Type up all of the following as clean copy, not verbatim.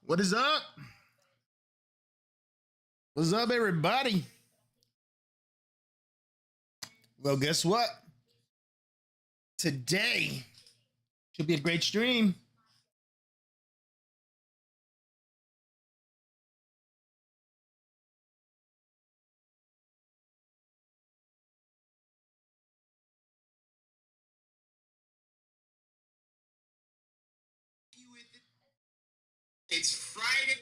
What is up? What's up, everybody? Well, guess what? Today should be a great stream. It's Friday.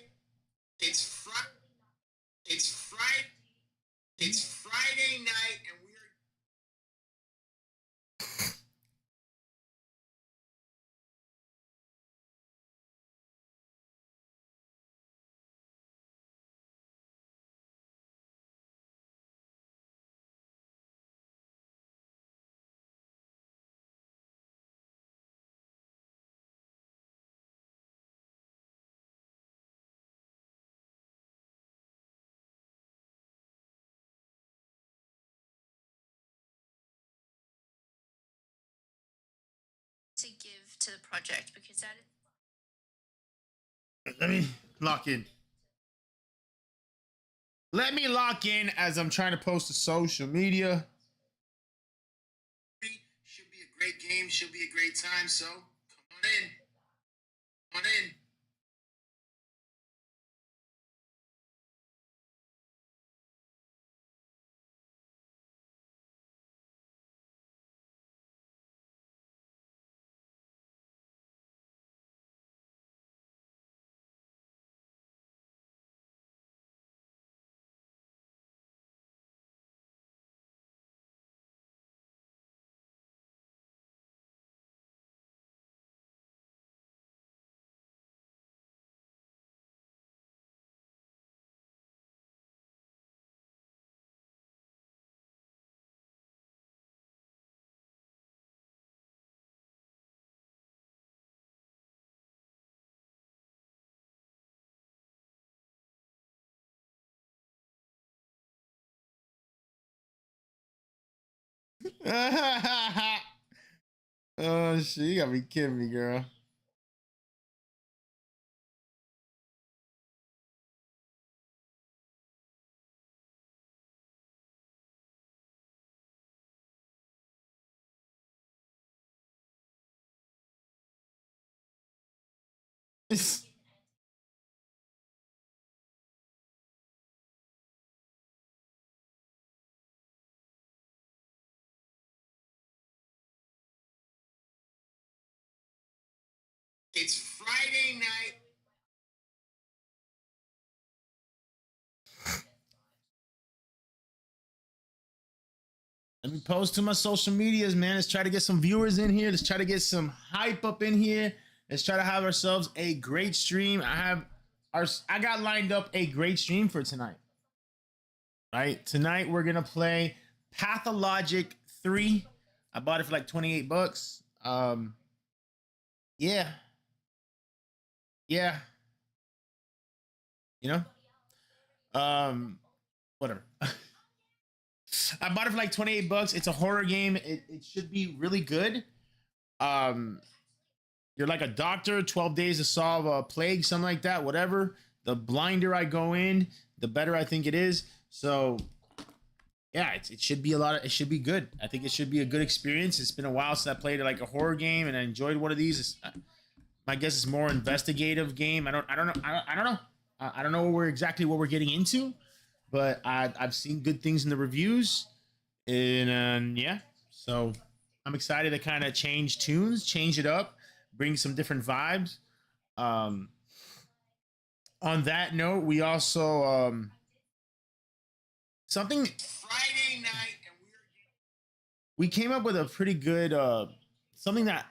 It's Friday. It's Friday. It's Friday night, and we're. To give to the project because that is. Let me lock in. Let me lock in as I'm trying to post to social media. Should be a great game. Should be a great time. So come on in. Come on in. Oh shit, you gotta be kidding me, girl. It's Friday night. Let me post to my social medias, man. Let's try to get some viewers in here. Let's try to get some hype up in here. Let's try to have ourselves a great stream. I got lined up a great stream for tonight. Right? Tonight we're gonna play Pathologic 3. I bought it for like 28 bucks. Yeah. Yeah. You know? Whatever. I bought it for like 28 bucks. It's a horror game. It should be really good. Um, you're like a doctor, 12 days to solve a plague, something like that, whatever. The blinder I go in, the better I think it is. So yeah, it should be it should be good. I think it should be a good experience. It's been a while since I played like a horror game and I enjoyed one of these. My guess is more investigative game. I don't know. I don't know exactly what we're getting into, but I've seen good things in the reviews, and yeah, so I'm excited to kind of change tunes, change it up, bring some different vibes. On that note, we also something Friday night, and we came up with a pretty good something that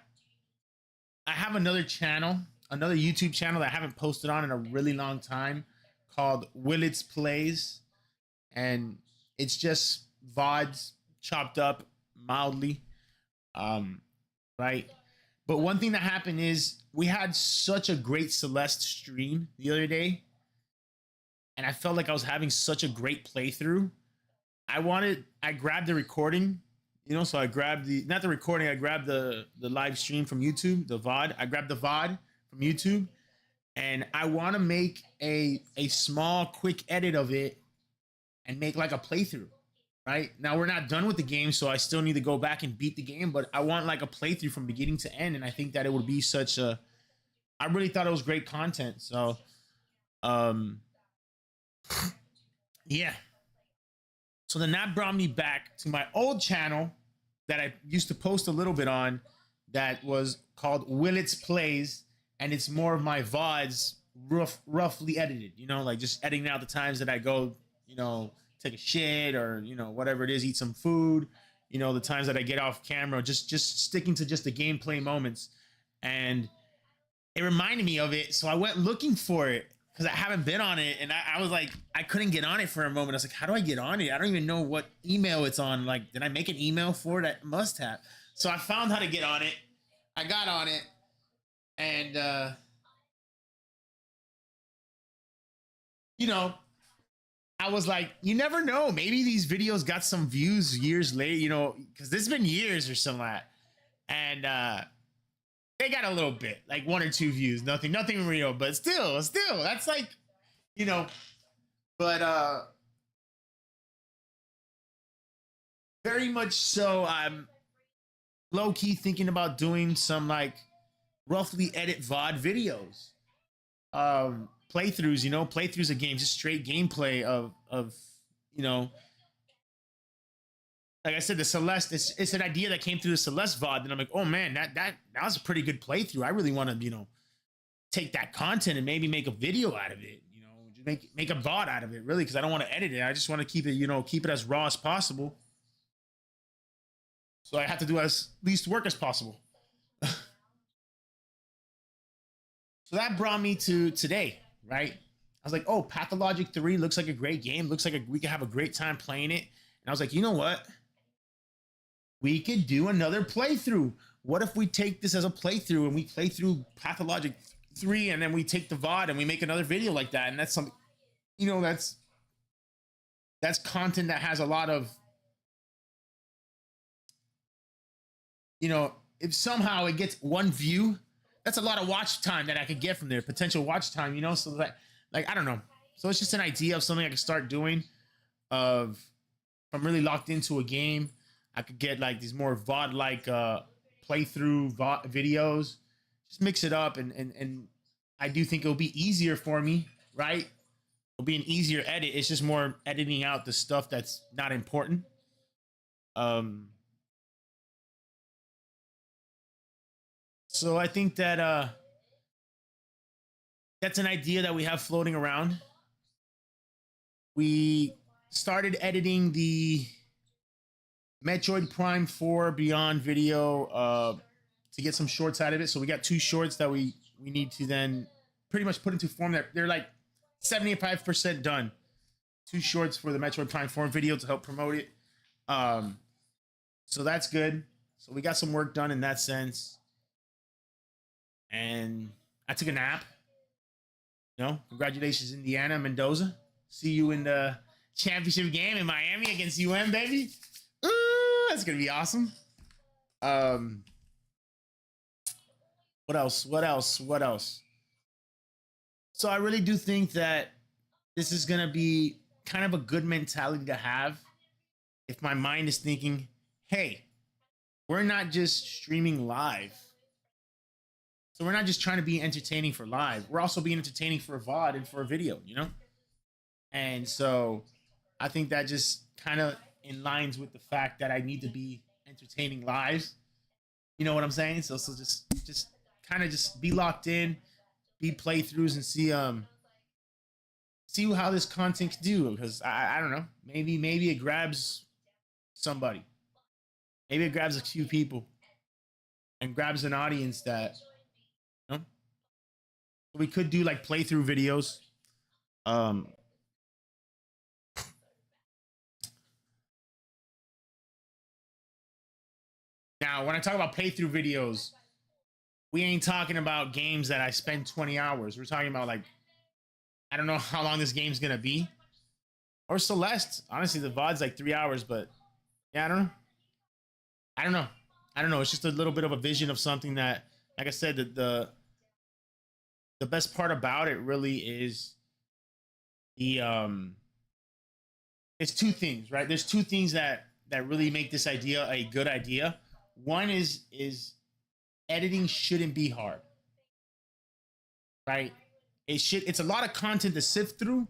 I have another channel, another YouTube channel that I haven't posted on in a really long time called Willits Plays. And it's just VODs chopped up mildly. Right. But one thing that happened is we had such a great Celeste stream the other day. And I felt like I was having such a great playthrough. I grabbed the recording, so I grabbed not the recording, I grabbed the live stream from YouTube, the VOD. I grabbed the VOD from YouTube and I want to make a small quick edit of it and make like a playthrough. Right now, we're not done with the game, so I still need to go back and beat the game. But I want like a playthrough from beginning to end, and I think that it would be such a. I really thought it was great content. So, um, yeah. So then that brought me back to my old channel that I used to post a little bit on, that was called Willits Plays, and it's more of my VODs, roughly edited. You know, like just editing out the times that I go, you know, take a shit or whatever it is, eat some food. You know, the times that I get off camera, just sticking to just the gameplay moments, and it reminded me of it, so I went looking for it because I haven't been on it, and I was like, I couldn't get on it for a moment. I was like, how do I get on it? I don't even know what email it's on. Like, did I make an email for it? I must have. So I found how to get on it. I got on it, and you know, I was like, you never know. Maybe these videos got some views years later. You know, because this has been years or something like that, and they got a little bit, like 1 or 2 views, nothing real, but still, that's like, you know, but very much so. I'm low key thinking about doing some like roughly edit VOD videos, playthroughs, playthroughs of games, just straight gameplay of, you know, like I said, the Celeste, it's an idea that came through the Celeste VOD, and I'm like, oh man, that was a pretty good playthrough. I really want to, take that content and maybe make a video out of it, make a VOD out of it, really, because I don't want to edit it. I just want to keep it, keep it as raw as possible. So I have to do as least work as possible. So that brought me to today, right? I was like, oh, Pathologic 3 looks like a great game. Looks like we could have a great time playing it. And I was like, you know what? We could do another playthrough. What if we take this as a playthrough and we play through Pathologic 3, and then we take the VOD and we make another video like that? And that's something, that's content that has a lot of, if somehow it gets 1 view, that's a lot of watch time that I could get from there, potential watch time, so that, like, I don't know. So it's just an idea of something I could start doing. Of, if I'm really locked into a game, I could get like these more VOD like playthrough videos, just mix it up, and I do think it'll be easier for me, right? It'll be an easier edit. It's just more editing out the stuff that's not important. So I think that that's an idea that we have floating around. We started editing the Metroid Prime 4 Beyond video to get some shorts out of it. So we got 2 shorts that we need to then pretty much put into form. That they're like 75% done. 2 shorts for the Metroid Prime 4 video to help promote it. So that's good. So we got some work done in that sense. And I took a nap. Congratulations, Indiana, Mendoza. See you in the championship game in Miami against UM, baby. Ooh, that's gonna be awesome. What else? So I really do think that this is gonna be kind of a good mentality to have. If my mind is thinking, hey, we're not just streaming live. So we're not just trying to be entertaining for live. We're also being entertaining for a VOD and for a video, And so I think that just kind of in lines with the fact that I need to be entertaining live. You know what I'm saying? So just kind of just be locked in, be playthroughs, and see how this content can do. Because I don't know, maybe it grabs somebody, maybe it grabs a few people, and grabs an audience that we could do like playthrough videos. Now, when I talk about playthrough videos, we ain't talking about games that I spend 20 hours. We're talking about, like, I don't know how long this game's gonna be. Or Celeste. Honestly, the VOD's like 3 hours, but yeah, I don't know. I don't know. It's just a little bit of a vision of something that, like I said, the best part about it really is the it's two things, right? There's two things that really make this idea a good idea. One is editing shouldn't be hard, right? It's a lot of content to sift through,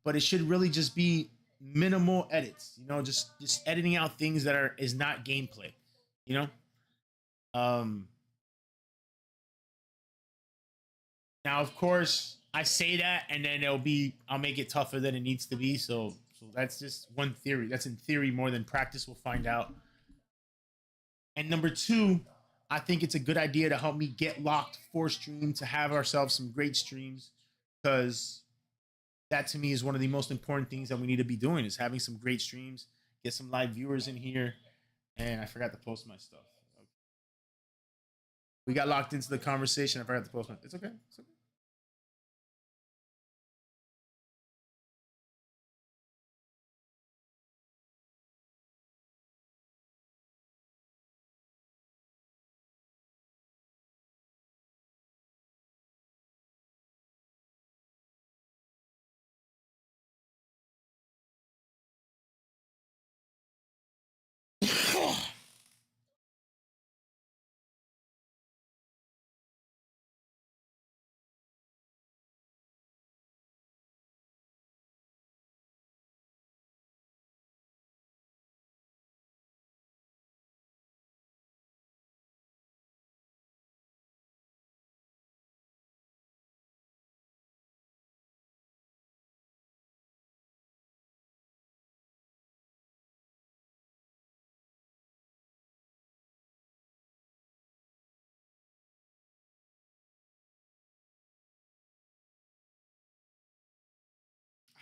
but it should really just be minimal edits. You know, just editing out things that are is not gameplay. You know, um, now of course I say that, and then I'll make it tougher than it needs to be. So that's just one theory. That's in theory more than practice. We'll find out. And number two, I think it's a good idea to help me get locked for stream to have ourselves some great streams because that to me is one of the most important things that we need to be doing is having some great streams, get some live viewers in here. And I forgot to post my stuff. We got locked into the conversation. I forgot to post my. It's okay. It's okay.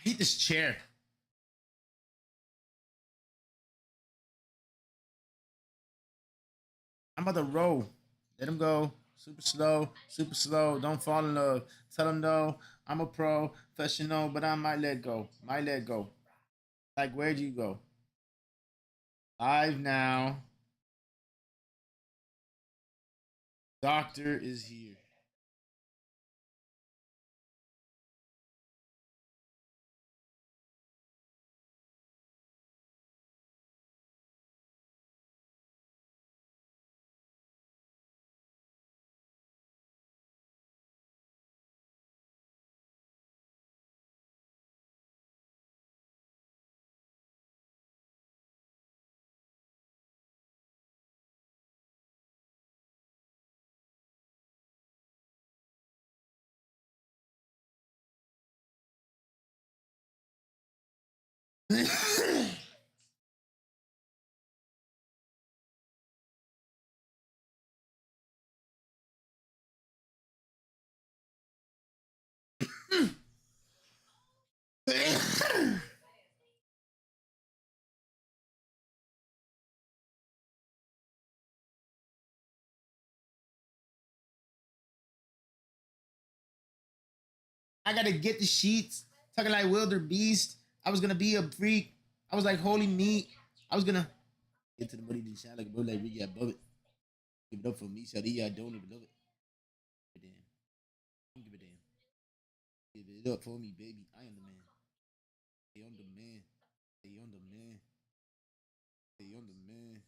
I hate this chair. I'm about to roll. Let him go. Super slow. Super slow. Don't fall in love. Tell him no. I'm a pro, professional, but I might let go. Might let go. Like, where'd you go? Live now. Doctor is here. I gotta get the sheets. Talking like wilder beast. I was gonna be a freak. I was like holy meat. I was gonna get to the money to shine like a bro like Ricky above it. Give it up for me, Shadi. I don't even love it. Give a damn. Don't give a damn. Give it up for me, baby. I am the man. Stay on the man. Stay on the man. Stay on the man.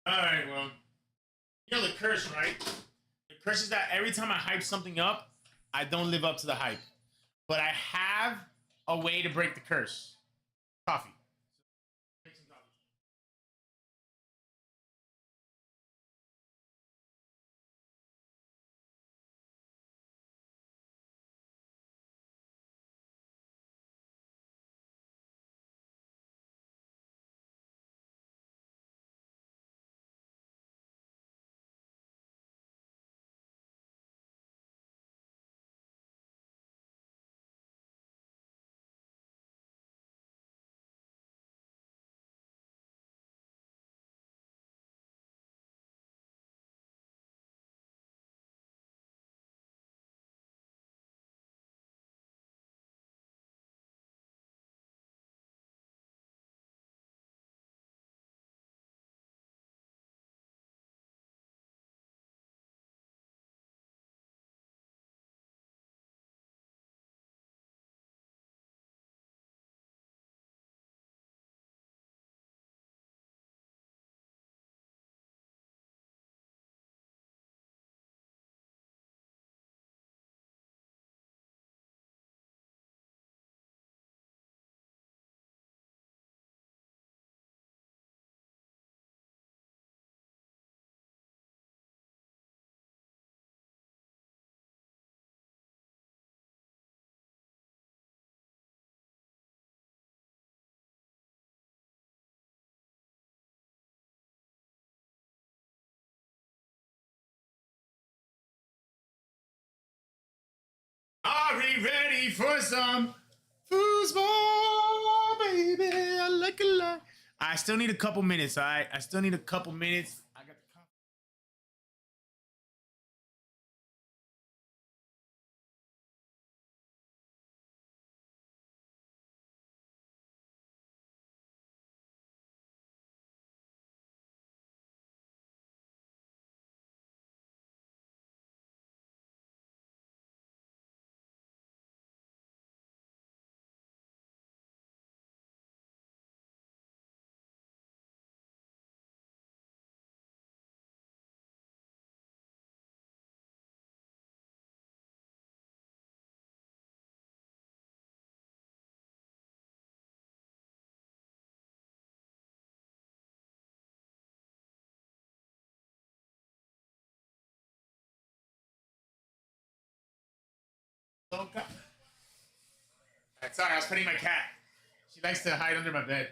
All right, well, you know the curse, right? The curse is that every time I hype something up, I don't live up to the hype. But I have a way to break the curse. Coffee. Make some coffee. Are we ready for some foosball, baby? I like a lot. I still need a couple minutes, all right? I still need a couple minutes. I got the coffee. Okay. Sorry, I was petting my cat. She likes to hide under my bed.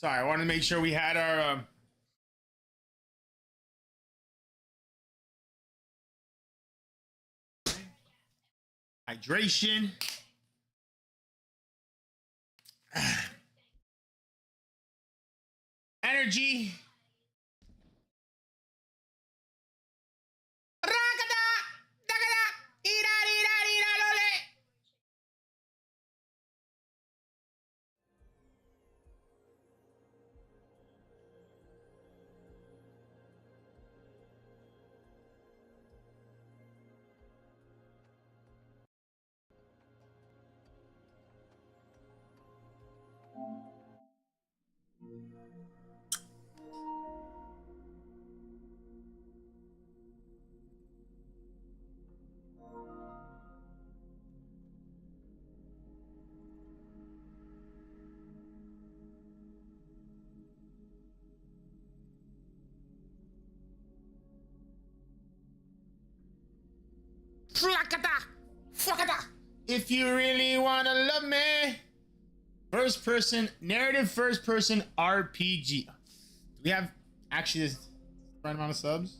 Sorry, I wanted to make sure we had our hydration. Energy. Flakata. Flakata. If you really wanna love me. First person, narrative first person RPG. Do we have actually this right amount of subs?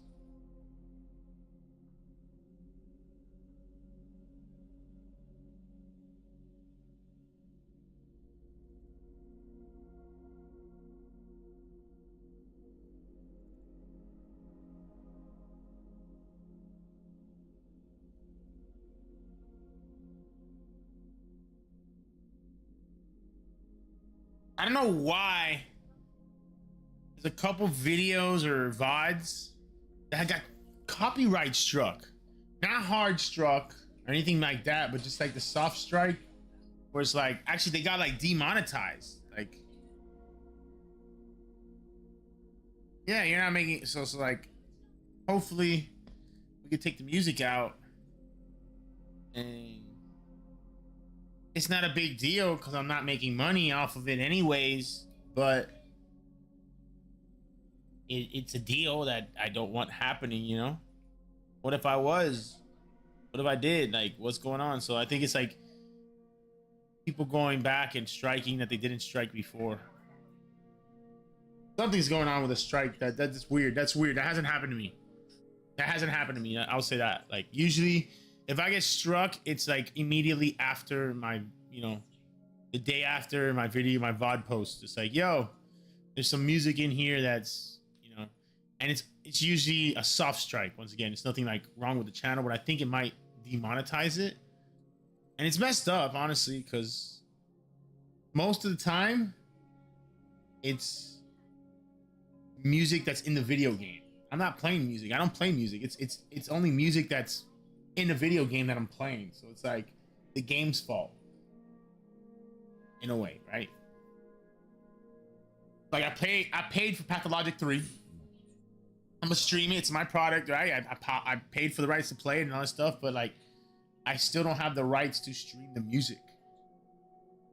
I don't know why. There's a couple videos or VODs that got copyright struck. Not hard struck or anything like that, but just like the soft strike, where it's like actually they got like demonetized. Like, yeah, you're not making so it's like hopefully we could take the music out and it's not a big deal because I'm not making money off of it anyways, but it's a deal that I don't want happening, you know? What if I was? What if I did? Like, what's going on? So I think it's like people going back and striking that they didn't strike before. Something's going on with a strike that's weird. That's weird. That hasn't happened to me. That hasn't happened to me. I'll say that. Like usually if I get struck, it's like immediately after my, you know, the day after my video, my VOD post. It's like, yo, there's some music in here that's, you know, and it's usually a soft strike. Once again, it's nothing like wrong with the channel, but I think it might demonetize it. And it's messed up, honestly, because most of the time it's music that's in the video game. I'm not playing music. I don't play music. It's only music that's in the video game that I'm playing. So it's like the game's fault in a way, right? Like I paid for Pathologic 3. I'm gonna stream it. It's my product, right? I paid for the rights to play it and all that stuff, but like I still don't have the rights to stream the music.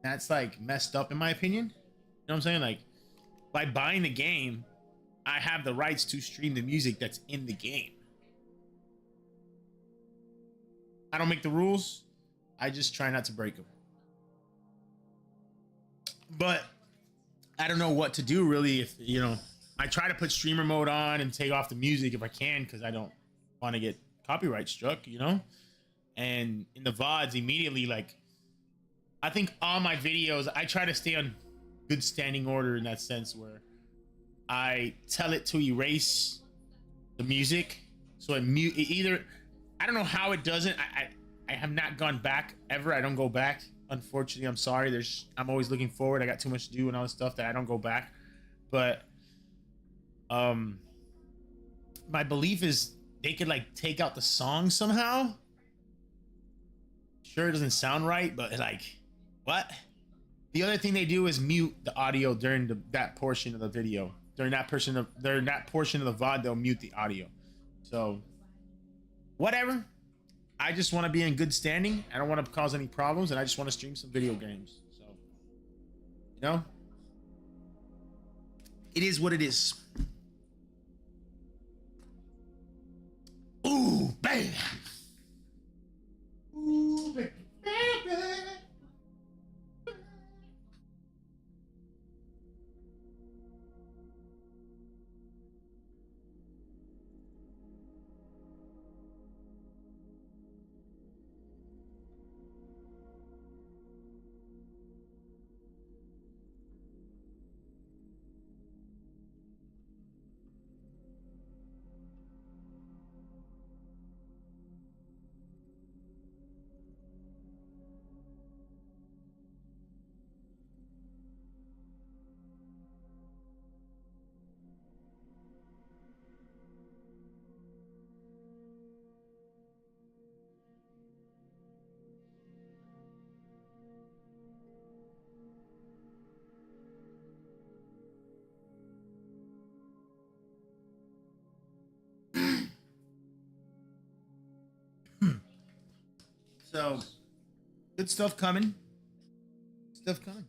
That's like messed up in my opinion. You know what I'm saying? Like by buying the game, I have the rights to stream the music that's in the game. I don't make the rules. I just try not to break them. But I don't know what to do really if, you know, I try to put streamer mode on and take off the music if I can because I don't want to get copyright struck, you know? And in the VODs immediately, like, I think all my videos, I try to stay on good standing order in that sense where I tell it to erase the music. So it either, I don't know how it doesn't. I have not gone back ever. I don't go back. Unfortunately, I'm sorry. I'm always looking forward. I got too much to do and all this stuff that I don't go back. But my belief is they could like take out the song somehow. Sure, it doesn't sound right, but like, what? The other thing they do is mute the audio during that portion of the video. During that portion of the VOD, they'll mute the audio. So, whatever. I just want to be in good standing. I don't want to cause any problems, and I just want to stream some video games. So, you know, it is what it is. Ooh, baby. Ooh, baby. So good stuff coming. Stuff coming.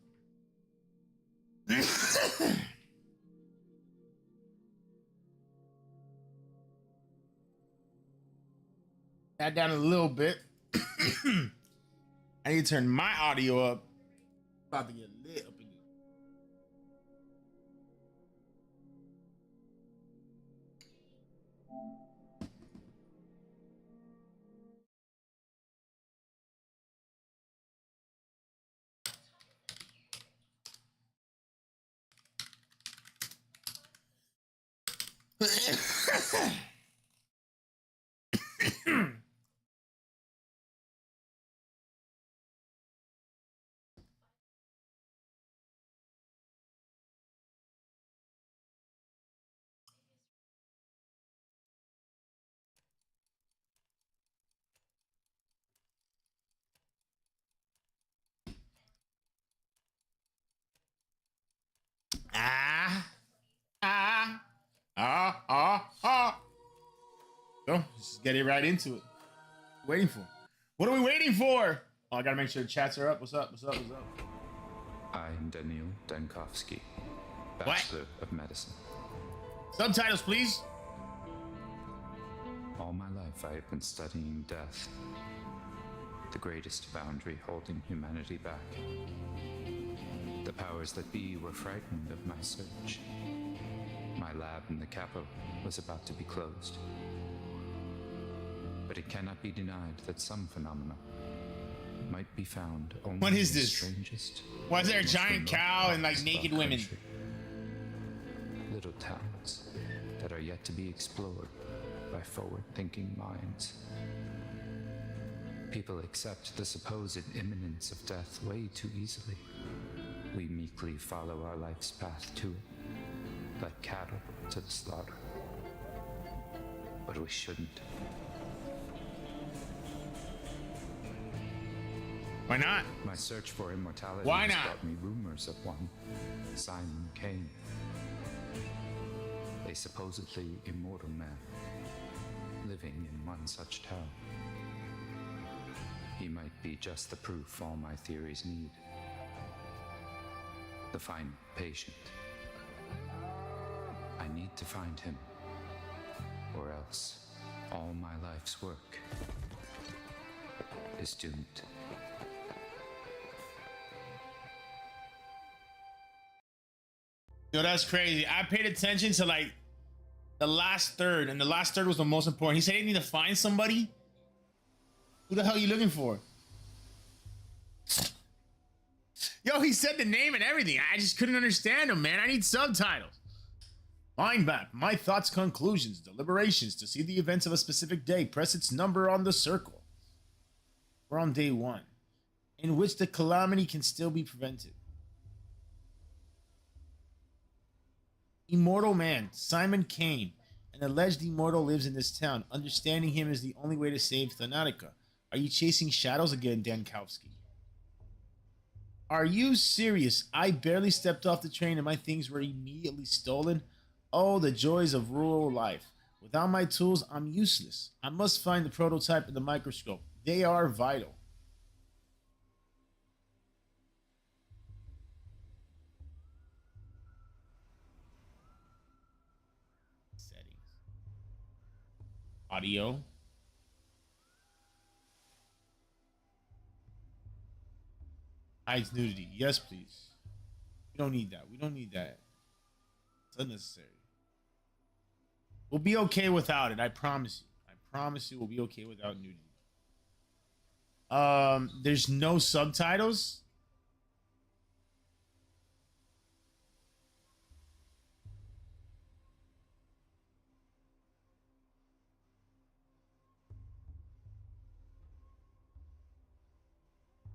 That down a little bit. I need to turn my audio up. About to get lit up in here. ah, ah, ah. So, let's just get it right into it. Waiting for. What are we waiting for? Oh, I gotta make sure the chats are up. What's up? What's up? What's up? I'm Daniel Dankovsky, Bachelor of Medicine. Subtitles, please. All my life I have been studying death, the greatest boundary holding humanity back. The powers that be were frightened of my search. My lab in the capital was about to be closed. But it cannot be denied that some phenomena might be found only What is in the this? strangest. Why is there a most giant remote cow and like parts of naked our women? country. Little towns that are yet to be explored by forward-thinking minds. People accept the supposed imminence of death way too easily. We meekly follow our life's path to it, like cattle to the slaughter. But we shouldn't. Why not? My search for immortality Why has not? brought me rumors of one, Simon Kane. A supposedly immortal man, living in one such town. He might be just the proof all my theories need. The final patient. I need to find him, or else all my life's work is doomed. Yo, that's crazy. I paid attention to like the last third, and the last third was the most important. He said they need to find somebody. Who the hell are you looking for? Yo, he said the name and everything. I just couldn't understand him, man. I need subtitles. Mind map, my thoughts, conclusions, deliberations to see the events of a specific day. Press its number on the circle. We're on day 1, in which the calamity can still be prevented. Immortal man, Simon Kane, an alleged immortal, lives in this town. Understanding him is the only way to save Thanatica. Are you chasing shadows again, Dankowski? Are you serious? I barely stepped off the train and my things were immediately stolen. Oh, the joys of rural life. Without my tools, I'm useless. I must find the prototype and the microscope. They are vital. Settings. Audio. Hides nudity. Yes, please. We don't need that. We don't need that. It's unnecessary. We'll be okay without it. I promise you. I promise you we'll be okay without nudity. There's no subtitles.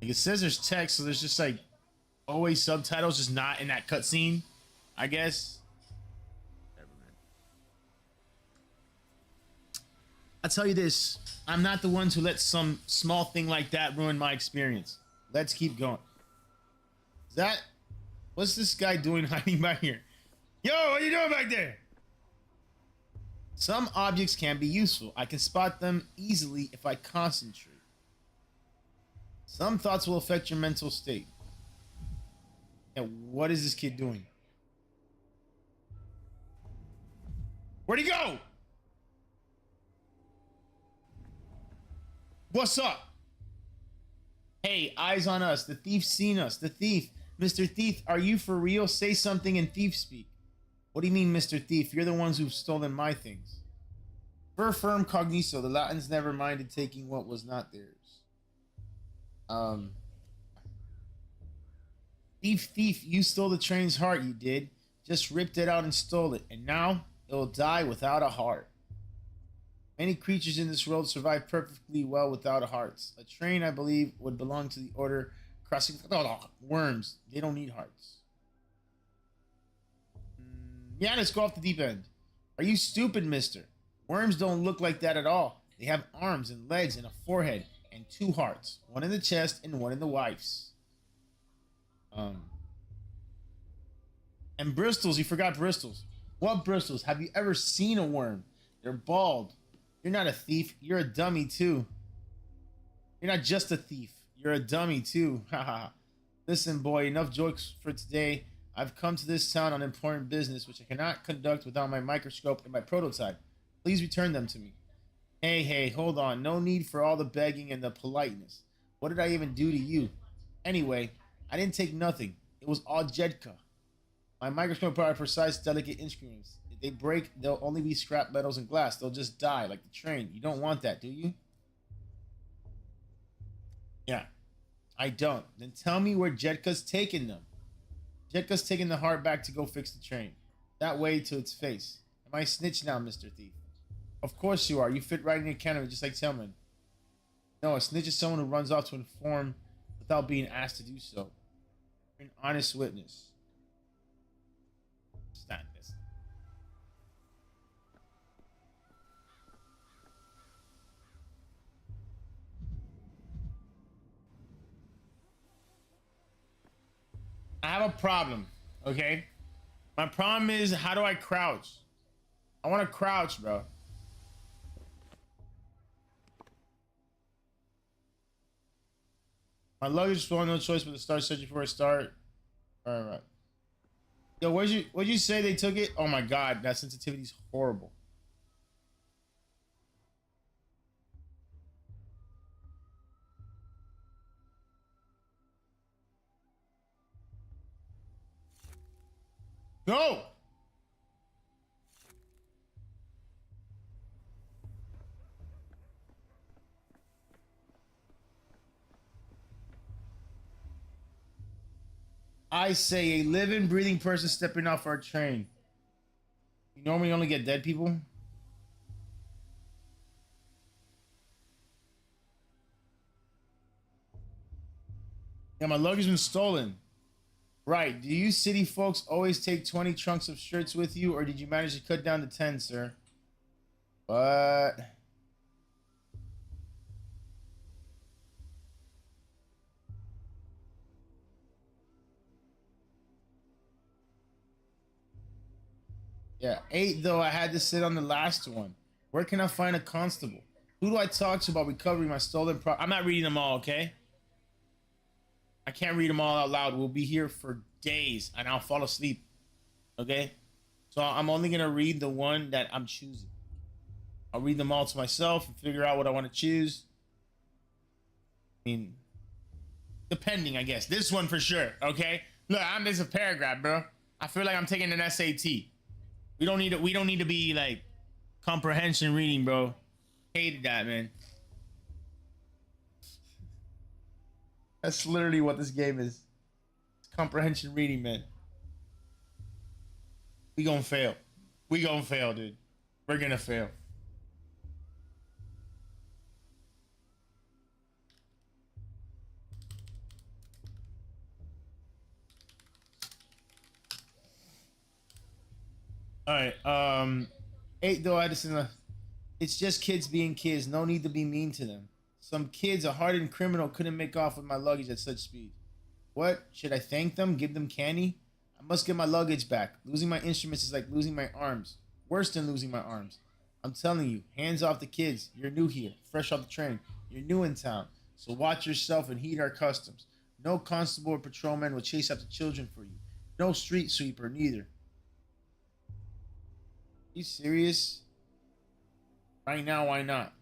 Like it says there's text, so there's just like always subtitles, just not in that cutscene, I guess. Never mind. I'll tell you this. I'm not the one to let some small thing like that ruin my experience. Let's keep going. Is that... What's this guy doing hiding back here? Yo, what are you doing back there? Some objects can be useful. I can spot them easily if I concentrate. Some thoughts will affect your mental state. And what is this kid doing? Where'd he go? What's up? Hey, eyes on us. The thief's seen us. The thief. Mr. Thief, are you for real? Say something in thief speak. What do you mean, Mr. Thief? You're the ones who've stolen my things. Per firm cogniso, the Latins never minded taking what was not theirs. Thief, you stole the train's heart, you did. Just ripped it out and stole it, and now it'll die without a heart. Many creatures in this world survive perfectly well without a hearts. A train, I believe, would belong to the order crossing worms. They don't need hearts. Yeah, let's go off the deep end. Are you stupid, mister? Worms don't look like that at all. They have arms and legs and a forehead and 2 hearts. One in the chest and one in the wife's. And bristles, you forgot bristles. What bristles? Have you ever seen a worm? They're bald. You're not a thief. You're a dummy too. You're not just a thief. You're a dummy too. Haha. Listen, boy, enough jokes for today. I've come to this town on important business, which I cannot conduct without my microscope and my prototype. Please return them to me. Hey, hold on. No need for all the begging and the politeness. What did I even do to you? Anyway, I didn't take nothing. It was all Jedka. My microscope are precise, delicate instruments. If they break, they'll only be scrap metals and glass. They'll just die, like the train. You don't want that, do you? Yeah, I don't. Then tell me where Jedka's taking them. Jetka's taking the heart back to go fix the train. That way to its face. Am I snitch now, Mr. Thief? Of course you are. You fit right in the academy, just like Tillman. No, a snitch is someone who runs off to inform without being asked to do so. You're an honest witness. Stand this. I have a problem, okay? My problem is, how do I crouch? I want to crouch, bro. My luggage is no choice but to start searching for a start. All right. Yo, what'd you say they took it? Oh my God, that sensitivity's horrible. No! I say a living, breathing person stepping off our train. You normally only get dead people. Yeah, my luggage been stolen. Right. Do you city folks always take 20 trunks of shirts with you, or did you manage to cut down to 10, sir? What? Yeah, 8 though. I had to sit on the last one. Where can I find a constable? Who do I talk to about recovering my stolen I'm not reading them all, okay? I can't read them all out loud. We'll be here for days and I'll fall asleep. Okay? So I'm only going to read the one that I'm choosing. I'll read them all to myself and figure out what I want to choose. I mean, depending, I guess. This one for sure, okay? Look, this is a paragraph, bro. I feel like I'm taking an SAT. We don't need to be like comprehension reading, bro. Hated that, man. That's literally what this game is. It's comprehension reading, man. We gonna fail. We gonna fail, dude. We're gonna fail. All right. 8 though, Edison. It's just kids being kids. No need to be mean to them. Some kids, a hardened criminal, couldn't make off with my luggage at such speed. What? Should I thank them? Give them candy? I must get my luggage back. Losing my instruments is like losing my arms. Worse than losing my arms. I'm telling you, hands off the kids. You're new here, fresh off the train. You're new in town. So watch yourself and heed our customs. No constable or patrolman will chase after children for you. No street sweeper, neither. Are you serious? Right now, why not?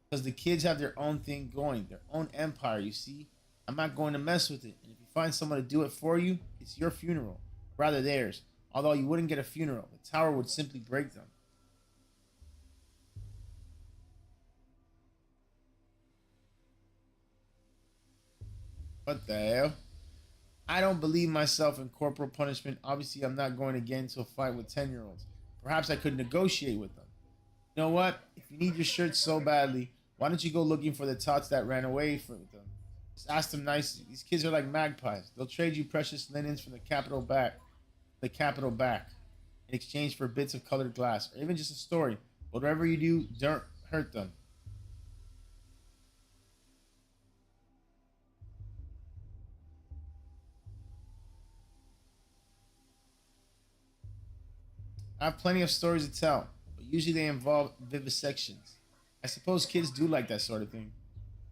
Because the kids have their own thing going, their own empire, you see? I'm not going to mess with it. And if you find someone to do it for you, it's your funeral, rather theirs. Although you wouldn't get a funeral, the tower would simply break them. What the hell? I don't believe myself in corporal punishment. Obviously, I'm not going to get into a fight with 10-year-olds. Perhaps I could negotiate with them. You know what? If you need your shirt so badly, why don't you go looking for the tots that ran away from them? Just ask them nicely. These kids are like magpies. They'll trade you precious linens from the capital back, in exchange for bits of colored glass, or even just a story. Whatever you do, don't hurt them. I have plenty of stories to tell, but usually they involve vivisections. I suppose kids do like that sort of thing.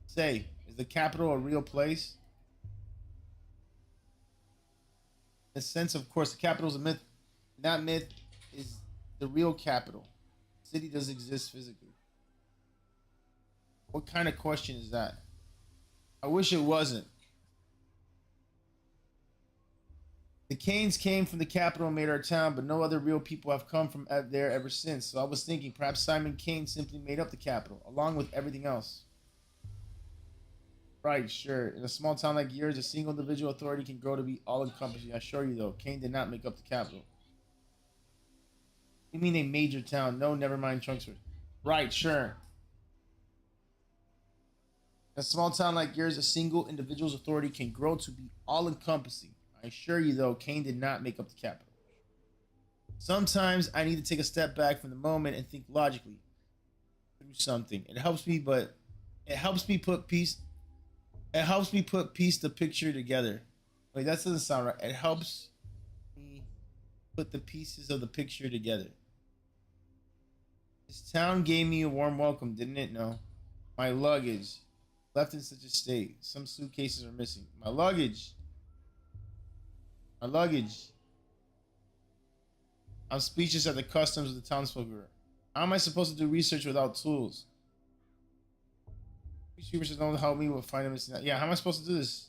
Say, is the capital a real place? In a sense, of course, the capital is a myth. That myth is the real capital. The city does exist physically. What kind of question is that? I wish it wasn't. The Canes came from the capital and made our town, but no other real people have come from there ever since. So I was thinking perhaps Simon Kane simply made up the capital, along with everything else. Right, sure. In a small town like yours, a single individual authority can grow to be all-encompassing. I assure you, though, Kane did not make up the capital. You mean a major town? No, never mind, Trunksford. Right, sure. In a small town like yours, a single individual's authority can grow to be all-encompassing. I assure you, though, Kane did not make up the capital. Sometimes I need to take a step back from the moment and think logically through something. It helps me, but it helps me put piece the picture together. Wait, that doesn't sound right. It helps me put the pieces of the picture together. This town gave me a warm welcome, didn't it? No. My luggage, left in such a state. Some suitcases are missing. My luggage. I'm speechless at the customs of the townsfolk. How am I supposed to do research without tools? Researchers don't help me with finding missing. Yeah, how am I supposed to do this?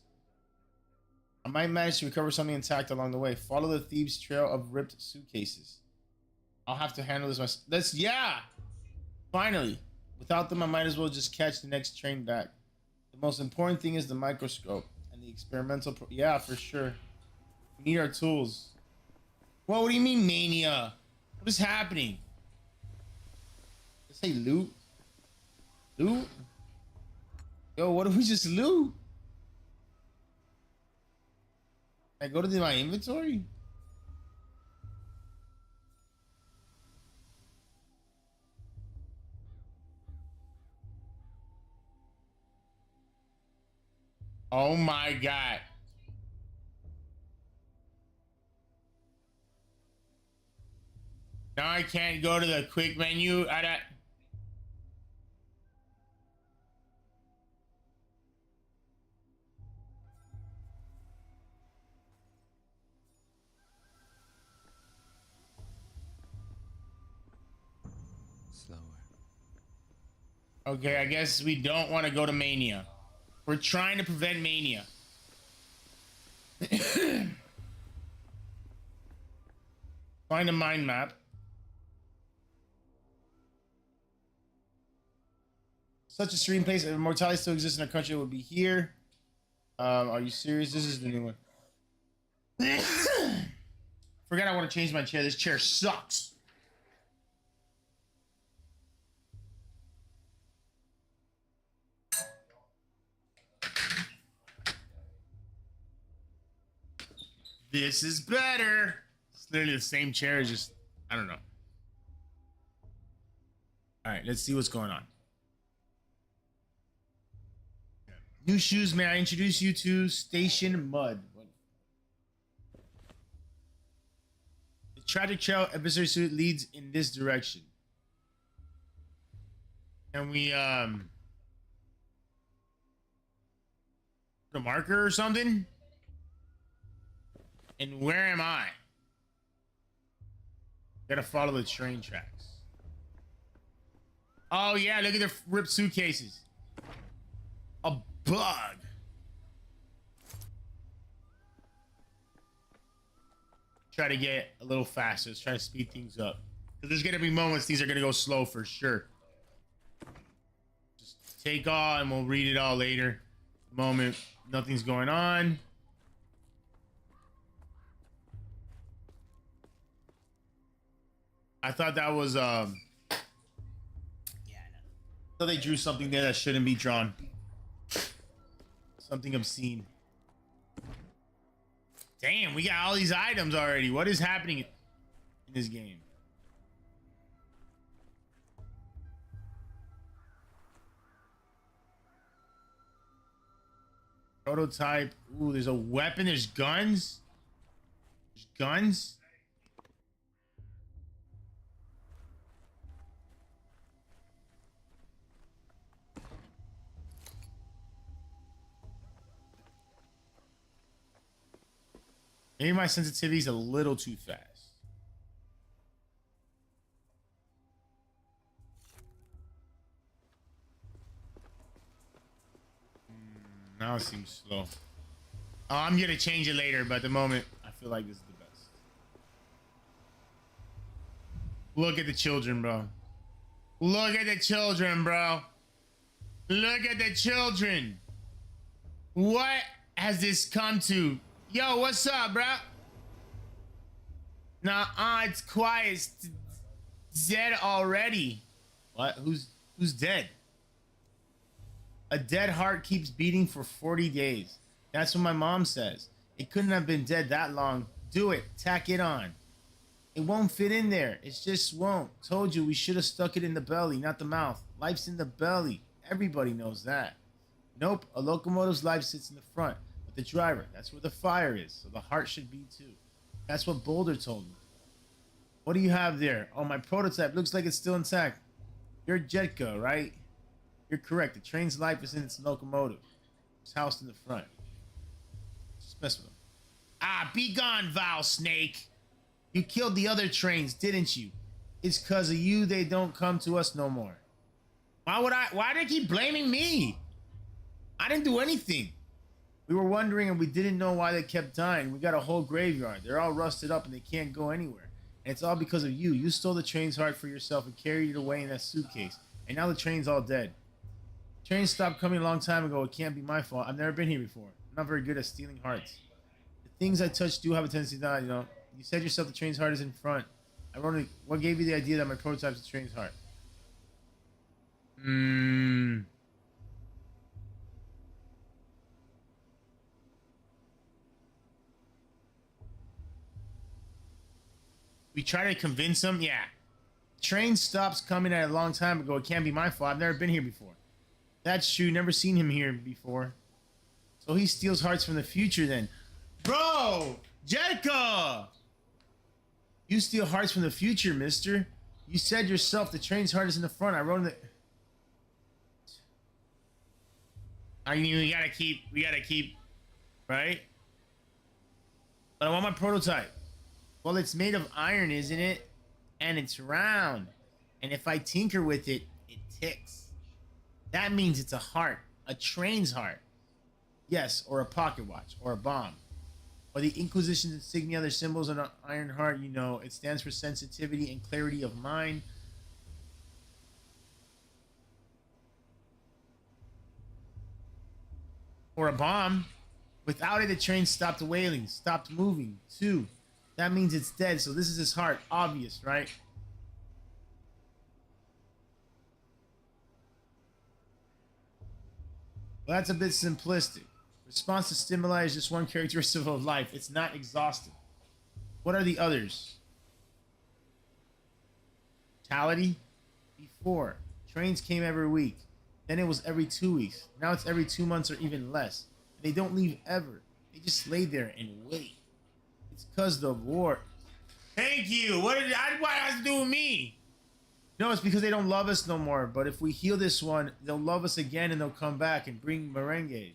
I might manage to recover something intact along the way. Follow the thieves' trail of ripped suitcases. I'll have to handle this myself. Yeah! Finally. Without them, I might as well just catch the next train back. The most important thing is the microscope and the experimental. Yeah, for sure. We need our tools. Well, what do you mean, mania? What is happening? Let's say loot. Loot? Yo, what if we just loot? I go to my inventory? Oh my god. Now I can't go to the quick menu. Slower. Okay, I guess we don't want to go to mania. We're trying to prevent mania. Find a mind map. Such a serene place. If immortality still exists in our country, it would be here. Are you serious? This is the new one. Forgot I want to change my chair. This chair sucks. This is better. It's literally the same chair. It's just, I don't know. All right, let's see what's going on. New shoes. May I introduce you to Station Mud? The tragic trail adversary suit leads in this direction. And we The marker or something? And where am I? Gotta follow the train tracks. Oh yeah, look at the ripped suitcases. A bug. Try to get a little faster. Let's try to speed things up. Because there's gonna be moments things are gonna go slow for sure. Just take all and we'll read it all later. Moment nothing's going on. I thought that was yeah, I thought they drew something there that shouldn't be drawn. Something obscene. Damn, we got all these items already. What is happening in this game? Prototype. Ooh, there's a weapon. There's guns. There's guns. Maybe my sensitivity is a little too fast. Now it seems slow. Oh, I'm gonna change it later, but at the moment, I feel like this is the best. Look at the children, bro. Look at the children, bro. Look at the children. What has this come to? Yo, what's up, bro? Nah, it's quiet. It's dead already. What? Who's dead? A dead heart keeps beating for 40 days. That's what my mom says. It couldn't have been dead that long. Do it. Tack it on. It won't fit in there. It just won't. Told you we should have stuck it in the belly, not the mouth. Life's in the belly. Everybody knows that. Nope. A locomotive's life sits in the front. With the driver. That's where the fire is. So the heart should be too. That's what Boulder told me. What do you have there? Oh, my prototype. Looks like it's still intact. You're Jetka, right? You're correct. The train's life is in its locomotive. It's housed in the front. Just mess with them. Ah, be gone, Val Snake. You killed the other trains, didn't you? It's cause of you they don't come to us no more. Why do they keep blaming me? I didn't do anything. We were wondering and we didn't know why they kept dying. We got a whole graveyard. They're all rusted up and they can't go anywhere. And it's all because of you. You stole the train's heart for yourself and carried it away in that suitcase. And now the train's all dead. Train stopped coming a long time ago. It can't be my fault. I've never been here before. I'm not very good at stealing hearts. The things I touch do have a tendency to die, you know. You said yourself the train's heart is in front. Ironically, what gave you the idea that my prototype's the train's heart? We try to convince him. Yeah. Train stops coming at a long time ago. It can't be my fault. I've never been here before. That's true. Never seen him here before. So he steals hearts from the future then. Bro! Jetka! You steal hearts from the future, mister. You said yourself the train's heart is in the front. I wrote in the... I mean, we gotta keep, right? But I want my prototype. Well, it's made of iron, isn't it? And it's round. And if I tinker with it, it ticks. That means it's a heart. A train's heart. Yes, or a pocket watch, or a bomb. Or the Inquisition's insignia, their symbols on an iron heart, you know. It stands for sensitivity and clarity of mind. Or a bomb. Without it, the train stopped wailing, stopped moving, too. That means it's dead, so this is his heart. Obvious, right? Well, that's a bit simplistic. Response to stimuli is just one characteristic of life. It's not exhaustive. What are the others? Mortality? Before. Trains came every week. Then it was every 2 weeks. Now it's every 2 months or even less. They don't leave ever. They just lay there and wait. It's because the war. Thank you. What did what has to do with me? No, it's because they don't love us no more. But if we heal this one, they'll love us again and they'll come back and bring merengues.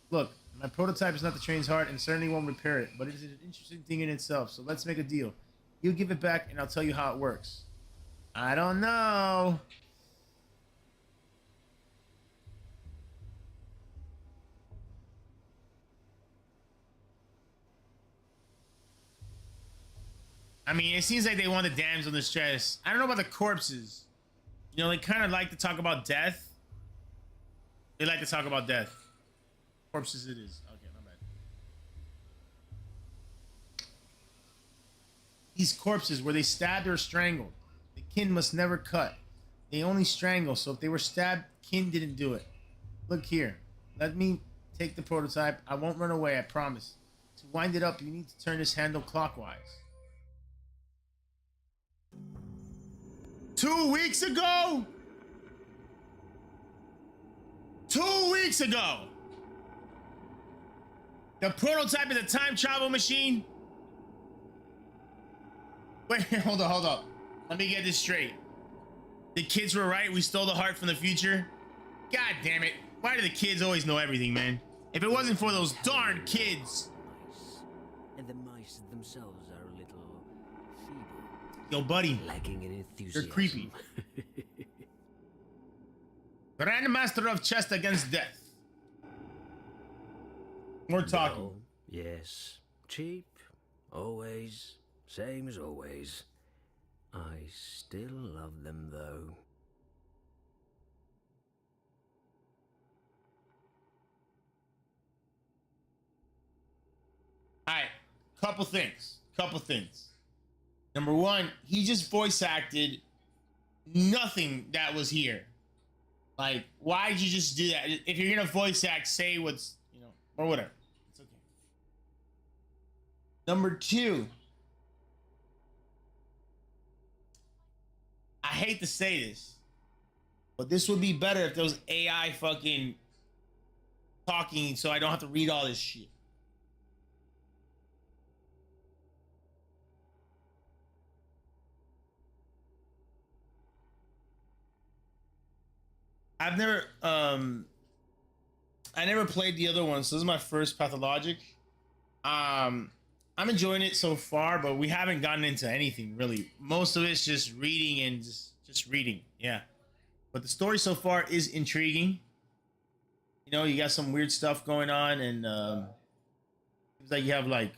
Look, my prototype is not the train's heart and certainly won't repair it, but it is an interesting thing in itself. So let's make a deal. You give it back, and I'll tell you how it works. I don't know. I mean, it seems like they want the damsel in distress. I don't know about the corpses. You know, they kind of like to talk about death. They like to talk about death. Corpses it is. Okay, my bad. These corpses, were they stabbed or strangled? The kin must never cut. They only strangle, so if they were stabbed, kin didn't do it. Look here. Let me take the prototype. I won't run away, I promise. To wind it up, you need to turn this handle clockwise. 2 weeks ago? 2 weeks ago! The prototype of the time travel machine? Wait, hold up. Let me get this straight. The kids were right, we stole the heart from the future? God damn it. Why do the kids always know everything, man? If it wasn't for those darn kids. Mice. And the mice themselves are a little feeble. Yo, buddy. Lacking in enthusiasm. You're creepy. Grandmaster of chess against death. More talking. Well, yes. Cheap. Always. Same as always. I still love them, though. Alright, couple things. Number one, he just voice acted nothing that was here. Like, why'd you just do that? If you're gonna voice act, say what's, you know, or whatever. It's okay. Number two, I hate to say this, but this would be better if there was AI fucking talking so I don't have to read all this shit. I never played the other one, so this is my first Pathologic. I'm enjoying it so far, but we haven't gotten into anything really. Most of it's just reading and just reading, yeah. But the story so far is intriguing. You know, you got some weird stuff going on, and it's like you have like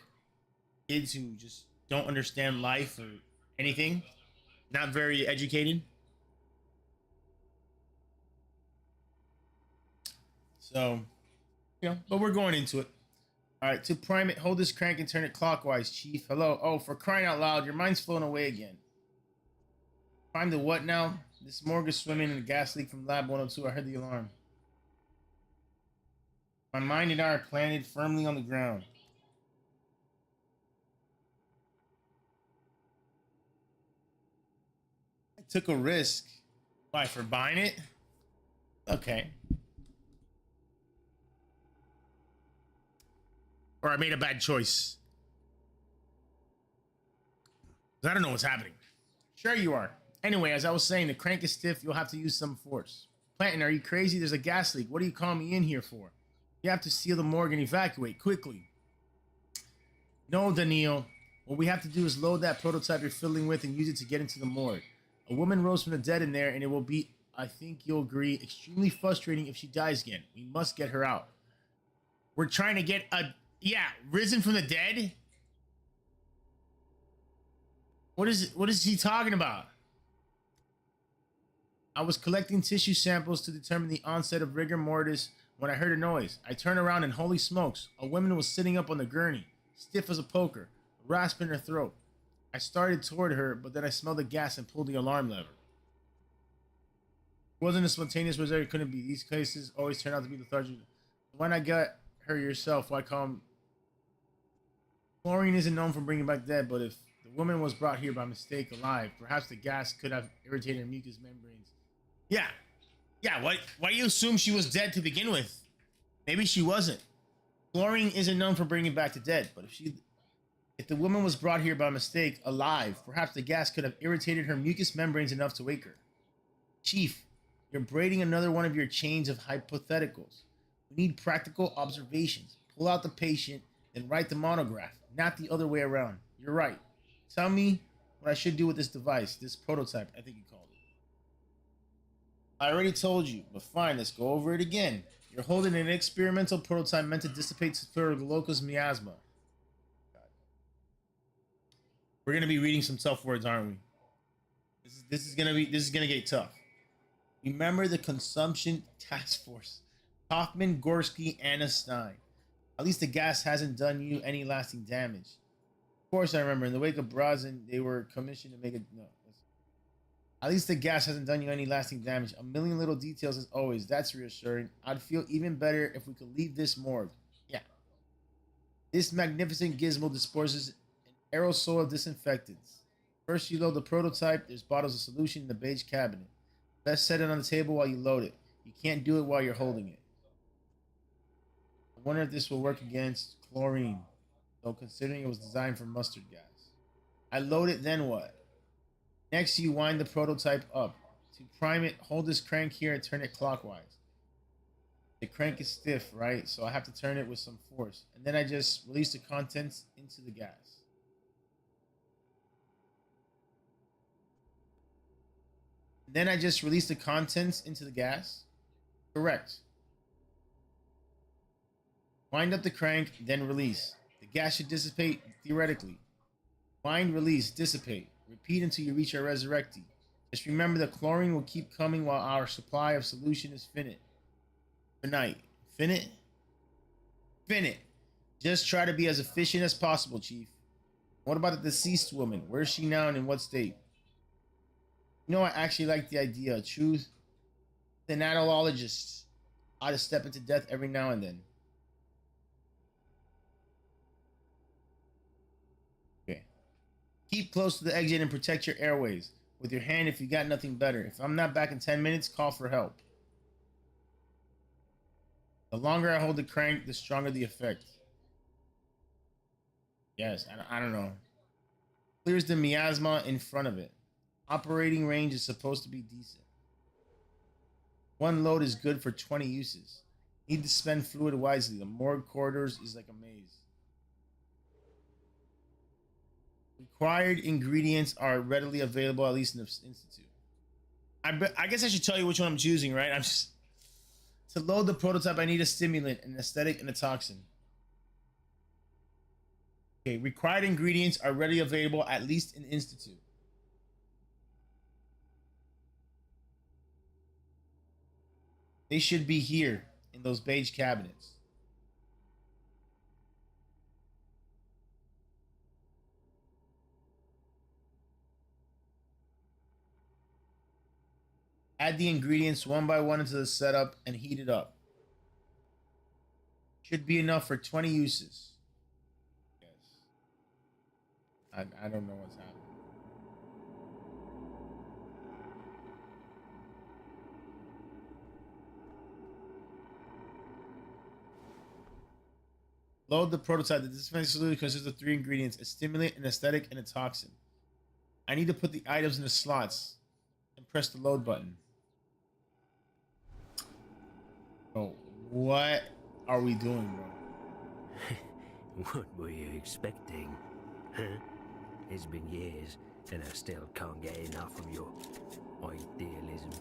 kids who just don't understand life or anything, not very educated. So, you know, but we're going into it. All right, to prime it, hold this crank and turn it clockwise, Chief. Hello. Oh, for crying out loud, your mind's flown away again. Prime the what now? This morgue is swimming in a gas leak from Lab 102. I heard the alarm. My mind and I are planted firmly on the ground. I took a risk. Why, for buying it? Okay. Or I made a bad choice. I don't know what's happening. Sure you are. Anyway, as I was saying, the crank is stiff. You'll have to use some force. Planton, are you crazy? There's a gas leak. What are you calling me in here for? You have to seal the morgue and evacuate quickly. No, Daniil. What we have to do is load that prototype you're fiddling with and use it to get into the morgue. A woman rose from the dead in there, and it will be, I think you'll agree, extremely frustrating if she dies again. We must get her out. We're trying to get a... Yeah, risen from the dead? What is he talking about? I was collecting tissue samples to determine the onset of rigor mortis when I heard a noise. I turned around and holy smokes, a woman was sitting up on the gurney, stiff as a poker, a rasp in her throat. I started toward her, but then I smelled the gas and pulled the alarm lever. It wasn't a spontaneous result, it couldn't be. These cases always turn out to be lethargic. Why not get her yourself? Why call him? Chlorine isn't known for bringing back dead, but if the woman was brought here by mistake alive, perhaps the gas could have irritated her mucous membranes. Yeah. Yeah, why do you assume she was dead to begin with? Maybe she wasn't. Chlorine isn't known for bringing back the dead, but if the woman was brought here by mistake alive, perhaps the gas could have irritated her mucous membranes enough to wake her. Chief, you're braiding another one of your chains of hypotheticals. We need practical observations. Pull out the patient and write the monograph, not the other way around. You're right. Tell me what I should do with this device, this prototype, I think you called it. I already told you, but fine, let's go over it again. You're holding an experimental prototype meant to dissipate superglocus miasma. We're gonna be reading some tough words, aren't we? This is gonna get tough. Remember the consumption task force. Kaufman, Gorski, Anna Stein. At least the gas hasn't done you any lasting damage. Of course I remember. In the wake of Brazin, they were commissioned to make it no. At least the gas hasn't done you any lasting damage. A million little details as always. That's reassuring. I'd feel even better if we could leave this morgue. Yeah. This magnificent gizmo disperses an aerosol of disinfectants. First, you load the prototype. There's bottles of solution in the beige cabinet. Best set it on the table while you load it. You can't do it while you're holding it. I wonder if this will work against chlorine, though considering it was designed for mustard gas. I load it, then what? Next, you wind the prototype up. To prime it, hold this crank here and turn it clockwise. The crank is stiff, right? So I have to turn it with some force. And then I just release the contents into the gas. Correct. Wind up the crank, then release. The gas should dissipate theoretically. Wind, release, dissipate. Repeat until you reach our resurrectee. Just remember the chlorine will keep coming while our supply of solution is finite. Finite? Finite. Just try to be as efficient as possible, Chief. What about the deceased woman? Where is she now and in what state? You know, I actually like the idea. Truth, the analologist ought to step into death every now and then. Okay. Keep close to the exit and protect your airways with your hand if you got nothing better. If I'm not back in 10 minutes, call for help. The longer I hold the crank, the stronger the effect. Yes, I don't know. Clears the miasma in front of it. Operating range is supposed to be decent. One load is good for 20 uses. Need to spend fluid wisely. The morgue corridors is like a maze. Required ingredients are readily available, at least in the institute. I guess I should tell you which one I'm choosing, right? To load the prototype, I need a stimulant, an aesthetic, and a toxin. Okay, required ingredients are readily available, at least in institute. They should be here in those beige cabinets. Add the ingredients one by one into the setup and heat it up. Should be enough for 20 uses. Yes. I don't know what's happening. Load the prototype. The dispensing solution consists of 3 ingredients: a stimulant, an aesthetic, and a toxin. I need to put the items in the slots and press the load button. Oh, what are we doing, bro? What were you expecting? Huh? It's been years, and I still can't get enough of your idealism.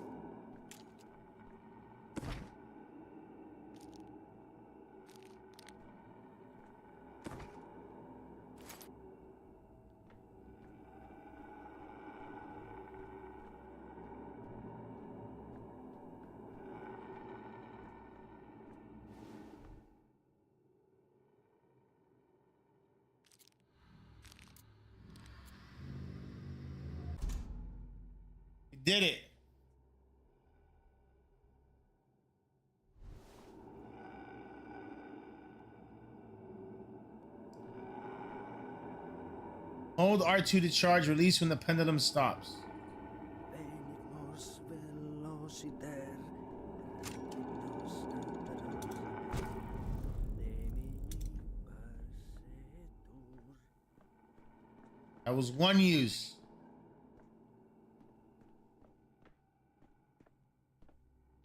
We did it. Hold R2 to charge, release when the pendulum stops. That was one use.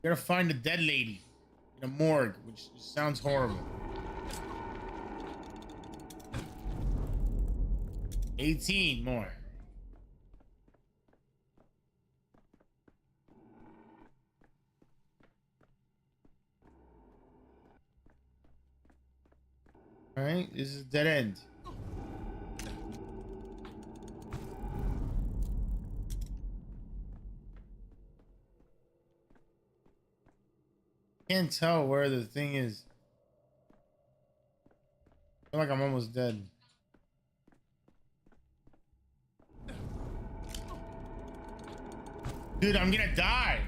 We're gonna find the dead lady in a morgue, which sounds horrible. 18 more. All right, this is a dead end. Can't tell where the thing is. I feel like I'm almost dead. Dude, I'm gonna die.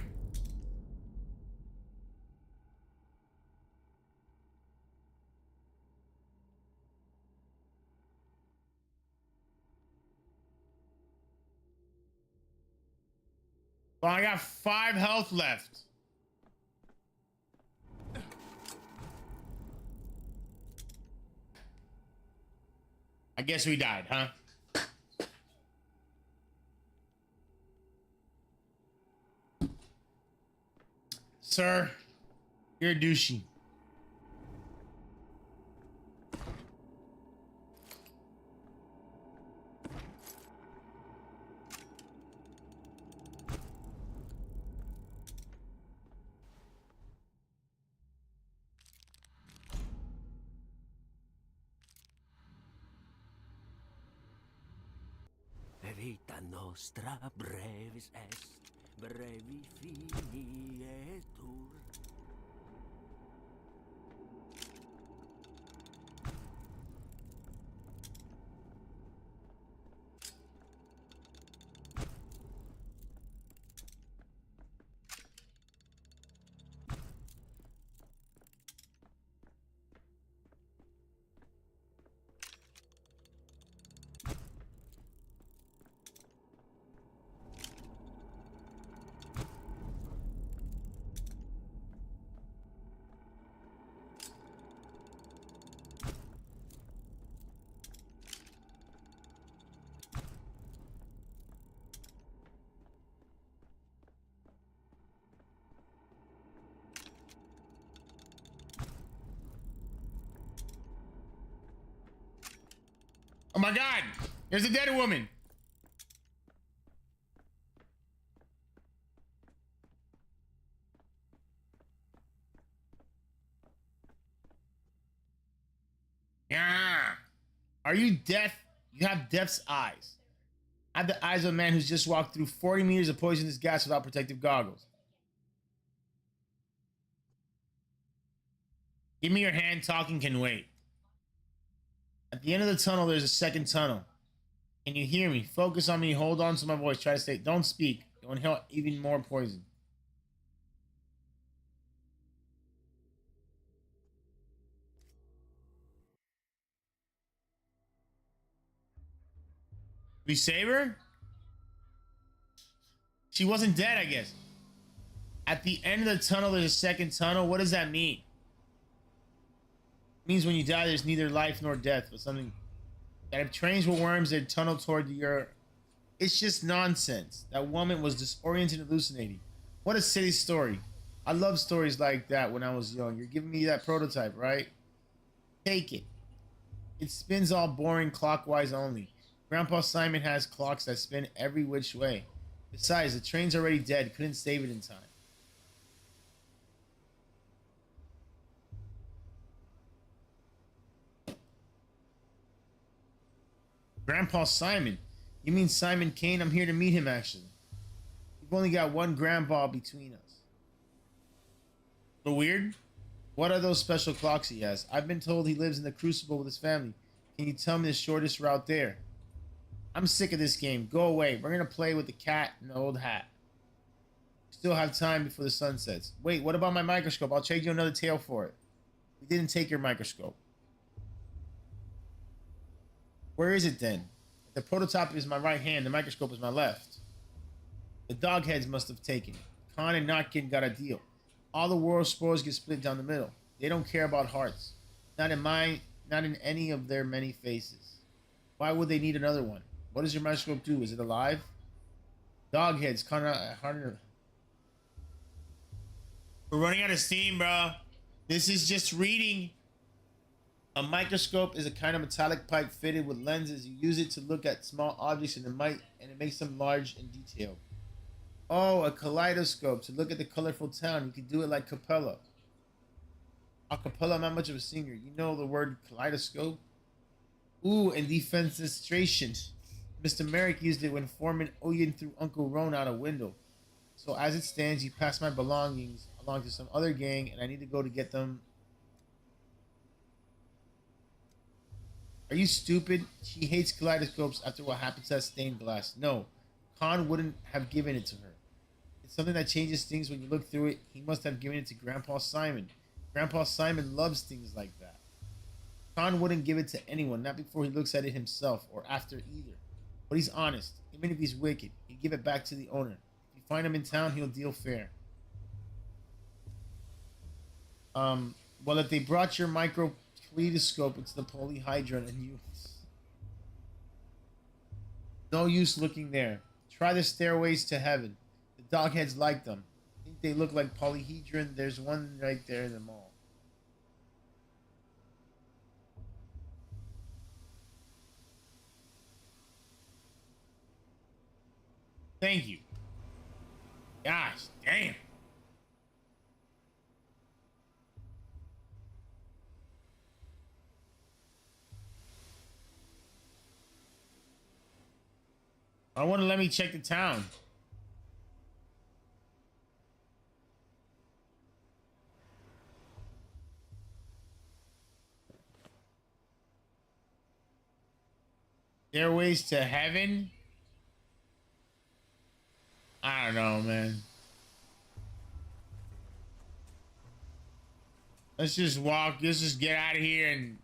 Well, I got 5 health left. I guess we died, huh? Sir, you're a douchey. Vita nostra brevis est, brevi finietur. Oh my God, there's a dead woman. Yeah. Are you deaf? You have deaf's eyes. I have the eyes of a man who's just walked through 40 meters of poisonous gas without protective goggles. Give me your hand. Talking can wait. At the end of the tunnel, there's a second tunnel. Can you hear me? Focus on me. Hold on to my voice. Try to stay. Don't speak. You'll inhale even more poison. We save her? She wasn't dead, I guess. At the end of the tunnel, there's a second tunnel. What does that mean? It means when you die, there's neither life nor death, but something that if trains were worms, they'd tunnel toward your. It's just nonsense. That woman was disoriented and hallucinating. What a silly story. I love stories like that when I was young. You're giving me that prototype, right? Take it. It spins all boring clockwise only. Grandpa Simon has clocks that spin every which way. Besides, the train's already dead. Couldn't save it in time. Grandpa Simon? You mean Simon Kane? I'm here to meet him, actually. We've only got one grandpa between us. But weird? What are those special clocks he has? I've been told he lives in the Crucible with his family. Can you tell me the shortest route there? I'm sick of this game. Go away. We're gonna play with the cat and the old hat. Still have time before the sun sets. Wait, what about my microscope? I'll trade you another tail for it. We didn't take your microscope. Where is it then? The prototype is my right hand. The microscope is my left. The dog heads must have taken it. Khan and Notkin got a deal. All the world's spoils get split down the middle. They don't care about hearts. Not in mine, not in any of their many faces. Why would they need another one? What does your microscope do? Is it alive? Dog heads, Khan. We're running out of steam, bro. This is just reading. A microscope is a kind of metallic pipe fitted with lenses. You use it to look at small objects and it makes them large and detailed. Oh, a kaleidoscope to look at the colorful town. You can do it like Capella. Acapella, I'm not much of a singer. You know the word kaleidoscope? Ooh, and defenestration. Mr. Merrick used it when Foreman Oyen threw Uncle Ron out a window. So as it stands, you pass my belongings along to some other gang, and I need to go to get them. Are you stupid? She hates kaleidoscopes after what happened to that stained glass. No, Khan wouldn't have given it to her. It's something that changes things when you look through it. He must have given it to Grandpa Simon. Grandpa Simon loves things like that. Khan wouldn't give it to anyone, not before he looks at it himself, or after either. But he's honest. Even if he's wicked, he'd give it back to the owner. If you find him in town, he'll deal fair. Well, if they brought your micro kaleidoscope into the polyhedron and you... No use looking there. Try the stairways to heaven. The dogheads like them. I think they look like polyhedron. There's one right there in the mall. Thank you. Gosh, damn. I want to let me check the town. Stairways to heaven? I don't know, man. Let's just walk. Let's just get out of here and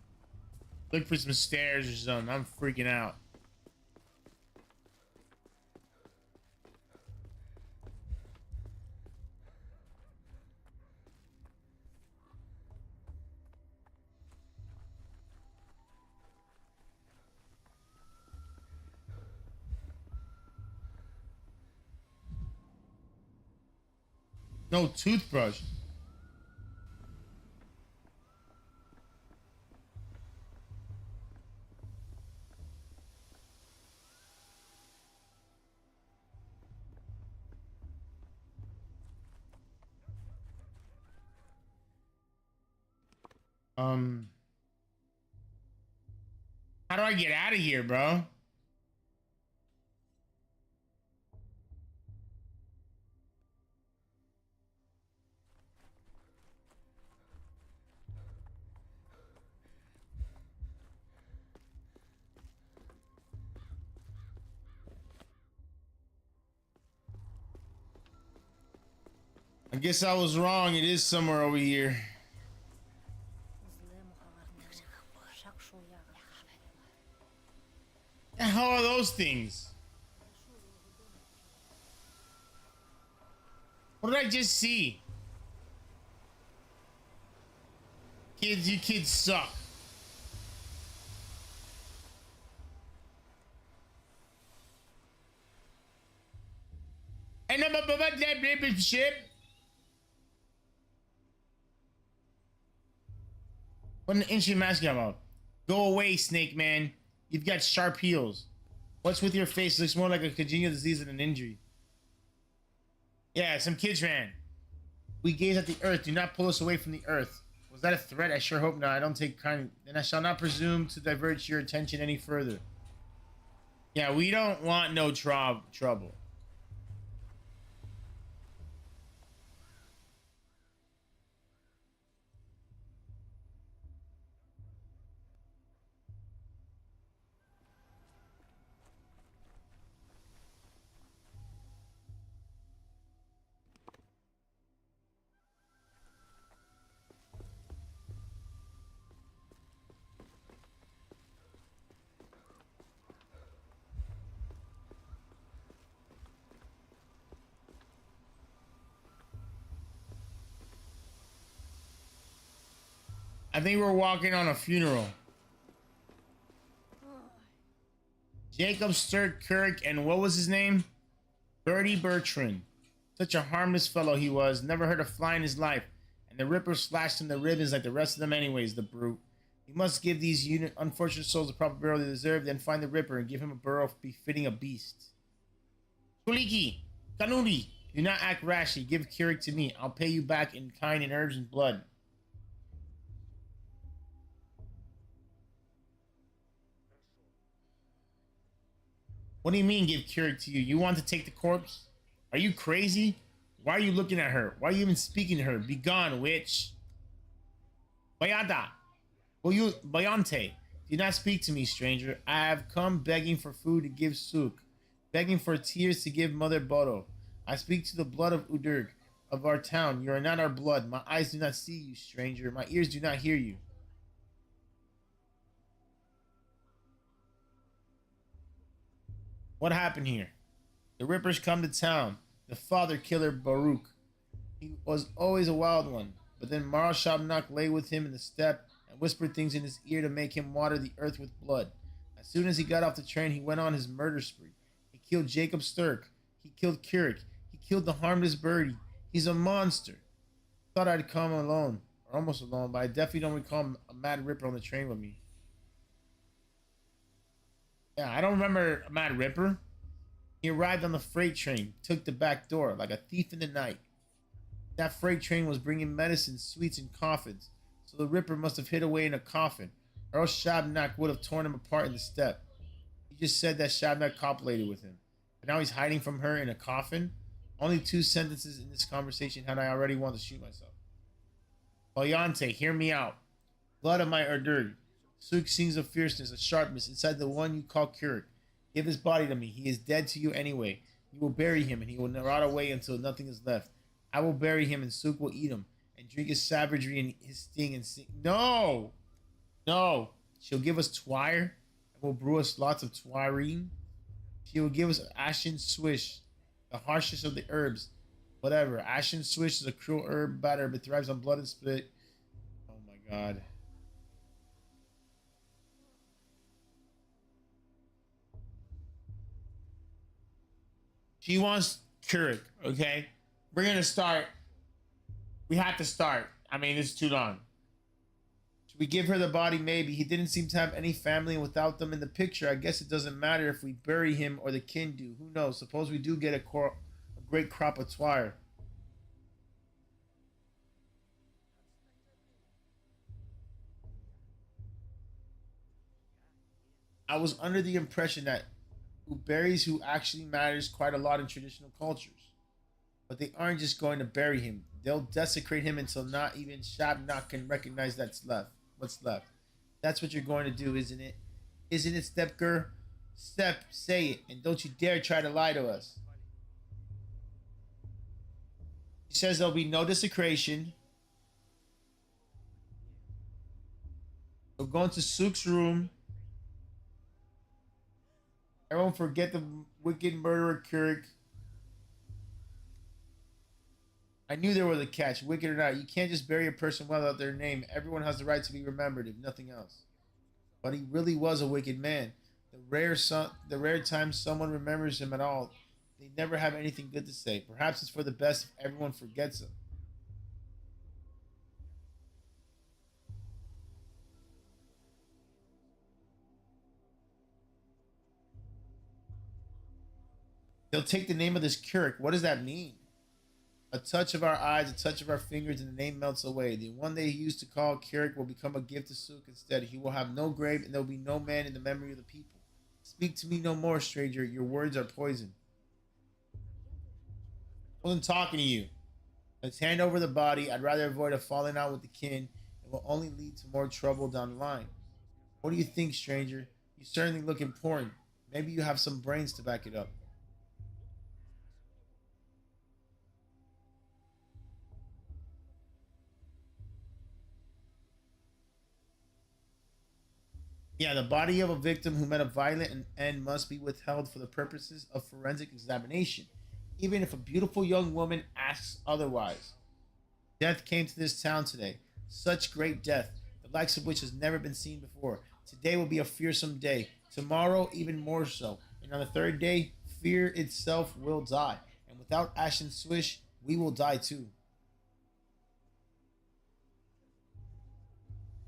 look for some stairs or something. I'm freaking out. No toothbrush. How do I get out of here, bro? I guess I was wrong. It is somewhere over here. The hell are those things? What did I just see? Kids, you kids suck. And I'm about that ship. What an ancient mask about. Go away, Snake Man. You've got sharp heels. What's with your face? Looks more like a congenital disease than an injury. Yeah, some kids ran. We gaze at the earth. Do not pull us away from the earth. Was that a threat? I sure hope not. I don't take kind. Then I shall not presume to divert your attention any further. Yeah, we don't want no trouble. I think we're walking on a funeral. Jacob Sturt Kirk and what was his name? Bertie Bertrand. Such a harmless fellow he was. Never hurt a fly in his life. And the Ripper slashed him to ribbons like the rest of them anyways, the brute. We must give these unfortunate souls the proper burial they deserve, then find the Ripper and give him a burial befitting a beast. Kuliki, Kanuri, do not act rashly. Give Keurig to me. I'll pay you back in kind and herbs and blood. What do you mean, give Keurig to you? You want to take the corpse? Are you crazy? Why are you looking at her? Why are you even speaking to her? Be gone, witch. Bayada. Will you, Bayante? Do not speak to me, stranger. I have come begging for food to give Suk, begging for tears to give Mother Bodo. I speak to the blood of Udurg, of our town. You are not our blood. My eyes do not see you, stranger. My ears do not hear you. What happened here? The Rippers come to town. The father killer Baruch. He was always a wild one. But then Marl Shabnak lay with him in the steppe and whispered things in his ear to make him water the earth with blood. As soon as he got off the train, he went on his murder spree. He killed Jacob Sturk. He killed Keurig. He killed the harmless birdie. He's a monster. Thought I'd come alone, or almost alone, but I definitely don't recall a Mad Ripper on the train with me. Yeah, I don't remember a Mad Ripper. He arrived on the freight train, took the back door like a thief in the night. That freight train was bringing medicine, sweets, and coffins, so the Ripper must have hid away in a coffin, or else Shabnak would have torn him apart in the steppe. He just said that Shabnak copulated with him, but now he's hiding from her in a coffin. Only 2 sentences in this conversation had I already wanted to shoot myself. Oyante, hear me out. Blood of my Erdurg. Suk sings of fierceness, of sharpness inside the one you call Keurig. Give his body to me. He is dead to you anyway. You will bury him, and he will rot away until nothing is left. I will bury him, and Suk will eat him, and drink his savagery and his sting and sing. No! No! She'll give us twire, and will brew us lots of twirine. She will give us ashen swish, the harshest of the herbs. Whatever. Ashen swish is a cruel herb batter, but thrives on blood and spit. Oh my god. She wants Keurig, okay? We're gonna start. We have to start. I mean, it's too long. Should we give her the body? Maybe. He didn't seem to have any family, and without them in the picture, I guess it doesn't matter if we bury him or the kin do. Who knows? Suppose we do get a great crop of twire. I was under the impression that who buries who actually matters quite a lot in traditional cultures. But they aren't just going to bury him. They'll desecrate him until not even Shabnak can recognize what's left. That's what you're going to do, isn't it? Isn't it, Stepker? Step, say it, and don't you dare try to lie to us. He says there'll be no desecration. We'll go into Suk's room. Everyone forget the wicked murderer Keurig. I knew there was a catch, wicked or not. You can't just bury a person without their name. Everyone has the right to be remembered, if nothing else. But he really was a wicked man. The rare time someone remembers him at all, they never have anything good to say. Perhaps it's for the best if everyone forgets him. They'll take the name of this Keurig. What does that mean? A touch of our eyes, a touch of our fingers, and the name melts away. The one they used to call Keurig will become a gift to Suk instead. He will have no grave, and there will be no man in the memory of the people. Speak to me no more, stranger. Your words are poison. I wasn't talking to you. Let's hand over the body. I'd rather avoid a falling out with the kin. It will only lead to more trouble down the line. What do you think, stranger? You certainly look important. Maybe you have some brains to back it up. Yeah, the body of a victim who met a violent end must be withheld for the purposes of forensic examination, even if a beautiful young woman asks otherwise. Death came to this town today. Such great death, the likes of which has never been seen before. Today will be a fearsome day. Tomorrow, even more so. And on the third day, fear itself will die. And without Ashen Swish, we will die too.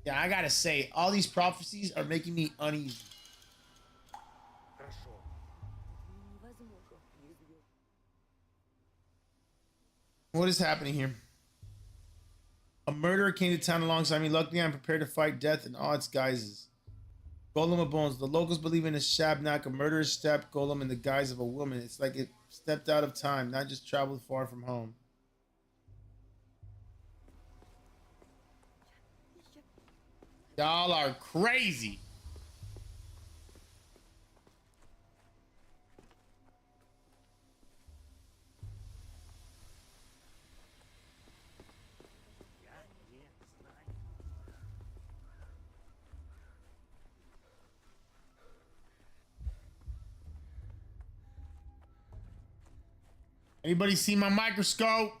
Yeah, I gotta say, all these prophecies are making me uneasy. What is happening here? A murderer came to town alongside me. Luckily, I'm prepared to fight death in all its guises. Golem of bones. The locals believe in a Shabnak, a murderous steppe golem in the guise of a woman. It's like it stepped out of time, not just traveled far from home. Y'all are crazy. Anybody see my microscope?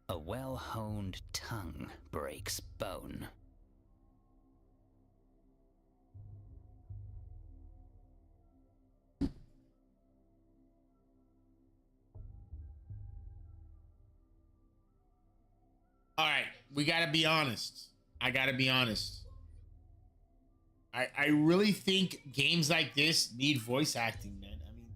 A well-honed tongue breaks bone. All right, we gotta be honest. I gotta be honest. I really think games like this need voice acting, man. I mean,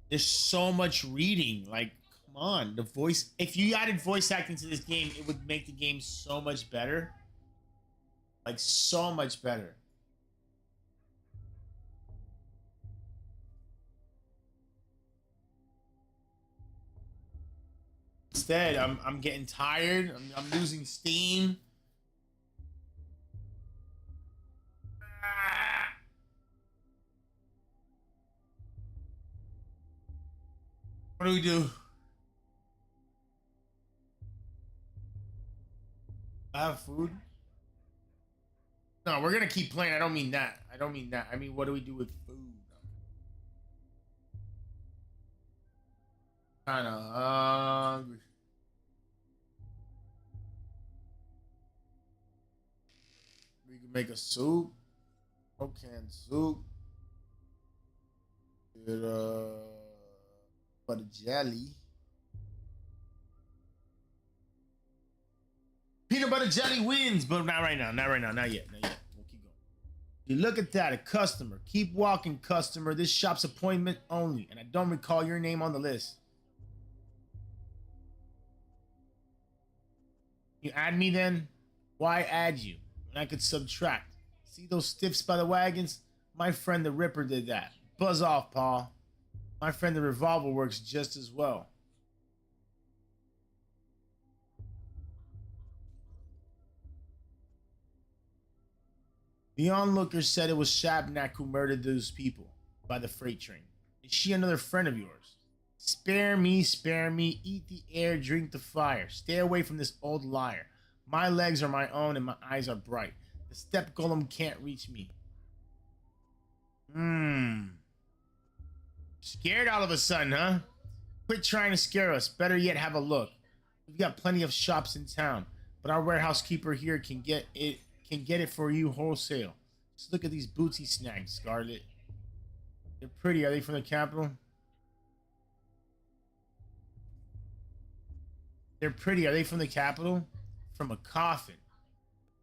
there's so much reading. Like, come on, the voice. If you added voice acting to this game, it would make the game so much better. Like, so much better. Instead, I'm getting tired. I'm losing steam. What do we do? I have food. No, we're gonna keep playing. I don't mean that. I don't mean that. I mean, what do we do with food? Kind of hungry. We can make a soup. No canned soup. Get butter jelly. Peanut butter jelly wins, but not right now. Not right now. Not yet. Not yet. We'll keep going. You look at that, a customer. Keep walking, customer. This shop's appointment only, and I don't recall your name on the list. You add me then? Why add you when I could subtract? See those stiffs by the wagons? My friend the Ripper did that. Buzz off, Paul. My friend the Revolver works just as well. The onlooker said it was Shabnak who murdered those people by the freight train. Is she another friend of yours? Spare me, eat the air, drink the fire. Stay away from this old liar. My legs are my own and my eyes are bright. The steppe golem can't reach me. Scared all of a sudden, huh? Quit trying to scare us. Better yet, have a look. We've got plenty of shops in town, but our warehouse keeper here can get it for you wholesale. Just look at these boots he snagged, Scarlet. They're pretty. Are they from the capital? They're pretty. Are they from the capital? From a coffin.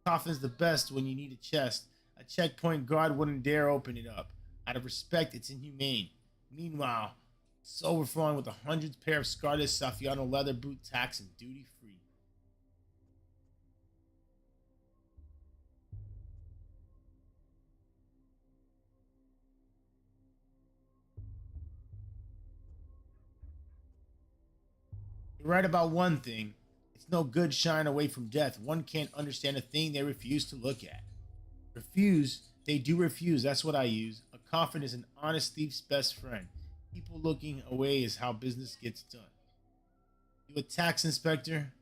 Coffin's the best when you need a chest. A checkpoint guard wouldn't dare open it up. Out of respect, it's inhumane. Meanwhile, it's overflowing with 100th pair of Scarlet Saffiano leather boot tax and duty free. You're right about one thing. It's no good shying away from death. One can't understand a thing they refuse to look at. Refuse? They do refuse. That's what I use. A coffin is an honest thief's best friend. People looking away is how business gets done. You a tax inspector?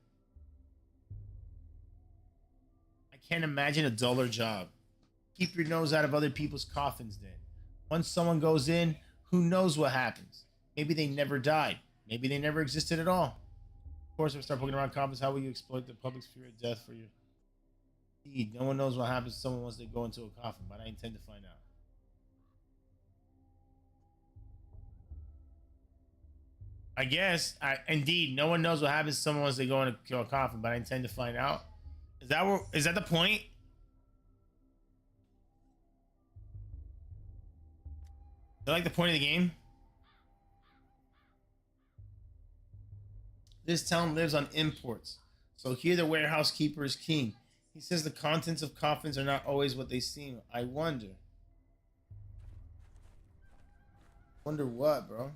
I can't imagine a duller job. Keep your nose out of other people's coffins then. Once someone goes in, who knows what happens? Maybe they never died. Maybe they never existed at all. Of course, if we start poking around coffins, how will you exploit the public's fear of death for your... Indeed, no one knows what happens to someone once they go into a coffin, but I intend to find out. I guess. Indeed, no one knows what happens to someone once they go into a coffin, but I intend to find out. Is that the point? Is that like the point of the game? This town lives on imports, so here the warehouse keeper is king. He says the contents of coffins are not always what they seem. I wonder. Wonder what, bro?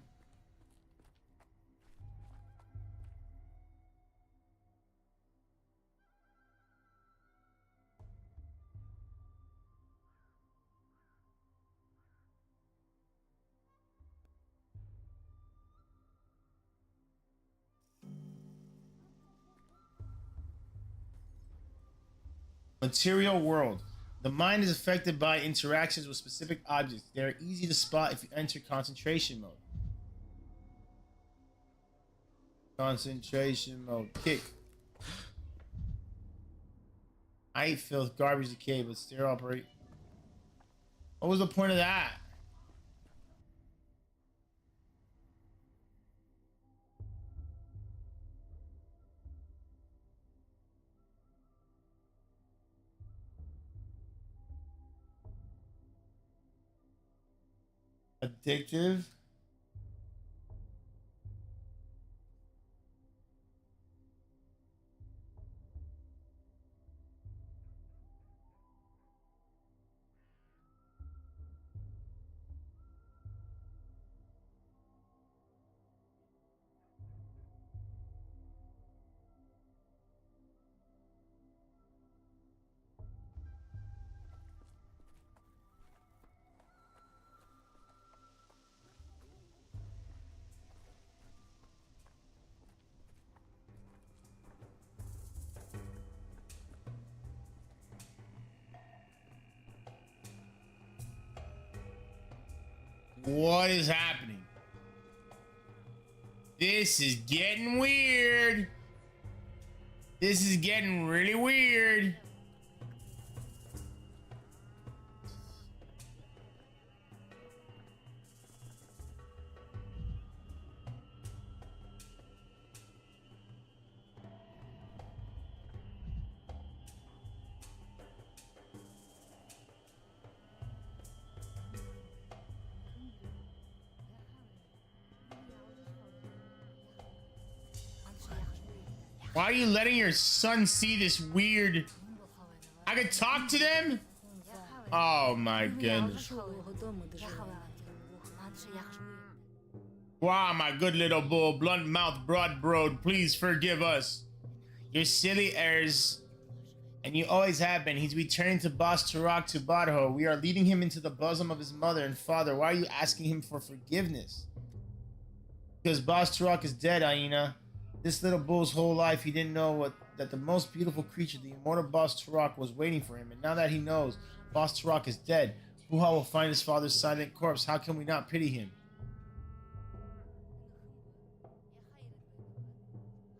Material world. The mind is affected by interactions with specific objects. They are easy to spot if you enter concentration mode. Concentration mode. Kick. I eat filth, garbage decay, but still operate. What was the point of that? Addictive. What is happening? This is getting weird. This is getting really weird. Why are you letting your son see this weird? I could talk to them? Oh my goodness. Wow, my good little bull, blunt mouth, broad broad, please forgive us. You're silly heirs, and you always have been. He's returning to Bas Tarak to Badho. We are leading him into the bosom of his mother and father. Why are you asking him for forgiveness? Because Bas Tarak is dead, Aina. This little bull's whole life, he didn't know that the most beautiful creature, the immortal Bas Tarak, was waiting for him. And now that he knows Bas Tarak is dead, Buha will find his father's silent corpse. How can we not pity him?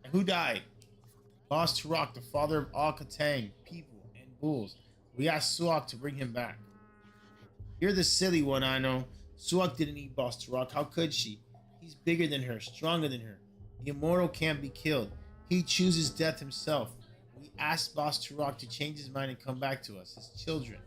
And who died? Bas Tarak, the father of all Katang, people, and bulls. We asked Suak to bring him back. You're the silly one, I know. Suak didn't eat Bas Tarak. How could she? He's bigger than her, stronger than her. The immortal can't be killed. He chooses death himself. We asked Bas Tarak to change his mind and come back to us, his children.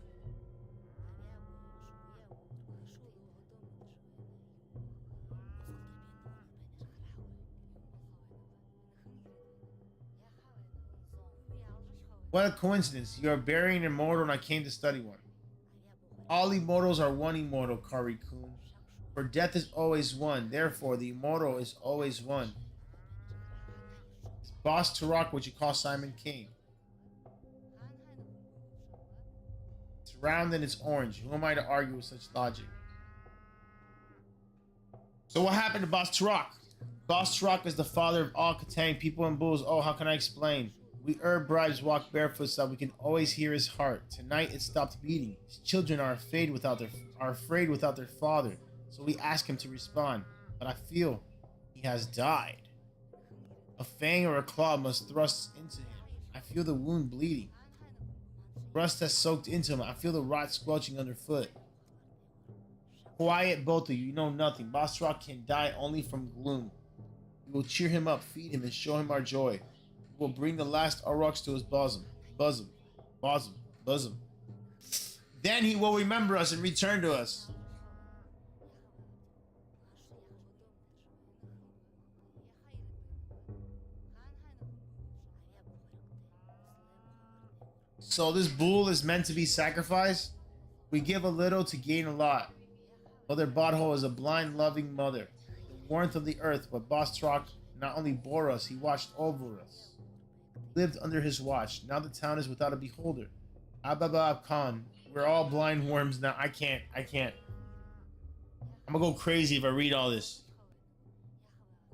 What a coincidence. You are burying an immortal and I came to study one. All immortals are one immortal, Kari-kun. For death is always one. Therefore, the immortal is always one. Bas Tarak, what you call Simon King. It's round and it's orange. Who am I to argue with such logic? So what happened to Bas Tarak? Bas Tarak is the father of all Katang, people and bulls. Oh, how can I explain? We herb bribes walk barefoot so that we can always hear his heart. Tonight it stopped beating. His children are afraid without their father. So we ask him to respond. But I feel he has died. A fang or a claw must thrust into him. I feel the wound bleeding. Rust has soaked into him. I feel the rot squelching underfoot. Quiet, both of you. You know nothing. Bas Tarak can die only from gloom. We will cheer him up, feed him, and show him our joy. We will bring the last Aurochs to his bosom, bosom, bosom, bosom. Then he will remember us and return to us. So this bull is meant to be sacrificed? We give a little to gain a lot. Mother Bodho is a blind, loving mother. The warmth of the earth, but Bostrak not only bore us, he watched over us. Lived under his watch. Now the town is without a beholder. Ababa Khan. We're all blind worms now. I can't. I'm gonna go crazy if I read all this.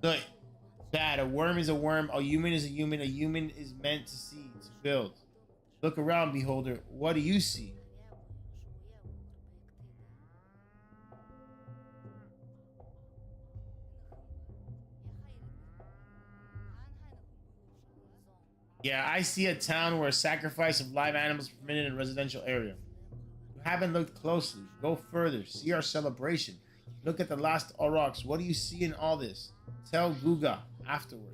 Look. Bad. A worm is a worm. A human is a human. A human is meant to see, to build. Look around, beholder. What do you see? Yeah, I see a town where sacrifice of live animals is permitted in a residential area. You haven't looked closely. Go further. See our celebration. Look at the last Aurochs. What do you see in all this? Tell Guga afterwards.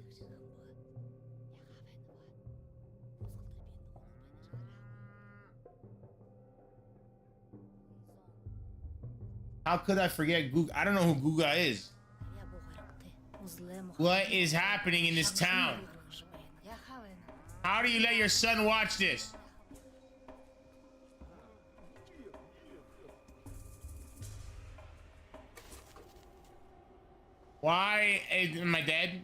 How could I forget Guga? I don't know who Guga is. What is happening in this town? How do you let your son watch this? Why am I dead?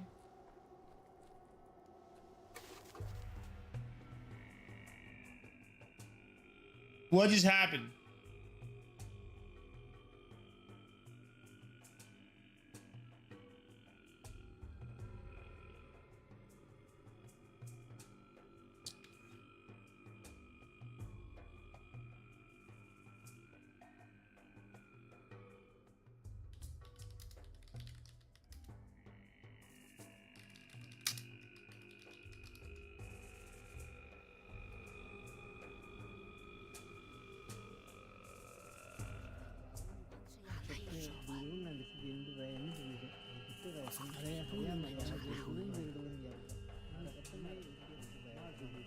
What just happened?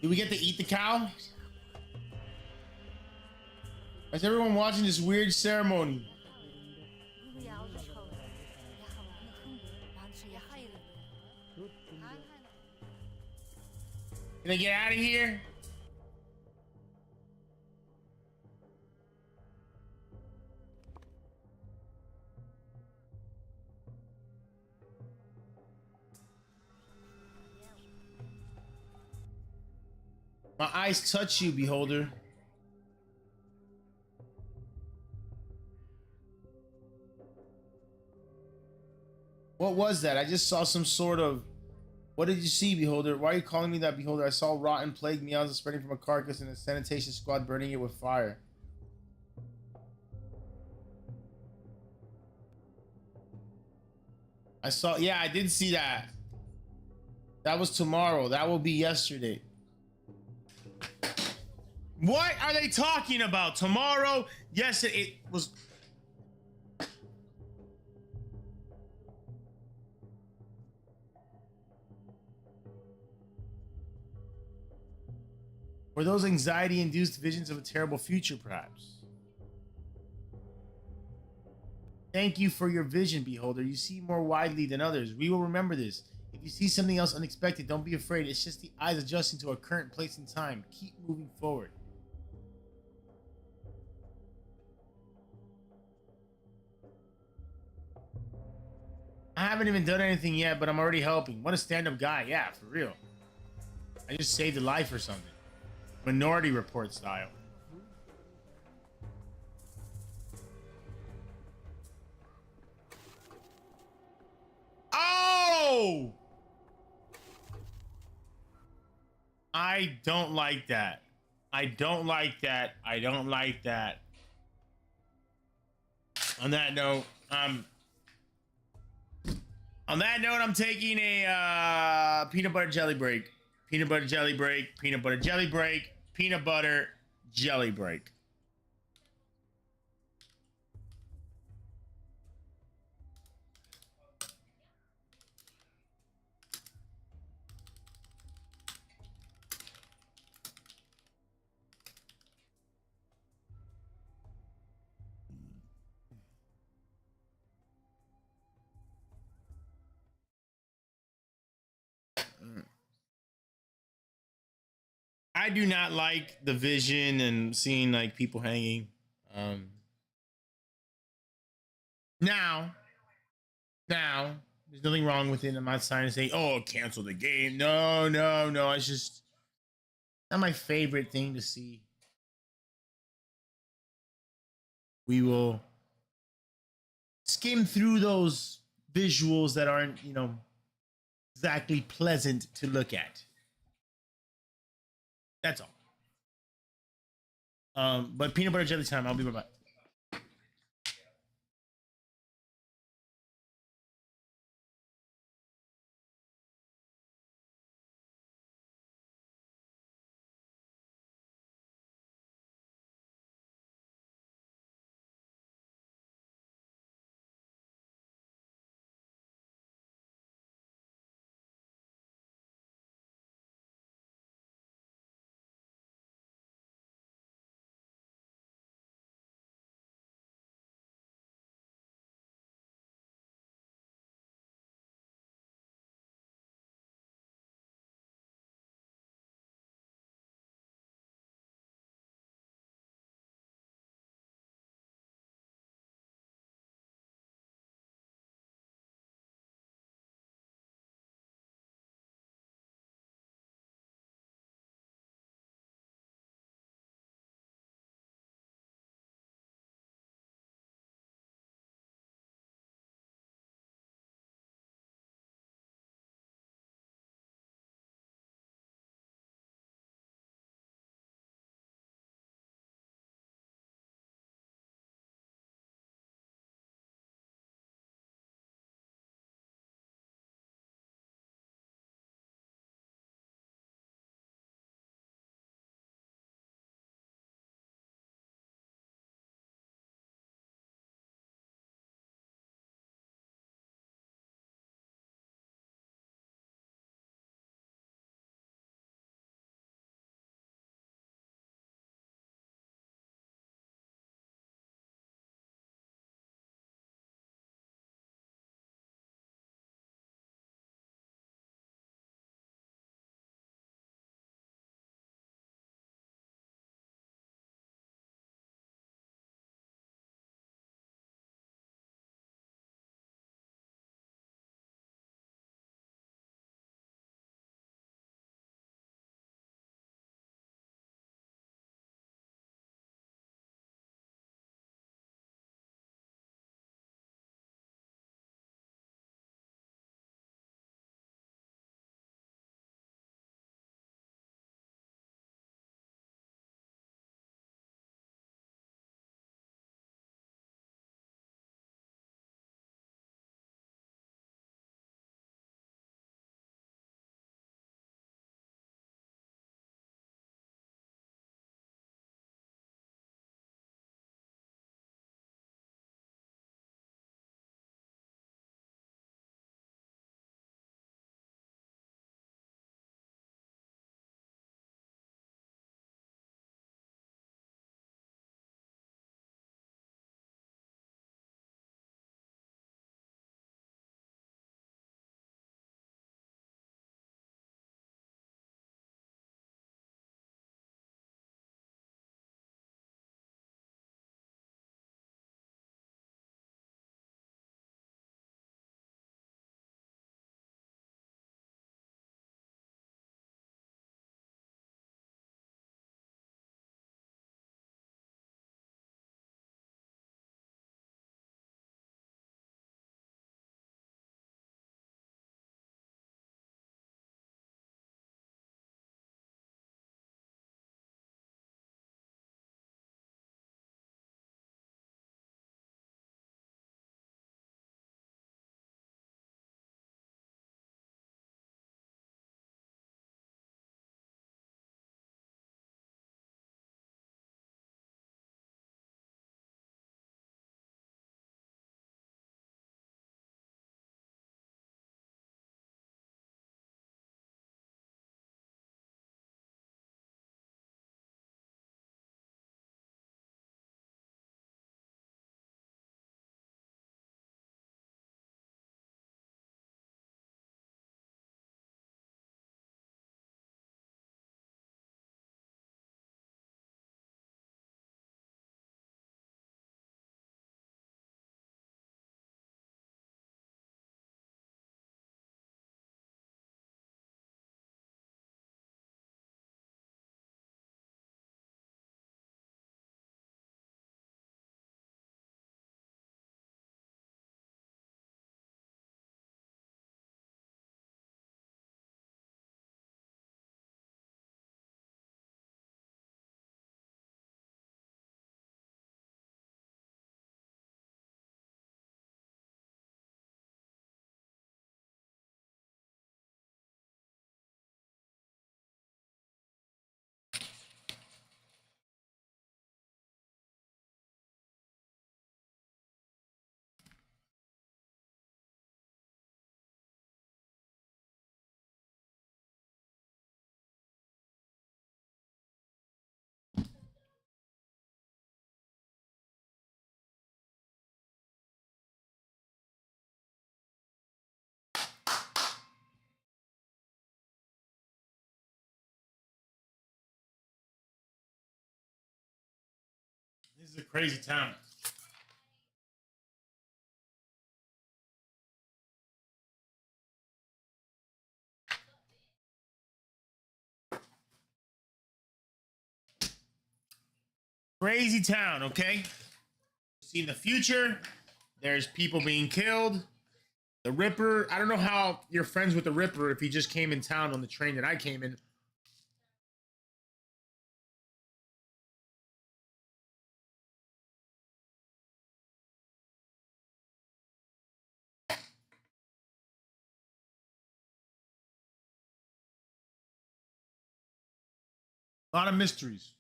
Do we get to eat the cow? Is everyone watching this weird ceremony? Can I get out of here? My eyes touch you, beholder. What was that? I just saw some sort of... What did you see, beholder? Why are you calling me that, beholder? I saw rotten plague meows spreading from a carcass and a sanitation squad burning it with fire. I saw... Yeah, I did see that. That was tomorrow. That will be yesterday. What are they talking about? Tomorrow? Yes, it was... Were those anxiety-induced visions of a terrible future, perhaps? Thank you for your vision, beholder. You see more widely than others. We will remember this. If you see something else unexpected, don't be afraid. It's just the eyes adjusting to our current place in time. Keep moving forward. I haven't even done anything yet, but I'm already helping. What a stand-up guy. Yeah, for real. I just saved a life or something. Minority Report style. Oh! I don't like that. I don't like that. I don't like that. On that note, I'm taking a peanut butter jelly break. Peanut butter jelly break. Peanut butter jelly break. Peanut butter jelly break. I do not like the vision and seeing like people hanging. Now, now, there's nothing wrong with it. I'm not trying to say, oh, cancel the game. No, no, no. It's just not my favorite thing to see. We will skim through those visuals that aren't, exactly pleasant to look at. That's all. But peanut butter jelly time. I'll be right back. This is a crazy town. Crazy town, okay? See, in the future, there's people being killed. The Ripper, I don't know how you're friends with the Ripper if he just came in town on the train that I came in. A lot of mysteries.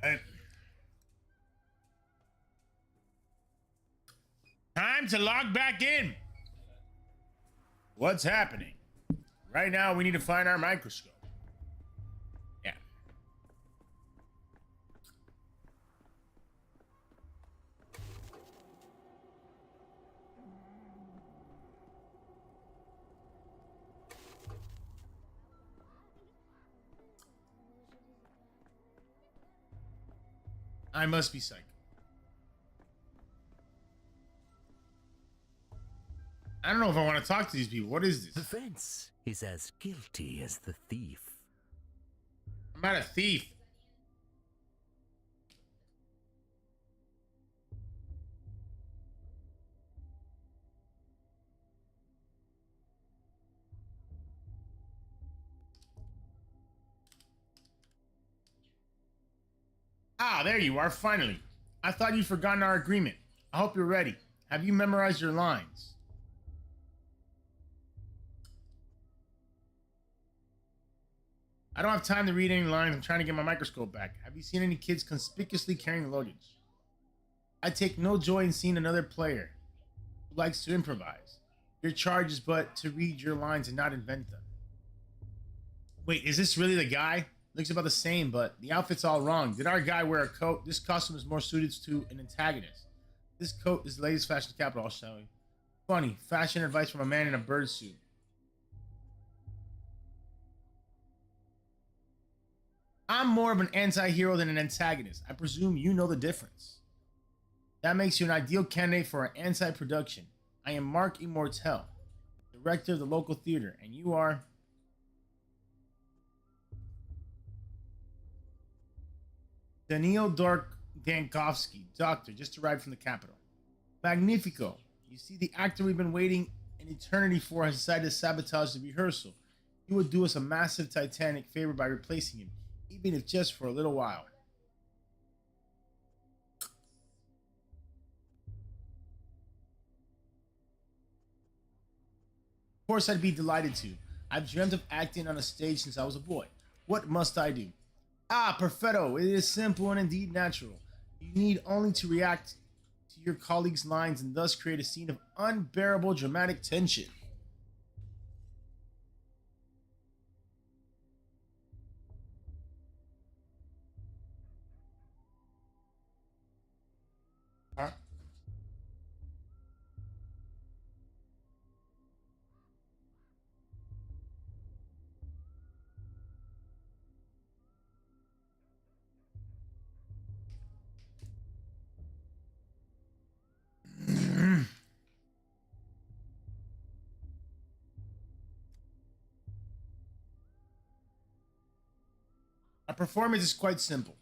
Alright. Time to log back in. What's happening? Right now, we need to find our microscope. Yeah. I must be psychic. I don't know if I want to talk to these people. What is The this? fence is as guilty as the thief. I'm not a thief. Ah, there you are, finally. I thought you'd forgotten our agreement. I hope you're ready. Have you memorized your lines? I don't have time to read any lines. I'm trying to get my microscope back. Have you seen any kids conspicuously carrying luggage? I take no joy in seeing another player who likes to improvise. Your charge is but to read your lines and not invent them. Wait, is this really the guy? Looks about the same, but the outfit's all wrong. Did our guy wear a coat? This costume is more suited to an antagonist. This coat is the latest fashion capital, shall we? Funny, fashion advice from a man in a bird suit. I'm more of an anti-hero than an antagonist. I presume you know the difference. That makes you an ideal candidate for an anti-production. I am Mark Immortel, director of the local theater, and you are... Daniil Dankovsky, doctor, just arrived from the capital. Magnifico. You see the actor we've been waiting an eternity for has decided to sabotage the rehearsal. He would do us a massive titanic favor by replacing him, even if just for a little while. Of course, I'd be delighted to. I've dreamt of acting on a stage since I was a boy. What must I do? Ah, perfetto. It is simple and indeed natural. You need only to react to your colleagues' lines and thus create a scene of unbearable dramatic tension. Huh? Our performance is quite simple.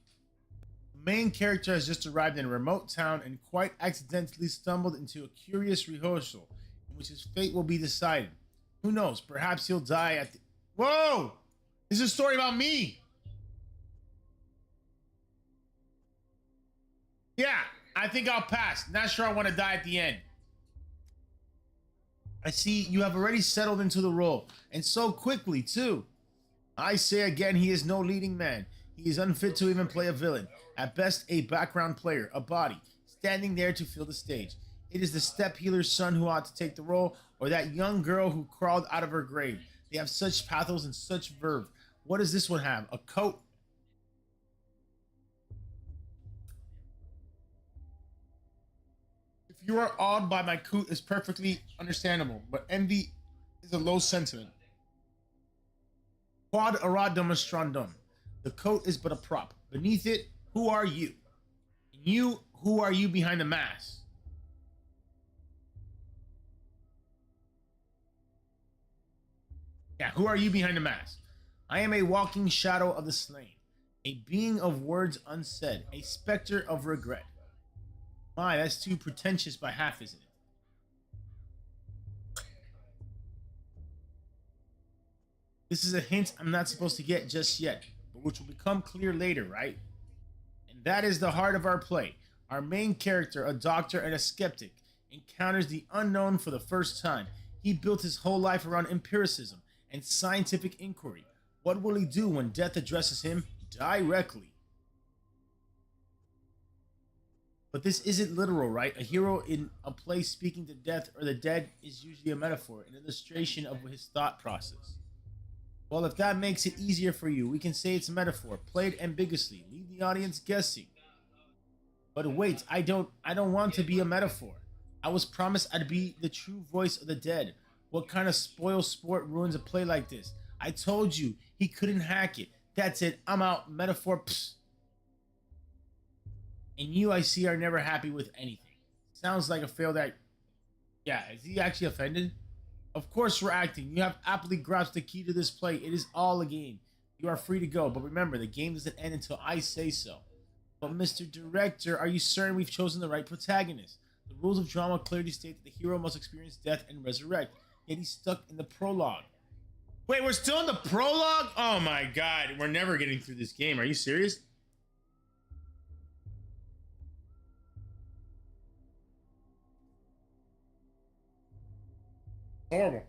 The main character has just arrived in a remote town and quite accidentally stumbled into a curious rehearsal in which his fate will be decided. Who knows? Perhaps he'll die at the. Whoa! This is a story about me! Yeah, I think I'll pass. Not sure I want to die at the end. I see you have already settled into the role, and so quickly, too. I say again, he is no leading man. He is unfit to even play a villain. At best, a background player, a body, standing there to fill the stage. It is the step healer's son who ought to take the role, or that young girl who crawled out of her grave. They have such pathos and such verve. What does this one have? A coat? If you are awed by my coot, it's perfectly understandable, but envy is a low sentiment. Quod erat demonstrandum. The coat is but a prop. Beneath it, who are you? And you, who are you behind the mask? Yeah, who are you behind the mask? I am a walking shadow of the slain, a being of words unsaid, a specter of regret. My, that's too pretentious by half, isn't it? This is a hint I'm not supposed to get just yet, but which will become clear later, right? And that is the heart of our play. Our main character, a doctor and a skeptic, encounters the unknown for the first time. He built his whole life around empiricism and scientific inquiry. What will he do when death addresses him directly? But this isn't literal, right? A hero in a play speaking to death or the dead is usually a metaphor, an illustration of his thought process. Well, if that makes it easier for you, we can say it's a metaphor, played ambiguously, leave the audience guessing. But wait, I don't want to be a metaphor. I was promised I'd be the true voice of the dead. What kind of spoil sport ruins a play like this? I told you, he couldn't hack it. That's it, I'm out, metaphor, psst. And you, I see, are never happy with anything. Sounds like a failed act. Yeah, is he actually offended? Of course we're acting. You have aptly grasped the key to this play. It is all a game. You are free to go, but remember, the game doesn't end until I say so. But Mr. Director, are you certain we've chosen the right protagonist? The rules of drama clearly state that the hero must experience death and resurrect, yet he's stuck in the prologue. Wait, we're still in the prologue? Oh my god, we're never getting through this game. Are you serious? Horrible.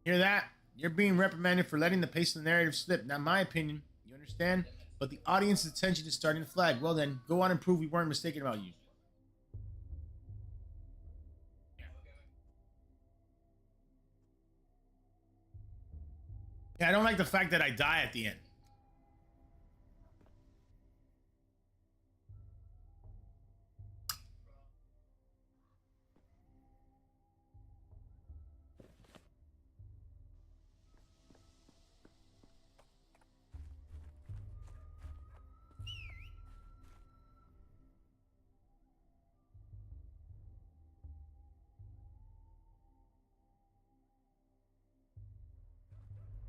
Hear that? You're being reprimanded for letting the pace of the narrative slip. Not my opinion. You understand? But the audience's attention is starting to flag. Well then, go on and prove we weren't mistaken about you. Yeah, I don't like the fact that I die at the end.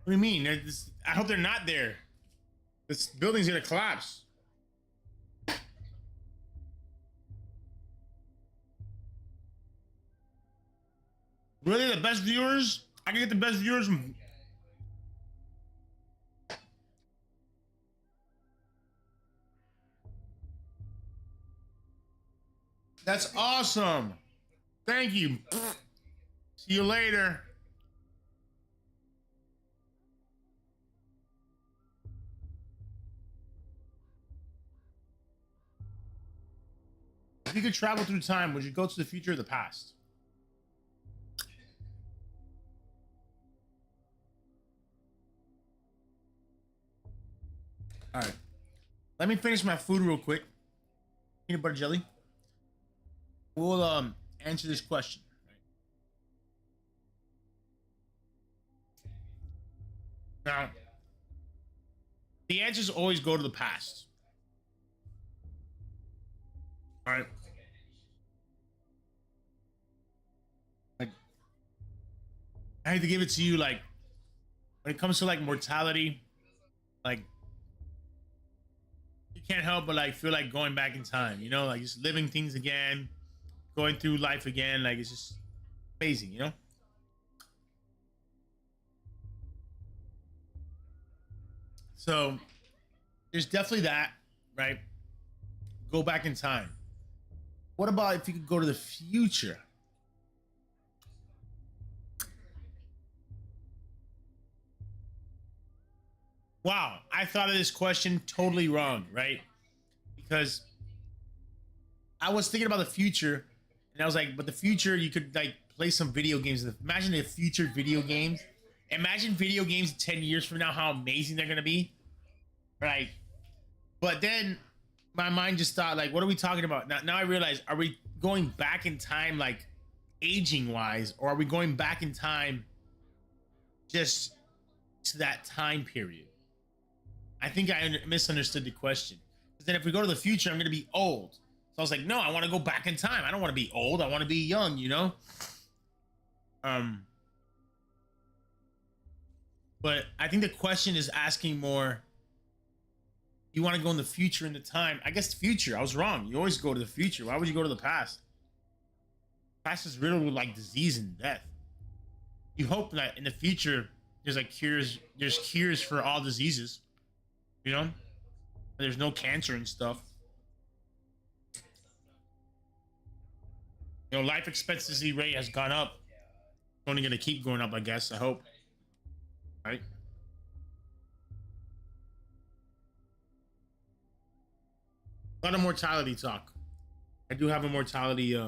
What do you mean? I hope they're not there. This building's gonna collapse. Really, the best viewers? I can get the best viewers from... That's awesome. Thank you. See you later. If you could travel through time, would you go to the future or the past? All right. Let me finish my food real quick. Peanut butter jelly. We'll answer this question. Now, the answers always go to the past. All right. Like, I hate to give it to you, like, when it comes to like mortality, like, you can't help but like feel like going back in time, you know, like just living things again, going through life again, like it's just amazing, you know. So there's definitely that, right? Go back in time. What about if you could go to the future? Wow, I thought of this question totally wrong, right? Because I was thinking about the future, and I was like, but the future, you could like play some video games. Imagine the future video games. Imagine video games 10 years from now, how amazing they're gonna be, right? But then my mind just thought, like, what are we talking about? Now I realize, are we going back in time, like aging wise, or are we going back in time just to that time period? I think I misunderstood the question. Because then if we go to the future, I'm going to be old. So I was like, no, I want to go back in time. I don't want to be old. I want to be young, you know? But I think the question is asking more, you want to go in the future in the time. I guess the future. I was wrong. You always go to the future. Why would you go to the past? Past is riddled with like disease and death. You hope that in the future, there's like cures. There's cures for all diseases. You know, there's no cancer and stuff. You know, life expectancy rate has gone up. It's only gonna keep going up, I guess. I hope. Right? A lot of mortality talk. I do have a mortality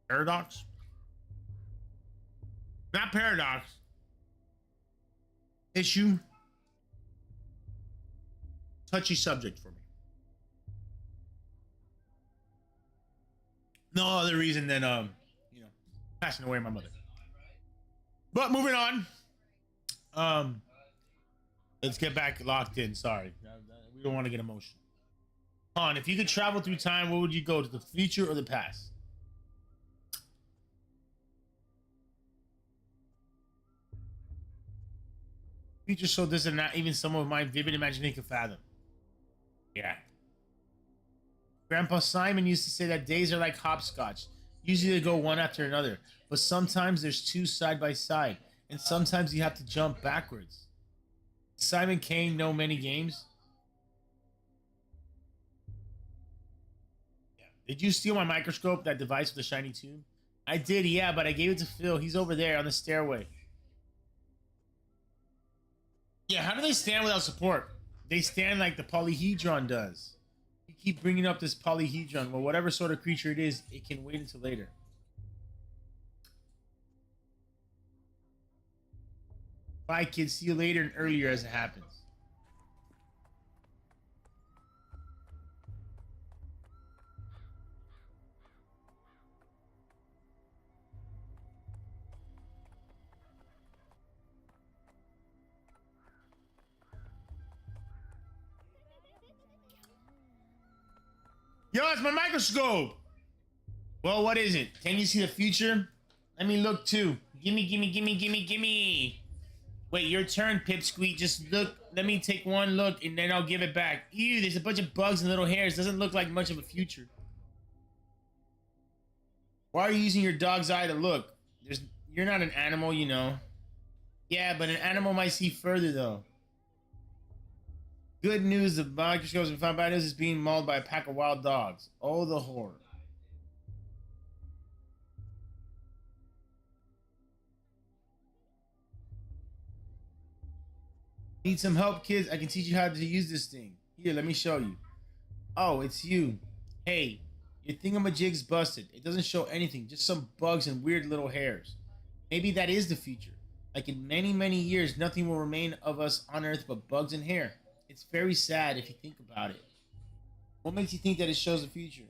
paradox. Not paradox. Issue. Touchy subject for me. No other reason than you know, passing away my mother. But moving on. Let's get back locked in. Sorry. We don't want to get emotional. On, if you could travel through time, where would you go? To the future or the past? Future so this and not even some of my vivid imagination can fathom. Yeah. Grandpa Simon used to say that days are like hopscotch. Usually they go one after another, but sometimes there's two side by side, and sometimes you have to jump backwards. Simon Kane know many games. Yeah. Did you steal my microscope, that device with the shiny tube? I did, yeah, but I gave it to Phil. He's over there on the stairway. Yeah, how do they stand without support? They stand like the polyhedron does. You keep bringing up this polyhedron. Well, whatever sort of creature it is, it can wait until later. Bye, kids. See you later and earlier as it happens. Yo, it's my microscope. Well, what is it? Can you see the future? Let me look too. Gimme, gimme, gimme, gimme, gimme. Wait, your turn, Pipsqueak. Just look. Let me take one look and then I'll give it back. Ew, there's a bunch of bugs and little hairs. Doesn't look like much of a future. Why are you using your dog's eye to look? There's you're not an animal, you know. Yeah, but an animal might see further though. Good news: the microscopes and found bad news is being mauled by a pack of wild dogs. Oh, the horror! Need some help, kids? I can teach you how to use this thing. Here, let me show you. Oh, it's you. Hey, your thingamajig's busted. It doesn't show anything, just some bugs and weird little hairs. Maybe that is the future. Like in many, many years, nothing will remain of us on Earth but bugs and hair. It's very sad if you think about it. What makes you think that it shows the future?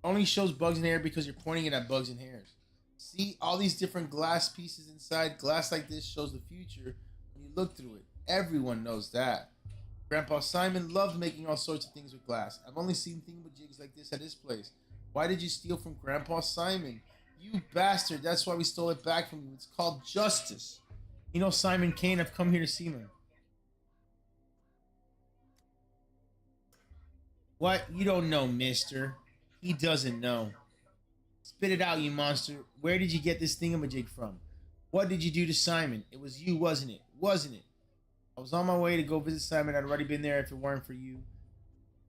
Only shows bugs and hair because you're pointing it at bugs and hairs. See all these different glass pieces inside? Glass like this shows the future when you look through it. Everyone knows that. Grandpa Simon loved making all sorts of things with glass. I've only seen thingamajigs like this at his place. Why did you steal from Grandpa Simon? You bastard, that's why we stole it back from you. It's called justice. You know Simon Kane, I've come here to see him. What? You don't know, mister. He doesn't know. Spit it out, you monster. Where did you get this thingamajig from? What did you do to Simon? It was you, wasn't it? Wasn't it? I was on my way to go visit Simon. I'd already been there if it weren't for you.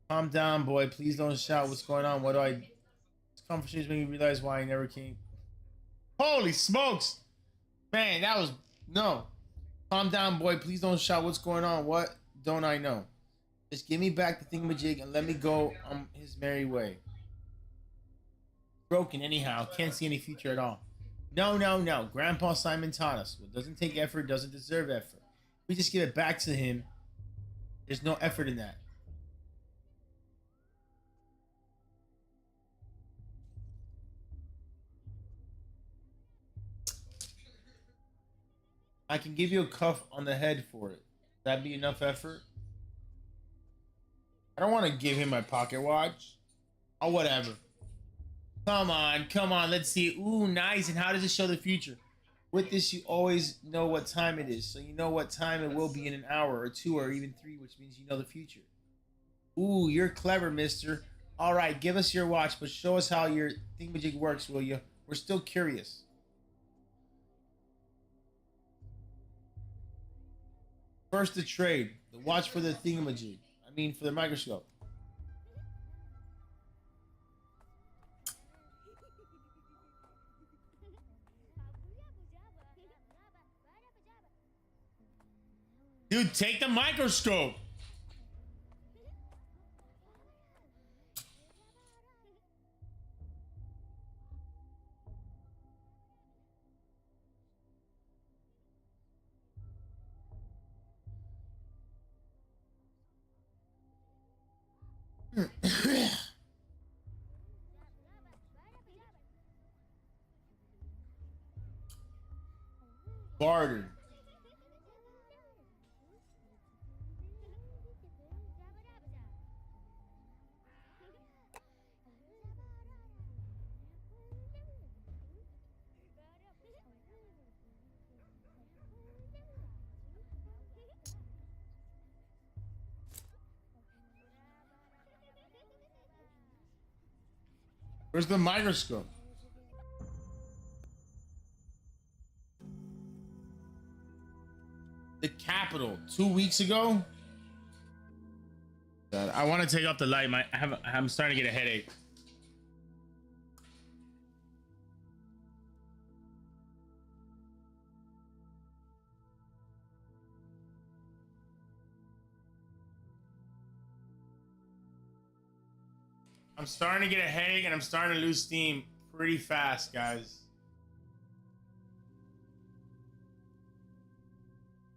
Calm down, boy. Please don't shout. What's going on? What do I... This conversation made me realize why I never came. Holy smokes! Man, that was... No. Calm down, boy. Please don't shout. What's going on? What don't I know? Just give me back the thingamajig and let me go on his merry way. Broken anyhow. Can't see any future at all. No, no, no. Grandpa Simon taught us. What doesn't take effort doesn't deserve effort. We just give it back to him. There's no effort in that. I can give you a cuff on the head for it. That'd be enough effort. I don't want to give him my pocket watch. Oh, whatever. Come on, come on. Let's see. Ooh, nice. And how does it show the future? With this, you always know what time it is. So you know what time it will be in an hour or 2 or even 3, which means you know the future. Ooh, you're clever, mister. All right, give us your watch, but show us how your thingamajig works, will you? We're still curious. First, the trade. The watch for the thingamajig. I mean, for the microscope. Dude, take the microscope. Barter. Where's the microscope? The Capitol 2 weeks ago. God, I want to take off the light. I'm starting to get a headache. I'm starting to get a headache and I'm starting to lose steam pretty fast, guys.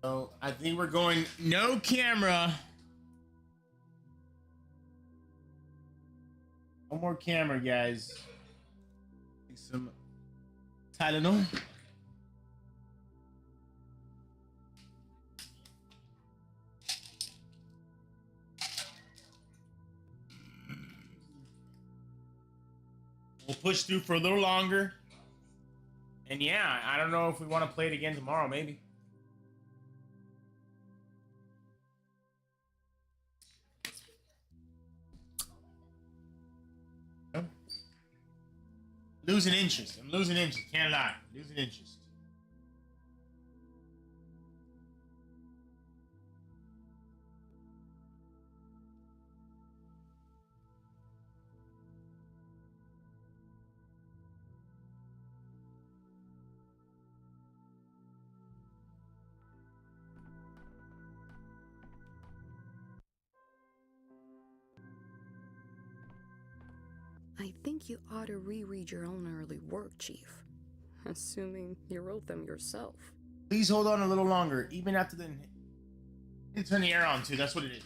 So I think we're going no camera. No more camera, guys. Take some Tylenol. We'll push through for a little longer. And yeah, I don't know if we want to play it again tomorrow, maybe. Losing interest. I'm losing interest. Can't lie. Losing interest. I think you ought to reread your own early work, Chief. Assuming you wrote them yourself. Please hold on a little longer, even after the. You turn the air on too. That's what it is.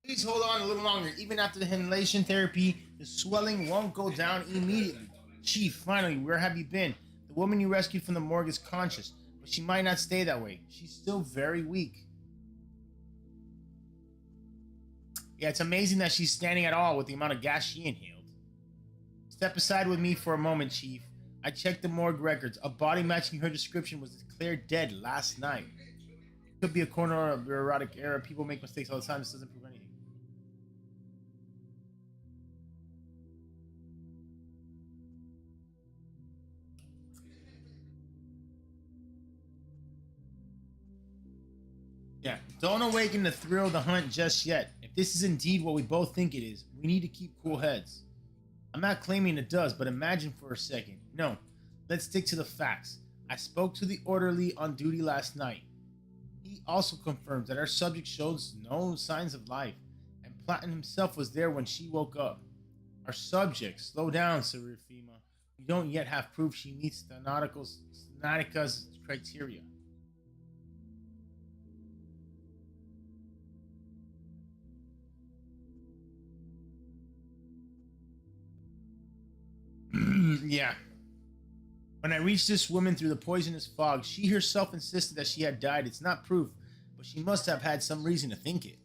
Please hold on a little longer. Even after the inhalation therapy, the swelling won't go down immediately. Chief, finally, where have you been? The woman you rescued from the morgue is conscious, but she might not stay that way. She's still very weak. Yeah, it's amazing that she's standing at all with the amount of gas she inhaled. Step aside with me for a moment, Chief. I checked the morgue records. A body matching her description was declared dead last night. It could be a corner of bureaucratic error. People make mistakes all the time. This doesn't prove anything. Yeah, don't awaken the thrill of the hunt just yet. If this is indeed what we both think it is, we need to keep cool heads. I'm not claiming it does, but imagine for a second. No, let's stick to the facts. I spoke to the orderly on duty last night. He also confirms that our subject shows no signs of life, and Platten himself was there when she woke up. Our subject, slow down, Serafima. We don't yet have proof she meets Thanatica's criteria. Yeah. When I reached this woman through the poisonous fog, she herself insisted that she had died. It's not proof, but she must have had some reason to think it.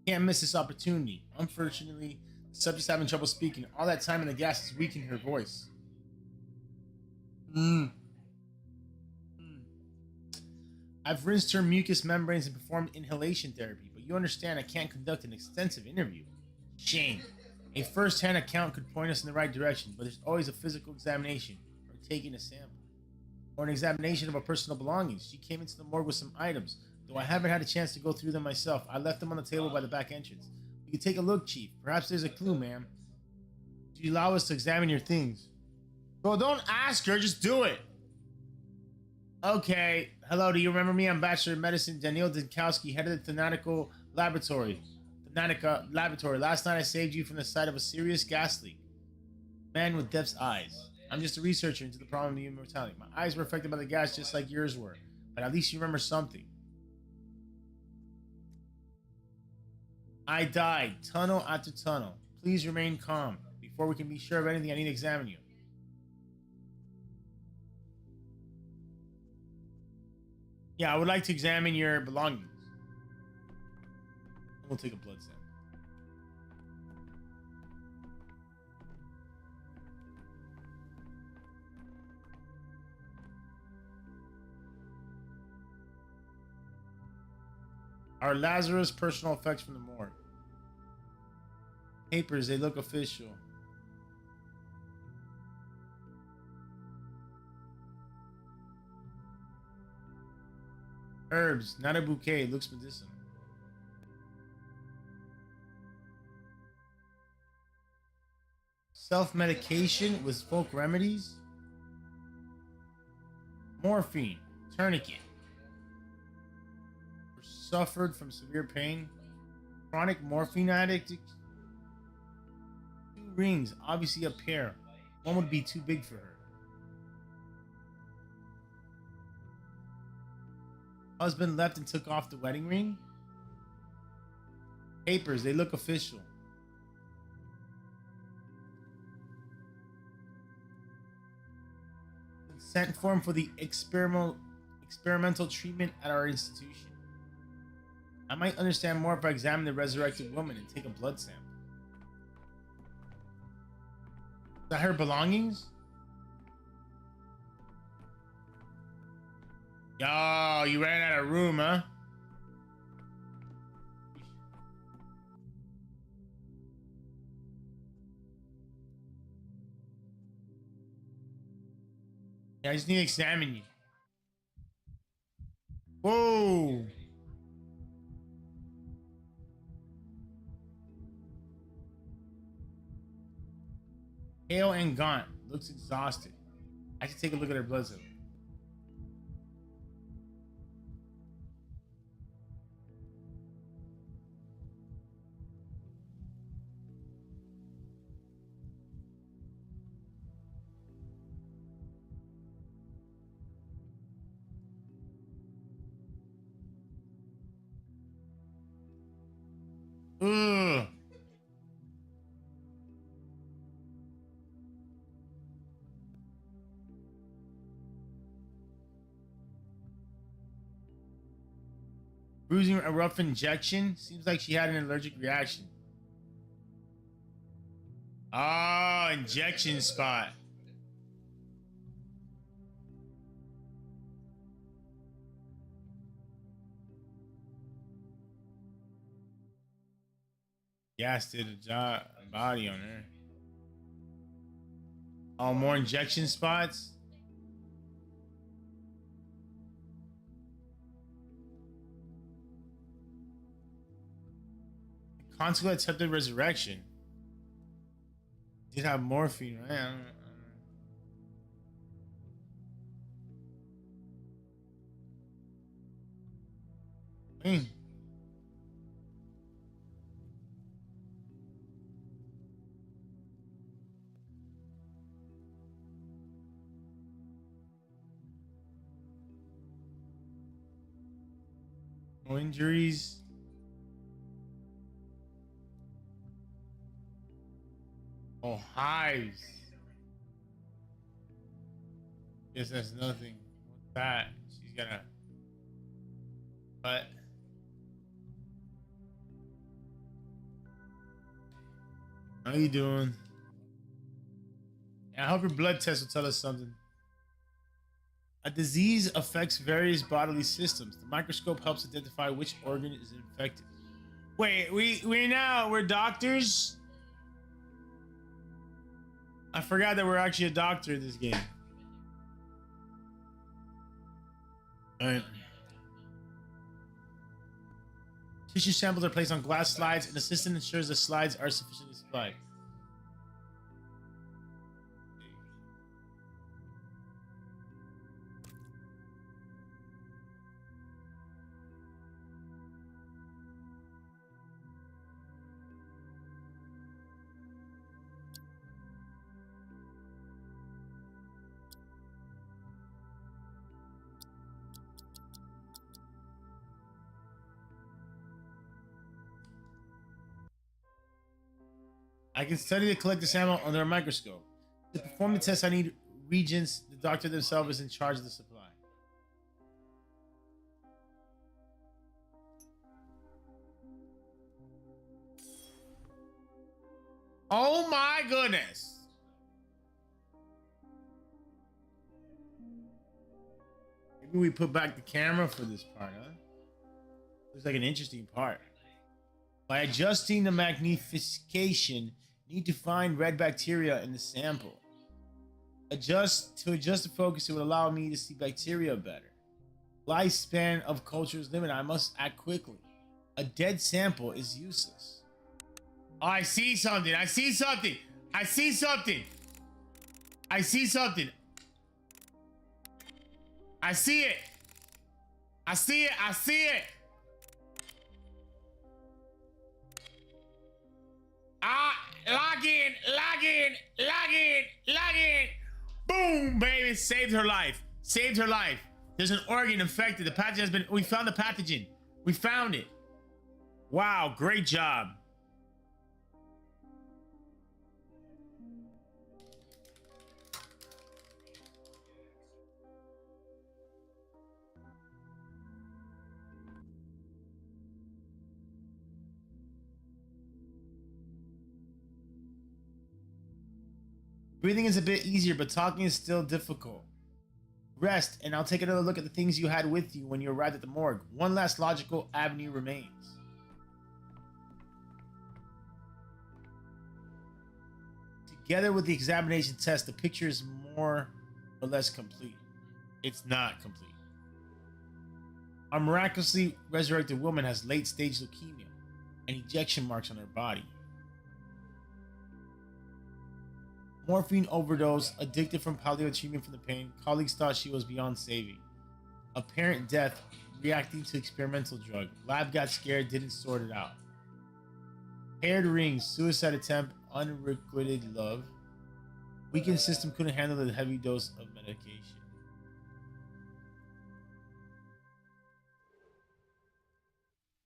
Can't miss this opportunity. Unfortunately, the subject's having trouble speaking. All that time in the gas is weakening her voice. I've rinsed her mucous membranes and performed inhalation therapy, but you understand I can't conduct an extensive interview. Shame. A first-hand account could point us in the right direction, but there's always a physical examination, or taking a sample, or an examination of her personal belongings. She came into the morgue with some items. Though I haven't had a chance to go through them myself, I left them on the table by the back entrance. You can take a look, Chief. Perhaps there's a clue, ma'am. Do you allow us to examine your things? Bro, don't ask her, just do it. Okay. Hello, do you remember me? I'm Bachelor of Medicine Daniel Dinkowski, head of the Thanatica Laboratory. Last night I saved you from the site of a serious gas leak. Man with death's eyes. I'm just a researcher into the problem of human mortality. My eyes were affected by the gas just like yours were. But at least you remember something. I died, tunnel after tunnel. Please remain calm. Before we can be sure of anything, I need to examine you. Yeah, I would like to examine your belongings. We'll take a blood sample. Our Lazarus personal effects from the morgue. Papers, they look official. Herbs, not a bouquet, looks medicinal. Self-medication with folk remedies. Morphine, tourniquet. Suffered from severe pain. Chronic morphine addict. 2 rings, obviously a pair. One would be too big for her. Husband left and took off the wedding ring. Papers, they look official. Consent form for the experimental treatment at our institution. I might understand more if I examine the resurrected woman and take a blood sample. Is that her belongings? Yo, you ran out of room, huh? Yeah, I just need to examine you. Whoa. Pale and gaunt. Looks exhausted. I should take a look at her blood sample. Ugh. Bruising a rough injection. Seems like she had an allergic reaction. Oh, injection spot. Gas did a job body on her. Oh, more injection spots. Consequent attempted resurrection. Did have morphine, right? I don't know. No injuries. Oh, hives. Guess that's nothing. What's that? She's gonna. But. How you doing? I hope your blood test will tell us something. A disease affects various bodily systems. The microscope helps identify which organ is infected. Wait, we're doctors? I forgot that we're actually a doctor in this game. Alright. Tissue samples are placed on glass slides. An assistant ensures the slides are sufficiently supplied. I can study the collected sample under a microscope. To perform the test, I need reagents. The doctor themselves is in charge of the supply. Oh my goodness. Maybe we put back the camera for this part, huh? Looks like an interesting part. By adjusting the magnification, need to find red bacteria in the sample. To adjust the focus, it would allow me to see bacteria better. Lifespan of culture is limited. I must act quickly. A dead sample is useless. Oh, I see something. I see something. I see something. I see something. I see it. I see it. I see it. Log in, log in, log in, log in. Boom, baby. Saved her life. Saved her life. There's an organ infected. The pathogen has been, we found the pathogen. We found it. Wow, great job. Breathing is a bit easier, but talking is still difficult. Rest, and I'll take another look at the things you had with you when you arrived at the morgue. One last logical avenue remains. Together with the examination test, the picture is more or less complete. It's not complete. Our miraculously resurrected woman has late-stage leukemia and ejection marks on her body. Morphine overdose, addicted from palliative treatment for the pain. Colleagues thought she was beyond saving. Apparent death, reacting to experimental drug. Lab got scared, didn't sort it out. Paired rings, suicide attempt, unrequited love. Weakened system couldn't handle the heavy dose of medication.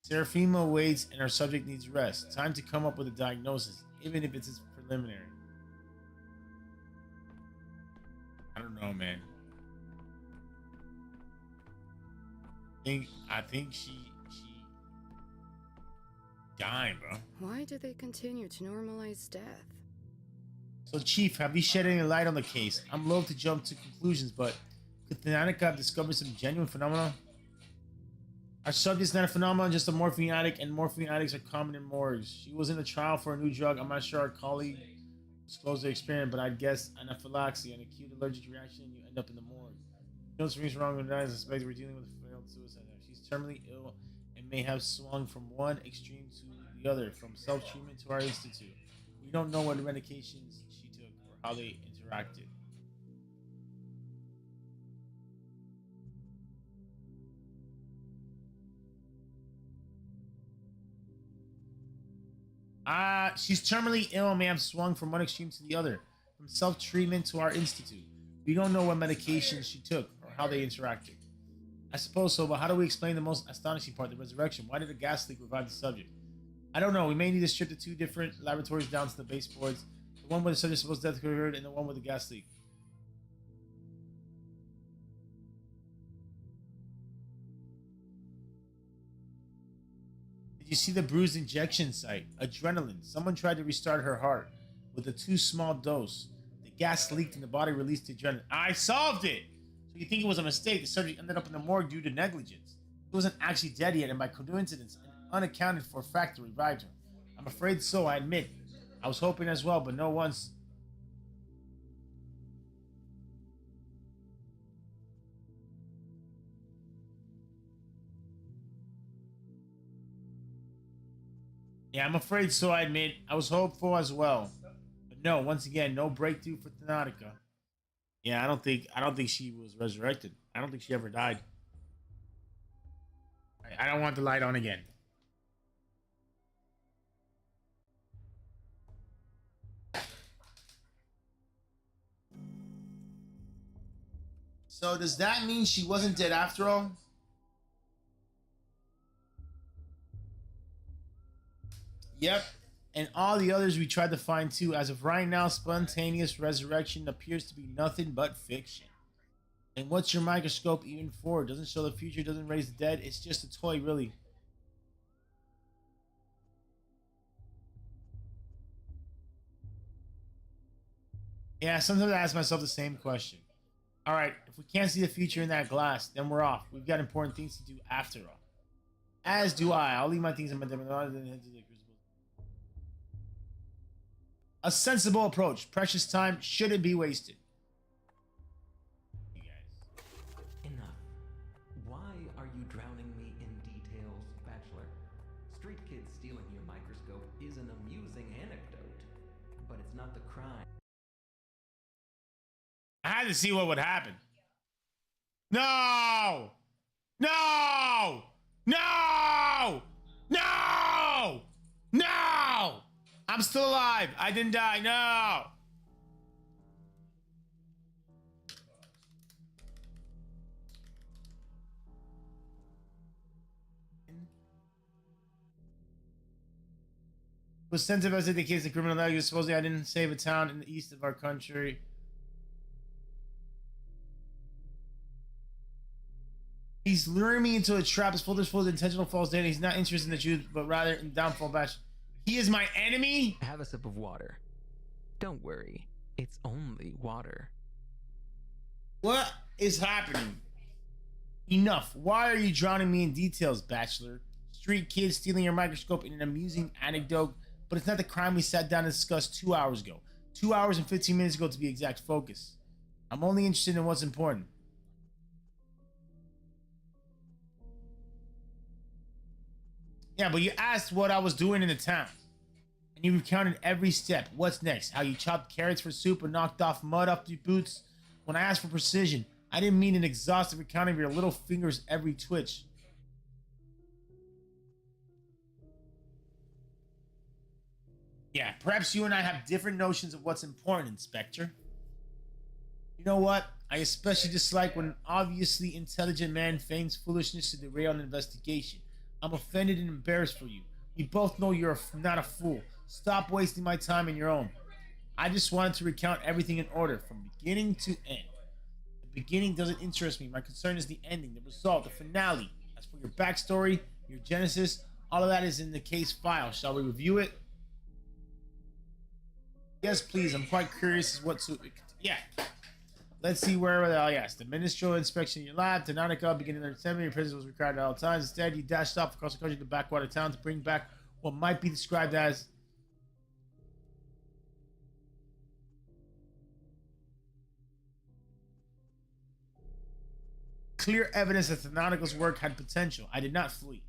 Seraphima waits and our subject needs rest. Time to come up with a diagnosis, even if it's preliminary. I don't know, man. I think she dying, bro. Why do they continue to normalize death? So, Chief, have you shed any light on the case? I'm loath to jump to conclusions, but could Thanatica have discovered some genuine phenomena? Our subject's not a phenomenon, just a morphine addict, and morphine addicts are common in morgues. She was in a trial for a new drug. I'm not sure our colleague disclosed the experiment, but I'd guess anaphylaxis, an acute allergic reaction, and you end up in the morgue. You know something's wrong with that. I suspect we're dealing with a failed suicide. She's terminally ill and may have swung from one extreme to the other, from self-treatment to our institute. We don't know what medications she took or how they interacted. She's terminally ill and may have swung from one extreme to the other, from self-treatment to our institute. We don't know what medications she took or how they interacted. I suppose so, but how do we explain the most astonishing part, the resurrection? Why did a gas leak revive the subject? I don't know. We may need to strip the two different laboratories down to the baseboards. The one where the subject's supposed death occurred and the one with the gas leak. Did you see the bruised injection site? Adrenaline. Someone tried to restart her heart with a too small dose. The gas leaked and the body released the adrenaline. I solved it! So you think it was a mistake? The subject ended up in the morgue due to negligence. He wasn't actually dead yet, and by coincidence, an unaccounted for factor revived her. I'm afraid so, I admit. I was hoping as well, but no one's... Yeah, I'm afraid so, I admit. I was hopeful as well. But no, once again, no breakthrough for Thanatica. Yeah, I don't think she was resurrected. I don't think she ever died. I don't want the light on again. So does that mean she wasn't dead after all? Yep. And all the others we tried to find too. As of right now, spontaneous resurrection appears to be nothing but fiction. And what's your microscope even for? It doesn't show the future, doesn't raise the dead. It's just a toy, really. Yeah, sometimes I ask myself the same question. All right, if we can't see the future in that glass, then we're off. We've got important things to do after all. As do I. I'll leave my things in my A sensible approach. Precious time shouldn't be wasted. You guys. Enough. Why are you drowning me in details, Bachelor? Street kids stealing your microscope is an amusing anecdote, but it's not the crime. I had to see what would happen. No! No! No! No! No! I'm still alive. I didn't die. No! Was sent to investigate the case of criminal negligence. Supposedly I didn't save a town in the east of our country. He's luring me into a trap. His folder's full of intentional false data. He's not interested in the truth, but rather in downfall bash. He is my enemy? Have a sip of water. Don't worry. It's only water. What is happening? Enough. Why are you drowning me in details, Bachelor? Street kids stealing your microscope in an amusing anecdote, but it's not the crime we sat down and discussed 2 hours ago. 2 hours and 15 minutes ago to be exact. Focus. I'm only interested in what's important. Yeah, but you asked what I was doing in the town. And you recounted every step. What's next? How you chopped carrots for soup and knocked off mud off your boots? When I asked for precision, I didn't mean an exhaustive recounting of your little fingers' every twitch. Yeah, perhaps you and I have different notions of what's important, Inspector. You know what? I especially dislike when an obviously intelligent man feigns foolishness to derail an investigation. I'm offended and embarrassed for you. We both know you're not a fool. Stop wasting my time and your own. I just wanted to recount everything in order, from beginning to end. The beginning doesn't interest me. My concern is the ending, the result, the finale. As for your backstory, your genesis, all of that is in the case file. Shall we review it? Yes, please. I'm quite curious as what to... Yeah. Let's see where... yes. The ministerial inspection in your lab. Tananica, beginning of the your presence was required at all times. Instead, you dashed off across the country to backwater town to bring back what might be described as... clear evidence that Thanatica's work had potential. I did not flee.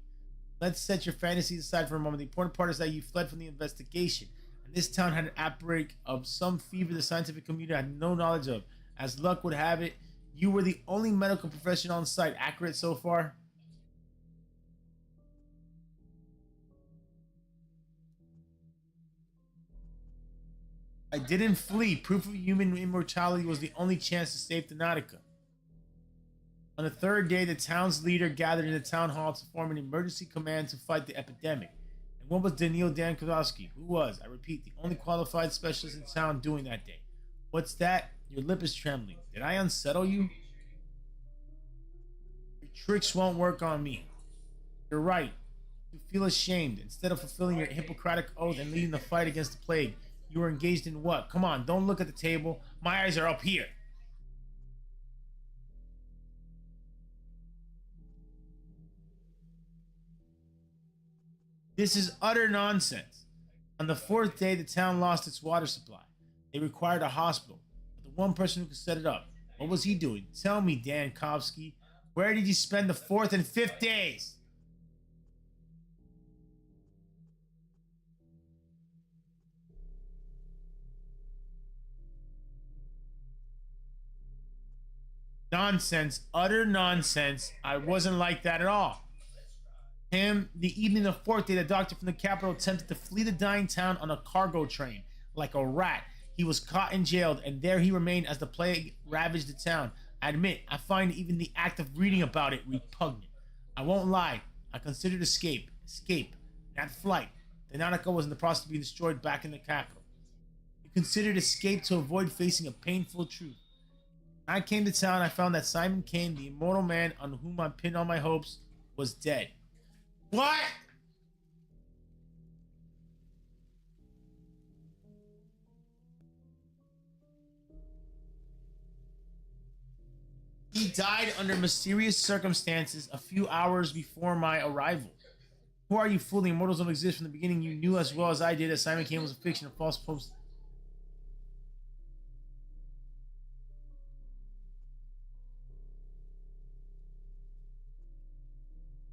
Let's set your fantasies aside for a moment. The important part is that you fled from the investigation. And this town had an outbreak of some fever the scientific community had no knowledge of. As luck would have it, you were the only medical professional on site. Accurate so far? I didn't flee. Proof of human immortality was the only chance to save Thanatica. On the third day, the town's leader gathered in the town hall to form an emergency command to fight the epidemic. And what was Daniil Dankovsky? Who was, I repeat, the only qualified specialist in town doing that day? What's that? Your lip is trembling. Did I unsettle you? Your tricks won't work on me. You're right. You feel ashamed. Instead of fulfilling your Hippocratic oath and leading the fight against the plague, you were engaged in what? Come on, don't look at the table. My eyes are up here. This is utter nonsense. On the fourth day, the town lost its water supply. They required a hospital, but the one person who could set it up, what was he doing? Tell me, Dankovsky, where did you spend the fourth and fifth days? Nonsense, utter nonsense. I wasn't like that at all. The evening of the fourth day, the doctor from the capital attempted to flee the dying town on a cargo train. Like a rat, he was caught and jailed, and there he remained as the plague ravaged the town. I admit, I find even the act of reading about it repugnant. I won't lie, I considered escape, not flight. Thanatica was in the process of being destroyed back in the capital. You considered escape to avoid facing a painful truth. When I came to town, I found that Simon Kane, the immortal man on whom I pinned all my hopes, was dead. What? He died under mysterious circumstances a few hours before my arrival. Who are you fooling? Immortals don't exist from the beginning. You knew as well as I did that Simon Kane was a fiction, a false post.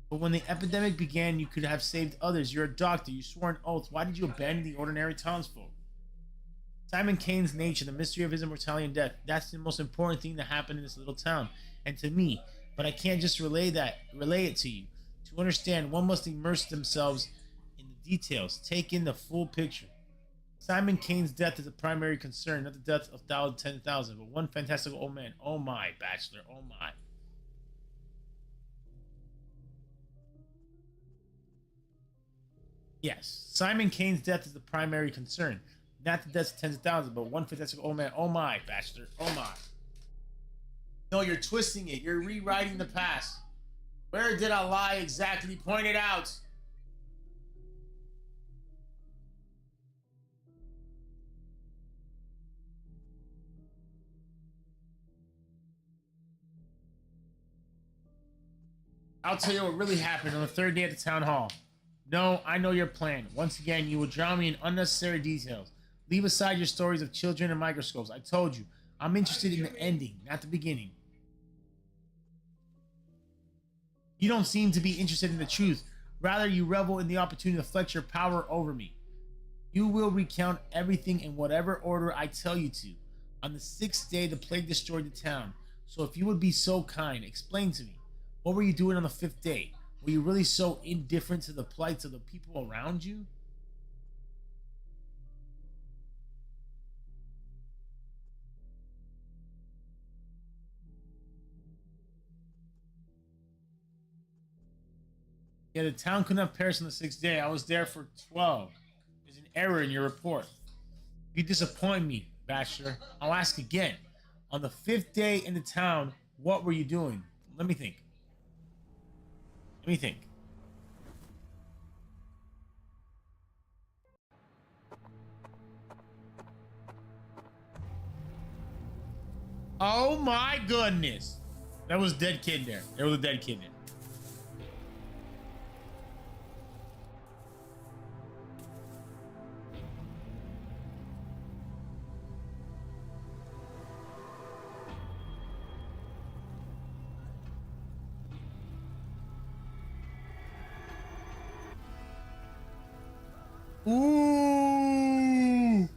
But when the epidemic began, you could have saved others. You're a doctor. You swore an oath. Why did you abandon the ordinary townsfolk? Simon Kane's nature, the mystery of his immortality and death, that's the most important thing that happened in this little town. And to me. But I can't just relay it to you. To understand, one must immerse themselves in the details. Take in the full picture. Simon Kane's death is the primary concern, not the death of 10,000, but one fantastic old man. Oh my, Bachelor. Oh my. Yes, Simon Kane's death is the primary concern. Not the deaths of tens of thousands, but one fantastic old man. Oh my, Bachelor. Oh my. No, you're twisting it. You're rewriting the past. Where did I lie exactly? Point it out. I'll tell you what really happened on the third day at the town hall. No, I know your plan. Once again, you will drown me in unnecessary details. Leave aside your stories of children and microscopes. I told you, I'm interested in the ending, not the beginning. You don't seem to be interested in the truth. Rather, you revel in the opportunity to flex your power over me. You will recount everything in whatever order I tell you to. On the sixth day, the plague destroyed the town. So if you would be so kind, explain to me. What were you doing on the fifth day? Were you really so indifferent to the plights of the people around you? Yeah, the town couldn't have perished on the sixth day. I was there for 12. There's an error in your report. You disappoint me, Bachelor. I'll ask again. On the fifth day in the town, what were you doing? Let me think. Let me think. Oh my goodness. That was a dead kid there. There was a dead kid there. Ooh.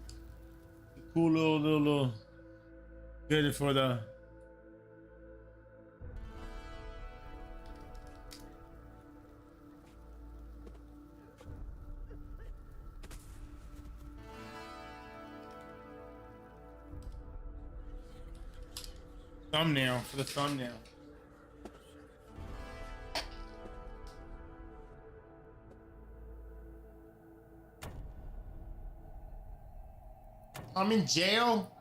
Cool little good for the thumbnail, for the thumbnail. I'm in jail.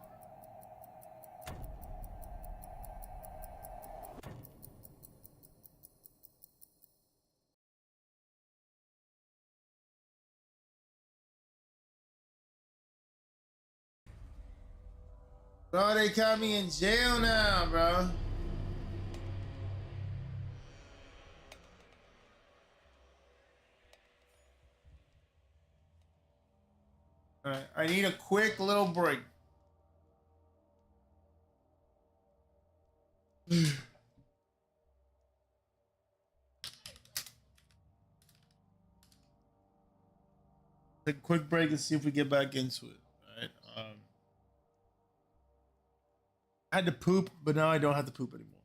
Bro, they got me in jail now, bro. Alright, I need a quick little break. Take a quick break and see if we get back into it. Alright. I had to poop, but now I don't have to poop anymore.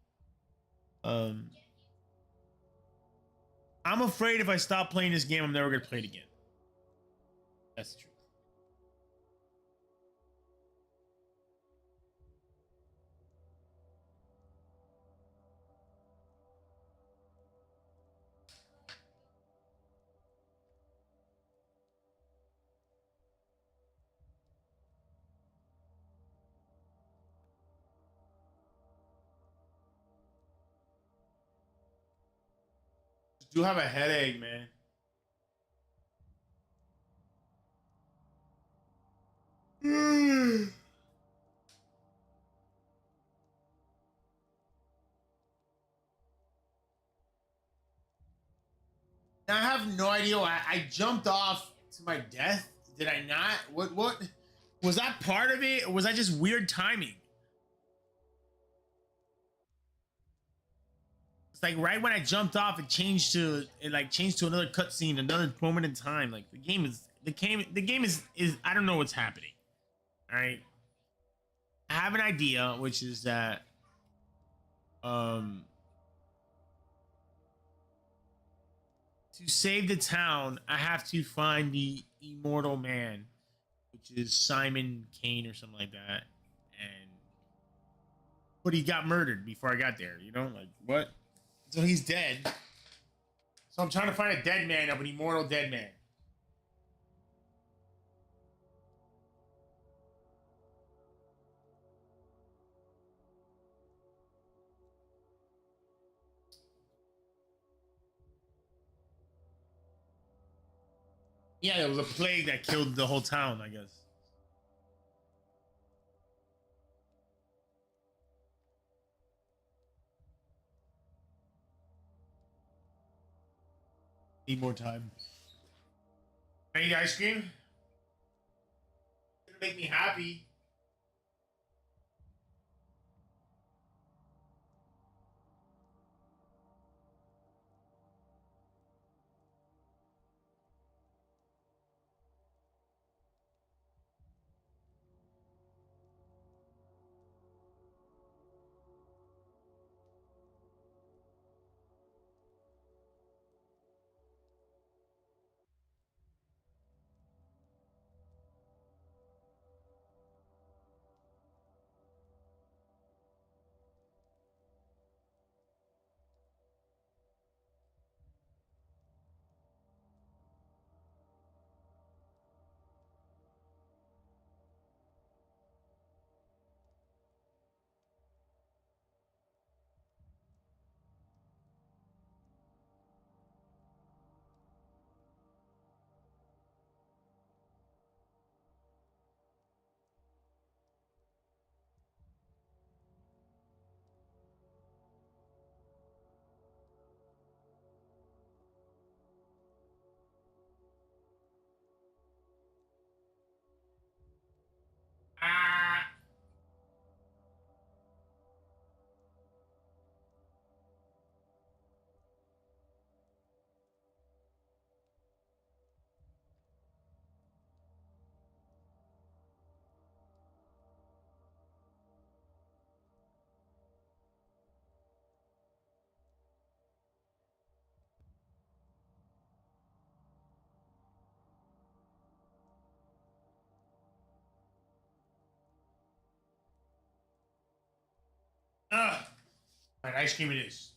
I'm afraid if I stop playing this game, I'm never gonna play it again. That's the truth. Do have a headache, man. I have no idea why I jumped off to my death. Did I not? What was that part of it, or was that just weird timing? It's like right when I jumped off, it changed to another cutscene, another moment in time. Like the game is I don't know what's happening. All right, I have an idea, which is that to save the town, I have to find the immortal man, which is Simon Kane or something like that. And but he got murdered before I got there, you know? Like what? So he's dead. So I'm trying to find a dead man of an immortal dead man. Yeah, there was a plague that killed the whole town, I guess. Need more time. Can I eat ice cream? It'll make me happy. Ah. Ugh. All right, ice cream it is.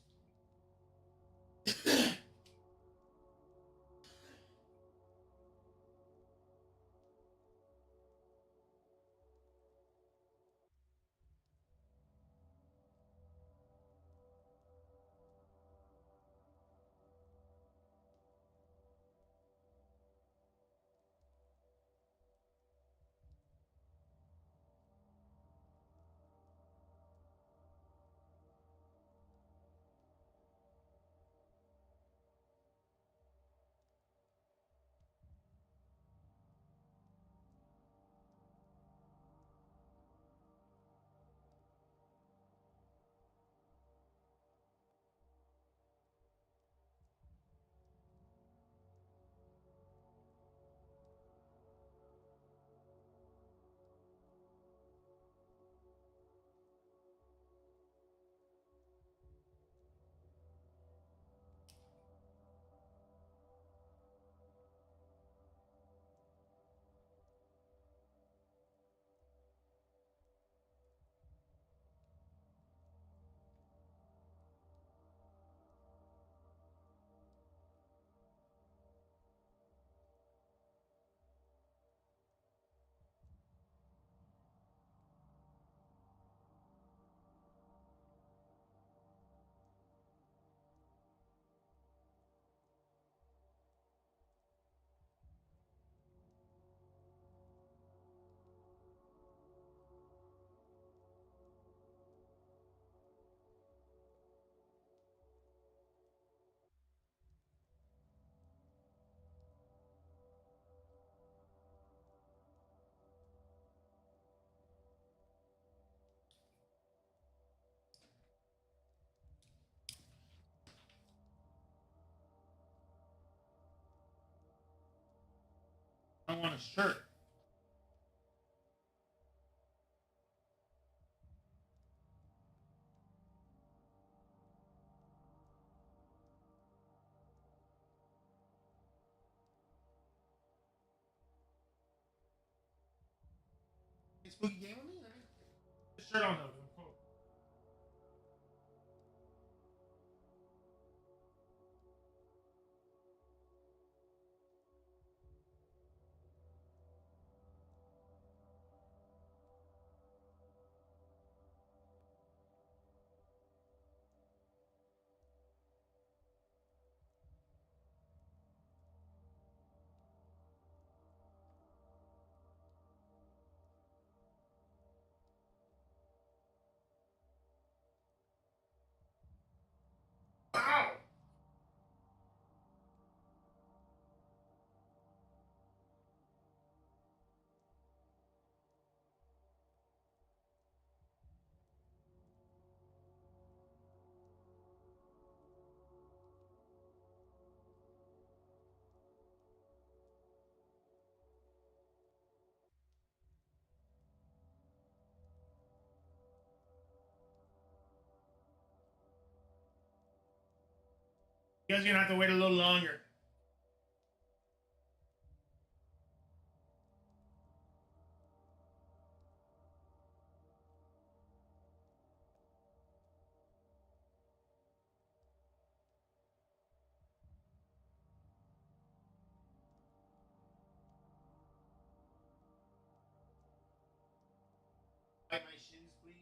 I want a shirt. Spooky game with me? Let me put the shirt on though. I'm cold. You guys are gonna have to wait a little longer. Wipe my shins, please.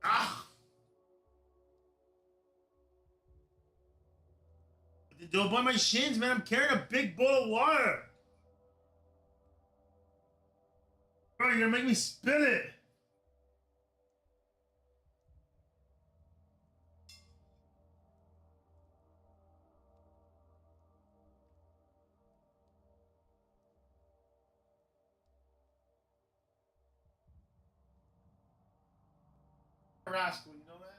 Ah! Do it by my shins, man. I'm carrying a big bowl of water. Bro, you're gonna make me spill it. Rascal, you know that?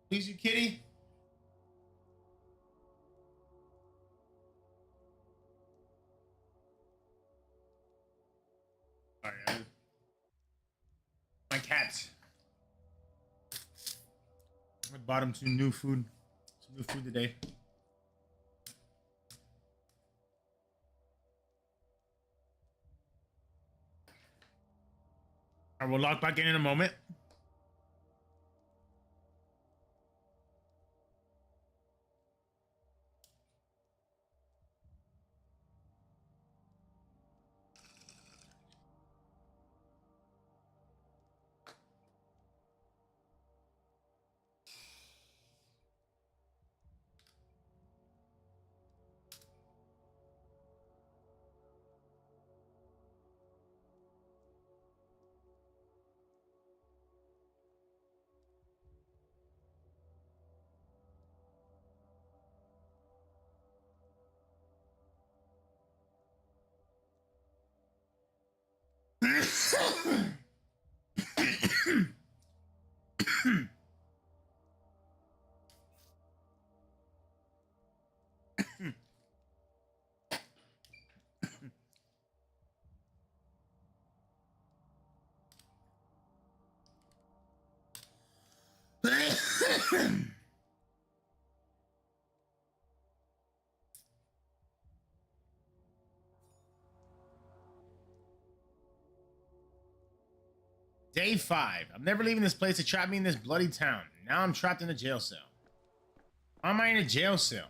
Please, you kitty. Sorry, my cats. I bought him some new food. Some new food today. I will log back in a moment. Day 5. I'm never leaving this place to trap me in this bloody town. Now I'm trapped in a jail cell. Why am I in a jail cell?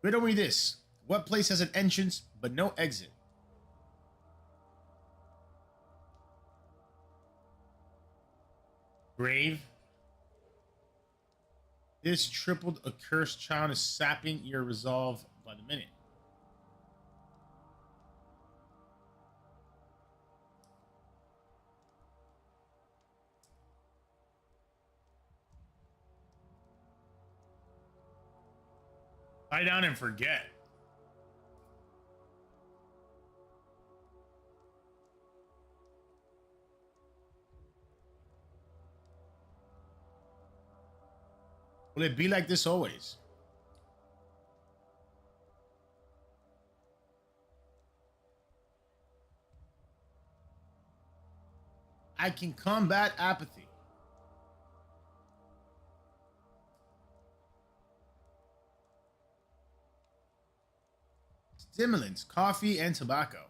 Riddle me this. What place has an entrance but no exit? Grave. This tripled accursed child is sapping your resolve by the minute. Lie down and forget. Will it be like this always? I can combat apathy. Stimulants, coffee, and tobacco.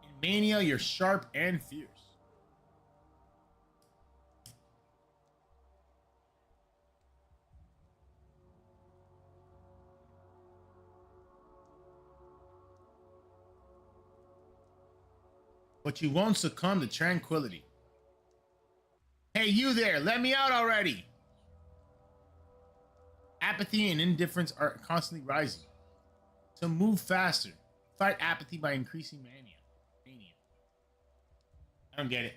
In mania, you're sharp and fierce. But you won't succumb to tranquility. Hey, you there, let me out already. Apathy and indifference are constantly rising. To move faster, fight apathy by increasing mania. I don't get it.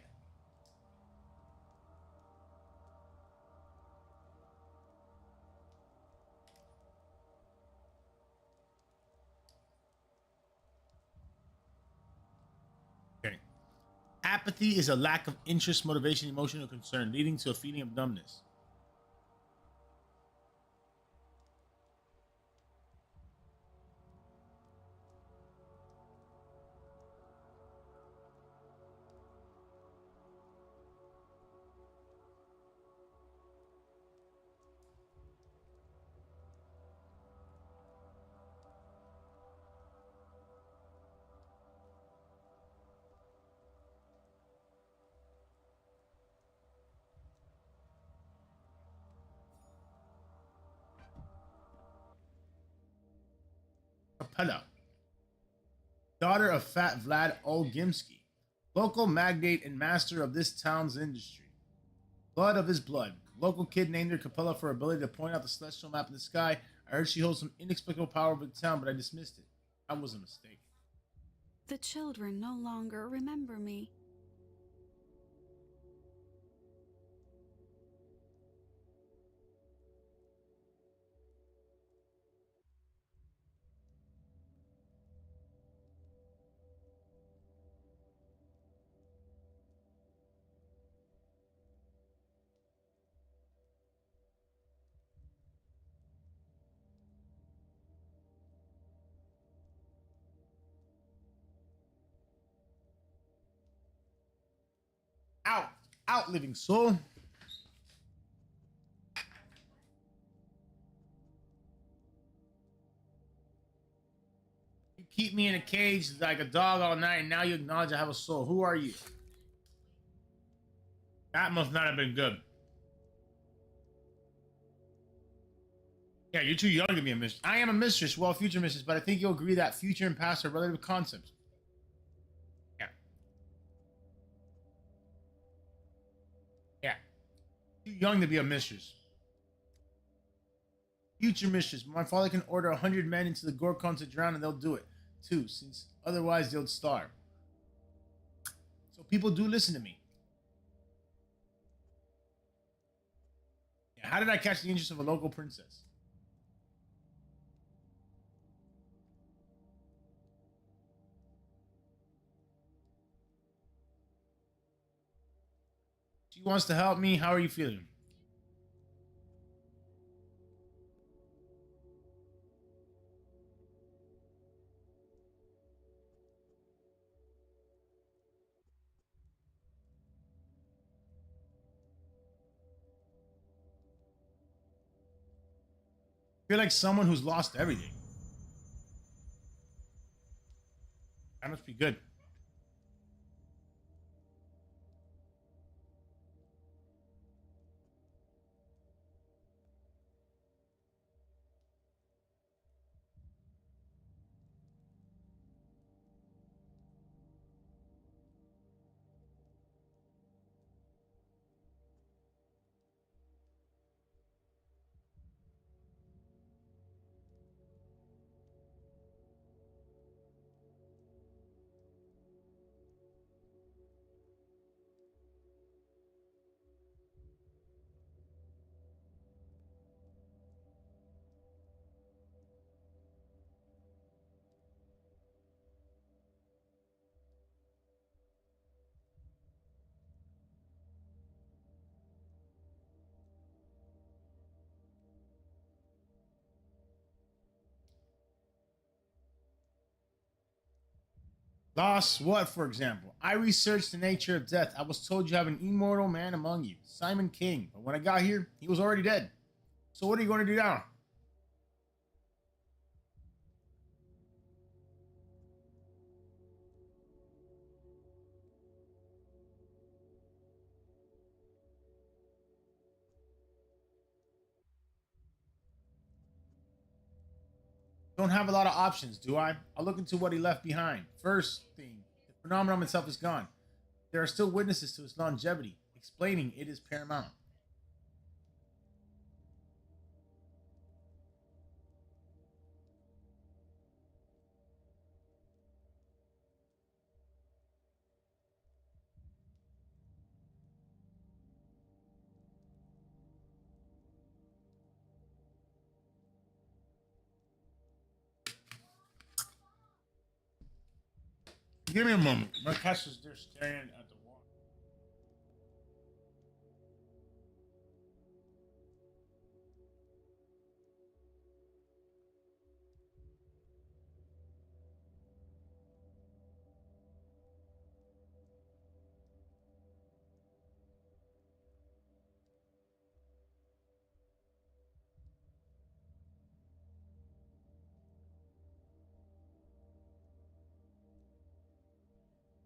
Okay. Apathy is a lack of interest, motivation, emotional concern, leading to a feeling of numbness. Capella, daughter of Fat Vlad Olgimsky, local magnate and master of this town's industry. Blood of his blood. Local kid named her Capella for her ability to point out the celestial map in the sky. I heard she holds some inexplicable power over the town, but I dismissed it. That was a mistake. The children no longer remember me. Out! Out, living soul! You keep me in a cage like a dog all night, and now you acknowledge I have a soul. Who are you? That must not have been good. Yeah, you're too young to be a mistress. I am a mistress, well, future mistress, but I think you'll agree that future and past are relative concepts. Yeah. Yeah. Too young to be a mistress. Future mistress. My father can order 100 men into the Gorkon to drown and they'll do it, too, since otherwise they'll starve. So people do listen to me. Yeah, how did I catch the interest of a local princess? She wants to help me. How are you feeling? I feel like someone who's lost everything. That must be good. Loss, what, for example? I researched the nature of death. I was told you have an immortal man among you, Simon King. But when I got here, he was already dead. So what are you going to do now? Don't have a lot of options, do I? I'll look into what he left behind. First thing, the phenomenon itself is gone. There are still witnesses to its longevity. Explaining it is paramount. Give me a moment. My cat's just there staring at the wall.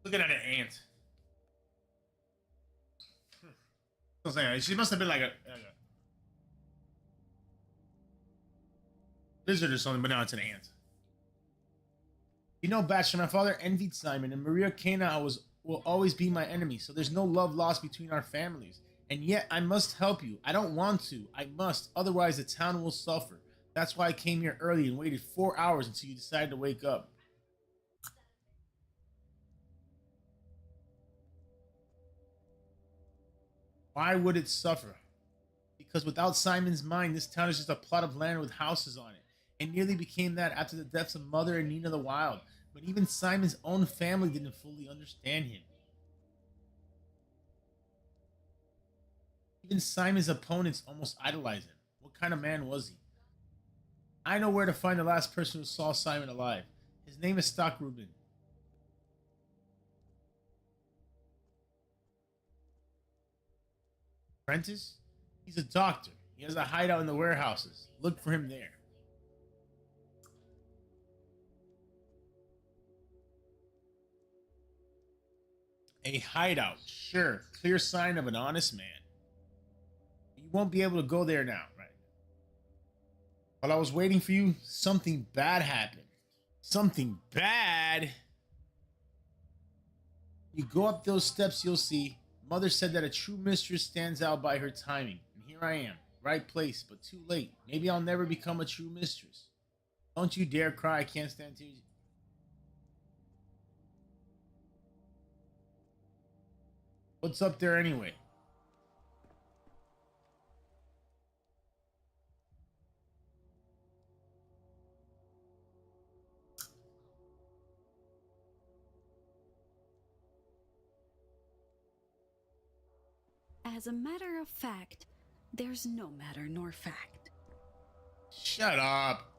Looking at an ant. I was saying, she must have been like a lizard or something, but now it's an ant. You know, Bachelor, my father envied Simon, and Maria Cana will always be my enemy, so there's no love lost between our families. And yet, I must help you. I don't want to. I must. Otherwise, the town will suffer. That's why I came here early and waited 4 hours until you decided to wake up. Why would it suffer? Because without Simon's mind, this town is just a plot of land with houses on it. It nearly became that after the deaths of Mother and Nina the Wild. But even Simon's own family didn't fully understand him. Even Simon's opponents almost idolized him. What kind of man was he? I know where to find the last person who saw Simon alive. His name is Stock Rubin. Apprentice? He's a doctor. He has a hideout in the warehouses. Look for him there. A hideout. Sure. Clear sign of an honest man. You won't be able to go there now, right? While I was waiting for you, something bad happened. Something bad? You go up those steps, you'll see. Mother said that a true mistress stands out by her timing. And here I am. Right place, but too late. Maybe I'll never become a true mistress. Don't you dare cry. I can't stand to. What's up there anyway? As a matter of fact, there's no matter nor fact. Shut up.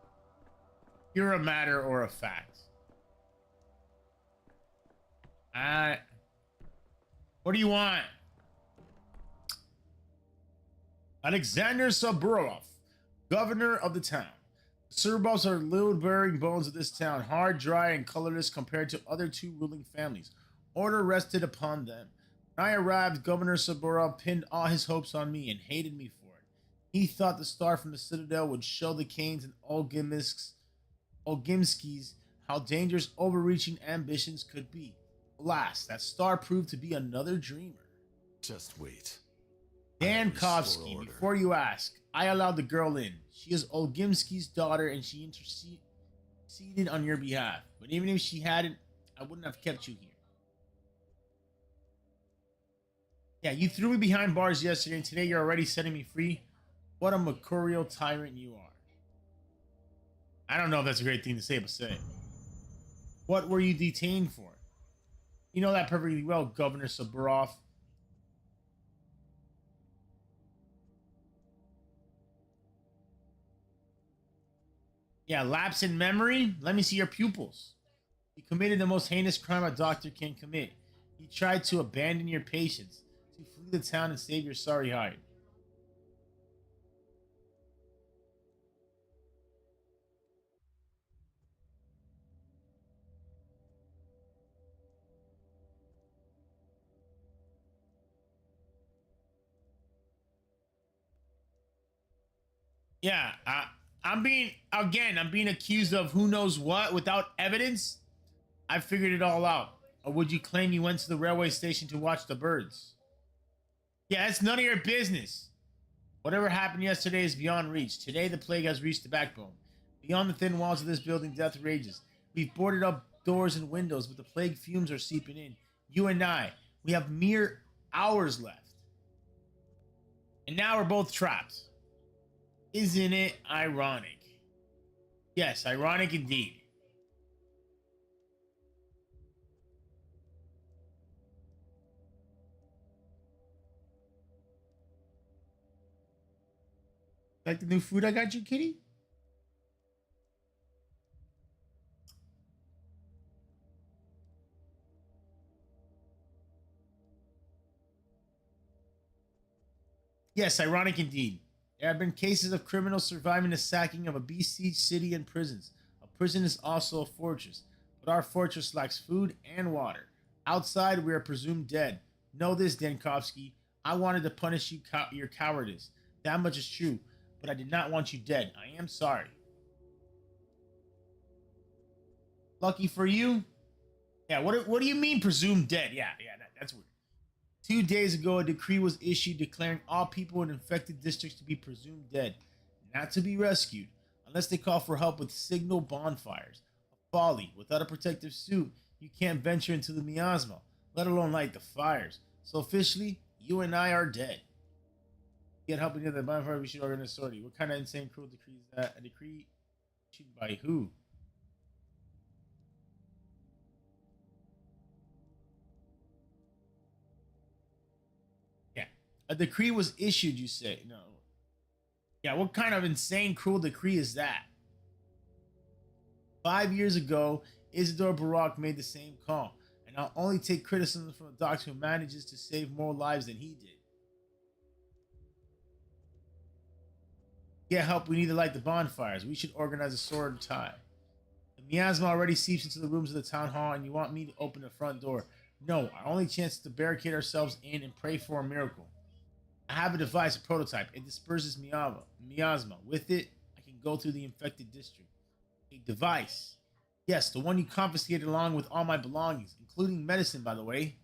You're a matter or a fact. What do you want? Alexander Saburov, governor of the town. The Suburbs are load-bearing bones of this town, hard, dry, and colorless compared to other two ruling families. Order rested upon them. When I arrived, Governor Saburov pinned all his hopes on me and hated me for it. He thought the star from the Citadel would show the Canes and Olgimskis how dangerous overreaching ambitions could be. Alas, that star proved to be another dreamer. Just wait. Dan Kovsky, before you ask, I allowed the girl in. She is Olgimski's daughter and she interceded on your behalf. But even if she hadn't, I wouldn't have kept you here. Yeah, you threw me behind bars yesterday and today you're already setting me free. What a mercurial tyrant you are. I don't know if that's a great thing to say, but say it. What were you detained for? You know that perfectly well, Governor Saburov. Yeah, lapse in memory? Let me see your pupils. committed the most heinous crime a doctor can commit. He tried to abandon your patients, to flee the town and save your sorry hide. Yeah, I'm being accused of who knows what without evidence. I figured it all out. Or would you claim you went to the railway station to watch the birds? Yeah, it's none of your business. Whatever happened yesterday is beyond reach. Today, the plague has reached the backbone. Beyond the thin walls of this building, death rages. We've boarded up doors and windows, but the plague fumes are seeping in. You and I, we have mere hours left. And now we're both trapped. Isn't it ironic? Yes, ironic indeed. Like the new food I got you, kitty? Yes, ironic indeed. There have been cases of criminals surviving the sacking of a besieged city and prisons. A prison is also a fortress, but our fortress lacks food and water. Outside, we are presumed dead. Know this, Denkovsky. I wanted to punish your cowardice. That much is true, but I did not want you dead. I am sorry. Lucky for you? Yeah, what do you mean presumed dead? Yeah, that's weird. 2 days ago, a decree was issued declaring all people in infected districts to be presumed dead, not to be rescued, unless they call for help with signal bonfires. A folly. Without a protective suit, you can't venture into the miasma, let alone light the fires. So officially, you and I are dead. Get help near the bonfire, we should organize a sortie. What kind of insane cruel decree is that? A decree issued by who? Yeah. A decree was issued, you say? No. Yeah, what kind of insane, cruel decree is that? 5 years ago, Isidore Barak made the same call, and I'll only take criticism from a doctor who manages to save more lives than he did. Get help, we need to light the bonfires. We should organize a sword tie. The miasma already seeps into the rooms of the town hall, and you want me to open the front door. No, our only chance is to barricade ourselves in and pray for a miracle. I have a device, a prototype. It disperses miasma. With it, I can go through the infected district. A device. Yes, the one you confiscated along with all my belongings, including medicine, by the way.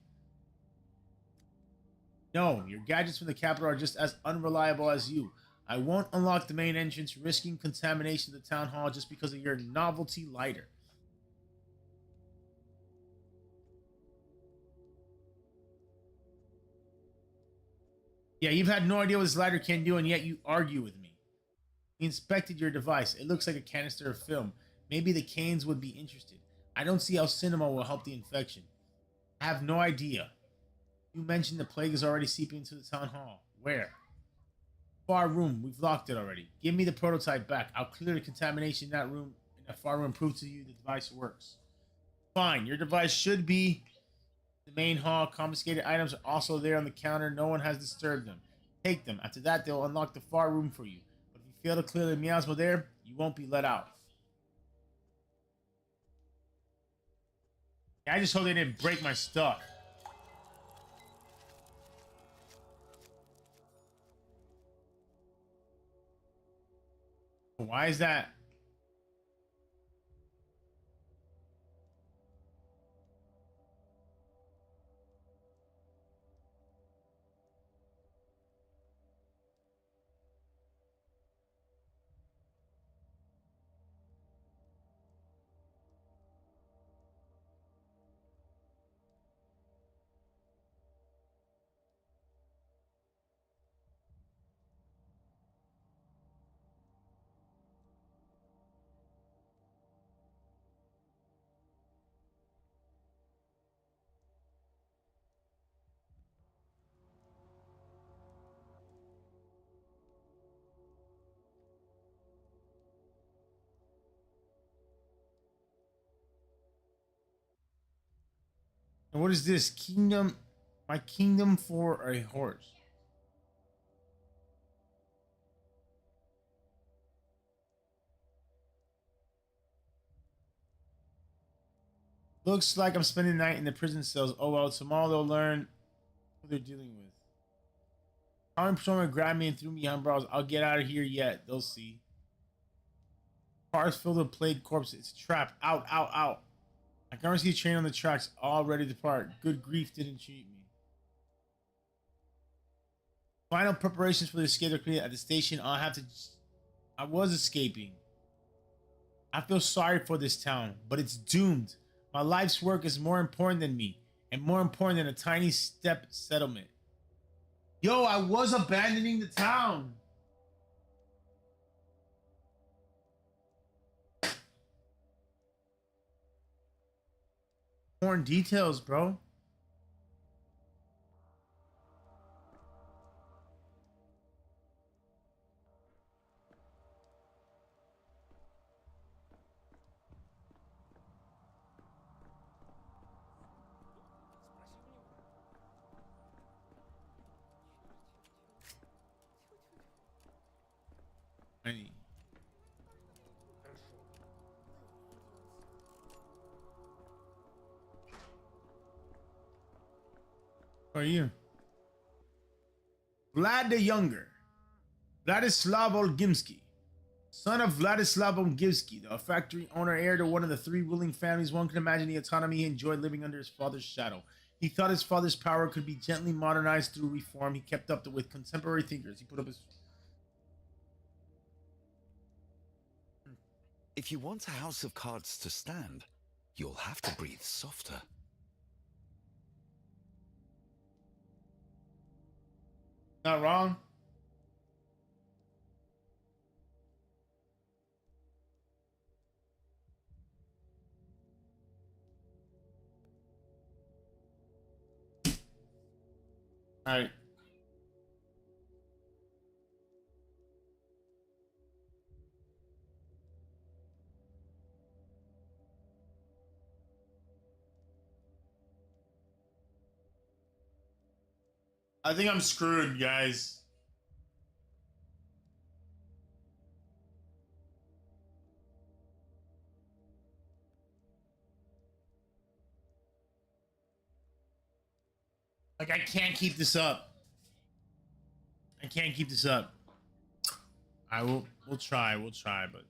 No, your gadgets from the capital are just as unreliable as you. I won't unlock the main entrance, risking contamination of the town hall just because of your novelty lighter. Yeah, you've had no idea what this lighter can do, and yet you argue with me. We inspected your device. It looks like a canister of film. Maybe the Canes would be interested. I don't see how cinema will help the infection. I have no idea. You mentioned the plague is already seeping into the town hall. Where? Far room. We've locked it already. Give me the prototype back. I'll clear the contamination in that room in the far room. Prove to you the device works. Fine. Your device should be the main hall. Confiscated items are also there on the counter. No one has disturbed them. Take them. After that, they'll unlock the far room for you. But if you fail to clear the miasma there, you won't be let out. Yeah, I just hope they didn't break my stuff. Why is that? And what is this? Kingdom. My kingdom for a horse. Looks like I'm spending the night in the prison cells. Oh well, tomorrow they'll learn who they're dealing with. Common patrolman grabbed me and threw me umbrellas. I'll get out of here yet. They'll see. Cars filled with plague corpses. It's a trap. Out, out, out. I can already see a train on the tracks, all ready to depart. Good grief didn't cheat me. Final preparations for the escape are completed at the station. I was escaping. I feel sorry for this town, but it's doomed. My life's work is more important than me, and more important than a tiny step settlement. Yo, I was abandoning the town. More details, bro. Any. Who are you? Vlad the Younger. Vladislav Olgimsky. Son of Vladislav Olgimsky, the factory owner, heir to one of the three ruling families. One can imagine the autonomy he enjoyed living under his father's shadow. He thought his father's power could be gently modernized through reform. He kept up with contemporary thinkers. He put up his... If you want a house of cards to stand, you'll have to breathe softer. Not wrong. All right. I think I'm screwed, guys. Like, I can't keep this up. I can't keep this up. We'll try, but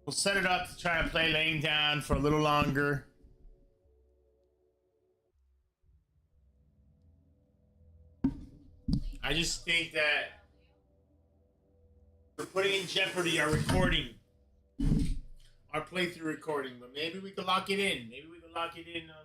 we'll set it up to try to play laying down for a little longer. I just think that we're putting in jeopardy our recording, our playthrough recording, but maybe we could lock it in. Maybe we could lock it in on.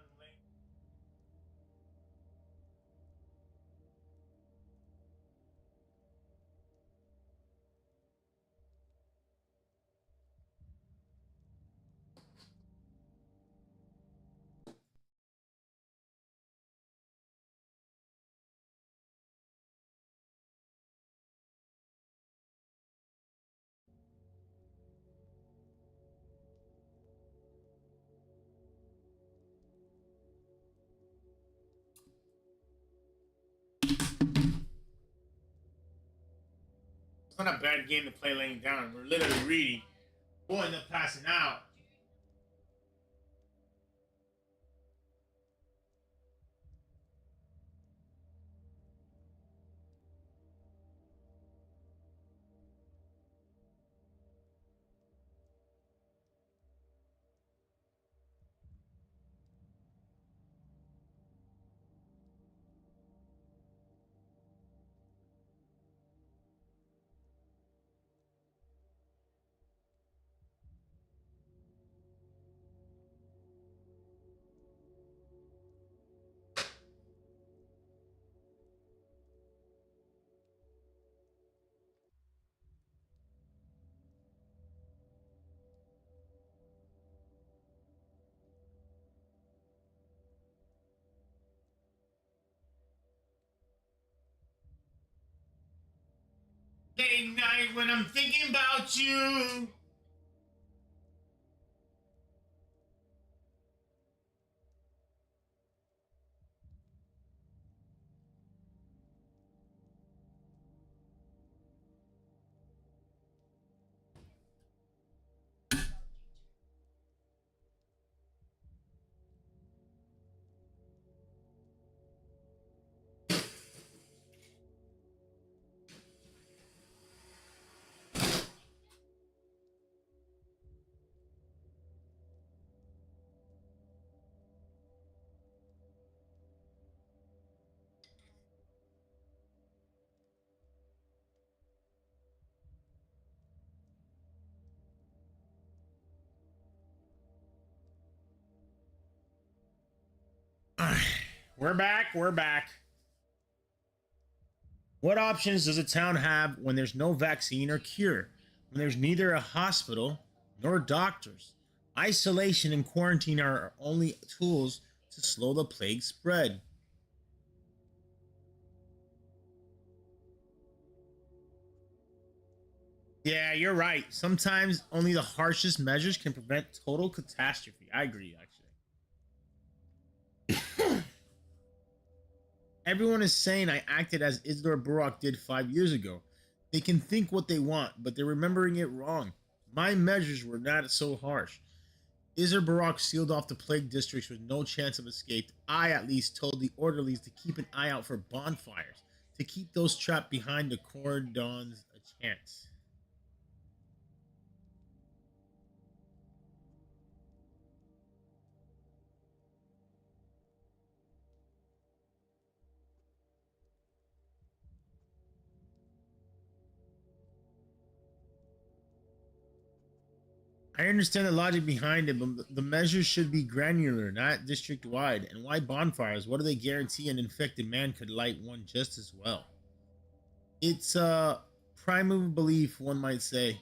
It's not a bad game to play laying down. We're literally reading. We'll end up passing out. Late night when I'm thinking about you. We're back. We're back. What options does a town have when there's no vaccine or cure? When there's neither a hospital nor doctors? Isolation and quarantine are our only tools to slow the plague spread. Yeah, you're right. Sometimes only the harshest measures can prevent total catastrophe. I agree, actually. Everyone is saying I acted as Isidore Barak did 5 years ago. They can think what they want, but they're remembering it wrong. My measures were not so harsh. Isidore Barak sealed off the plague districts with no chance of escape. I at least told the orderlies to keep an eye out for bonfires, to keep those trapped behind the cordons a chance. I understand the logic behind it, but the measures should be granular, not district wide. And why bonfires? What do they guarantee an infected man could light one just as well? It's a primal belief, one might say.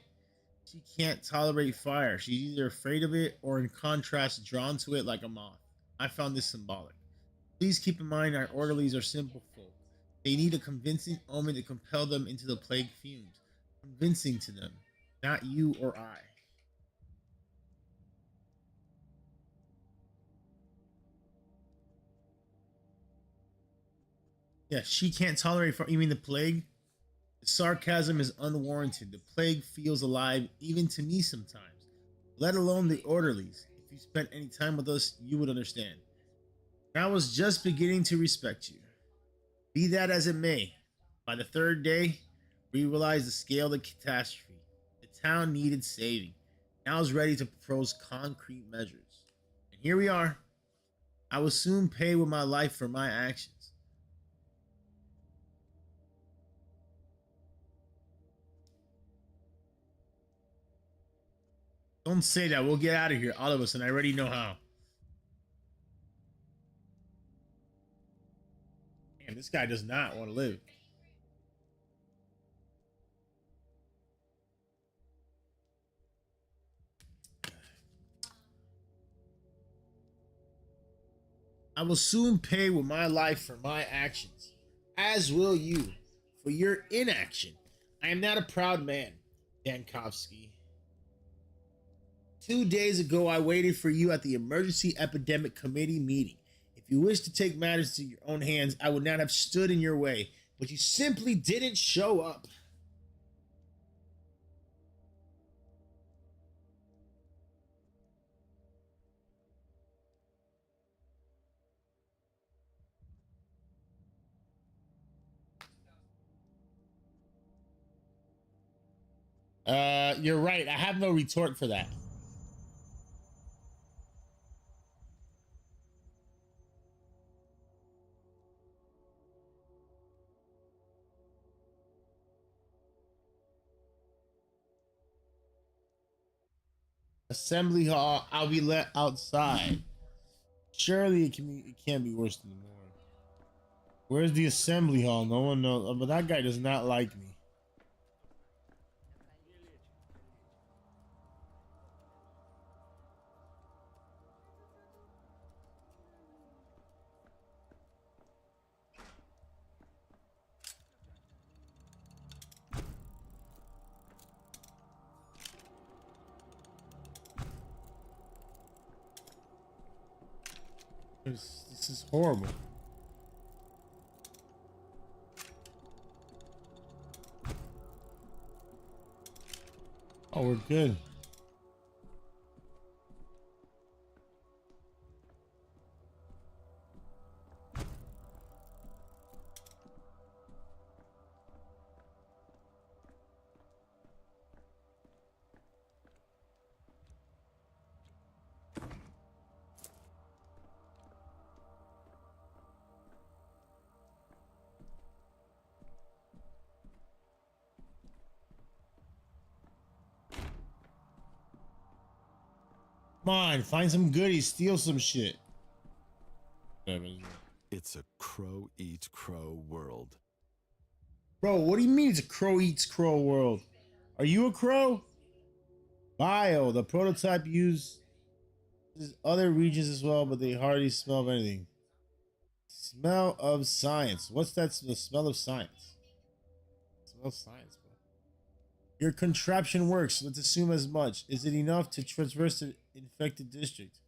She can't tolerate fire. She's either afraid of it or, in contrast, drawn to it like a moth. I found this symbolic. Please keep in mind our orderlies are simple folk. They need a convincing omen to compel them into the plague fumes. Convincing to them, not you or I. Yeah, she can't tolerate fire. You mean the plague? The sarcasm is unwarranted. The plague feels alive even to me sometimes, let alone the orderlies. If you spent any time with us, you would understand. I was just beginning to respect you. Be that as it may, by the third day, we realized the scale of the catastrophe. The town needed saving. And I was ready to propose concrete measures. And here we are. I will soon pay with my life for my actions. Don't say that. We'll get out of here, all of us, and I already know how. Man, this guy does not want to live. I will soon pay with my life for my actions, as will you for your inaction. I am not a proud man, Dankovsky. 2 days ago, I waited for you at the Emergency Epidemic Committee meeting. If you wish to take matters to your own hands, I would not have stood in your way, but you simply didn't show up. You're right. I have no retort for that. Assembly hall, I'll be let outside. Surely it can't be worse than the morgue. Where's the assembly hall? No one knows. But that guy does not like me. This is horrible. Oh, we're good. Come on, find some goodies, steal some shit. It's a crow eat crow world. Bro, what do you mean it's a crow eats crow world? Are you a crow? Bio, the prototype uses other regions as well, but they hardly smell of anything. Smell of science. What's that? The smell of science. Smell of science, bro. Your contraption works. Let's assume as much. Is it enough to traverse the infected district?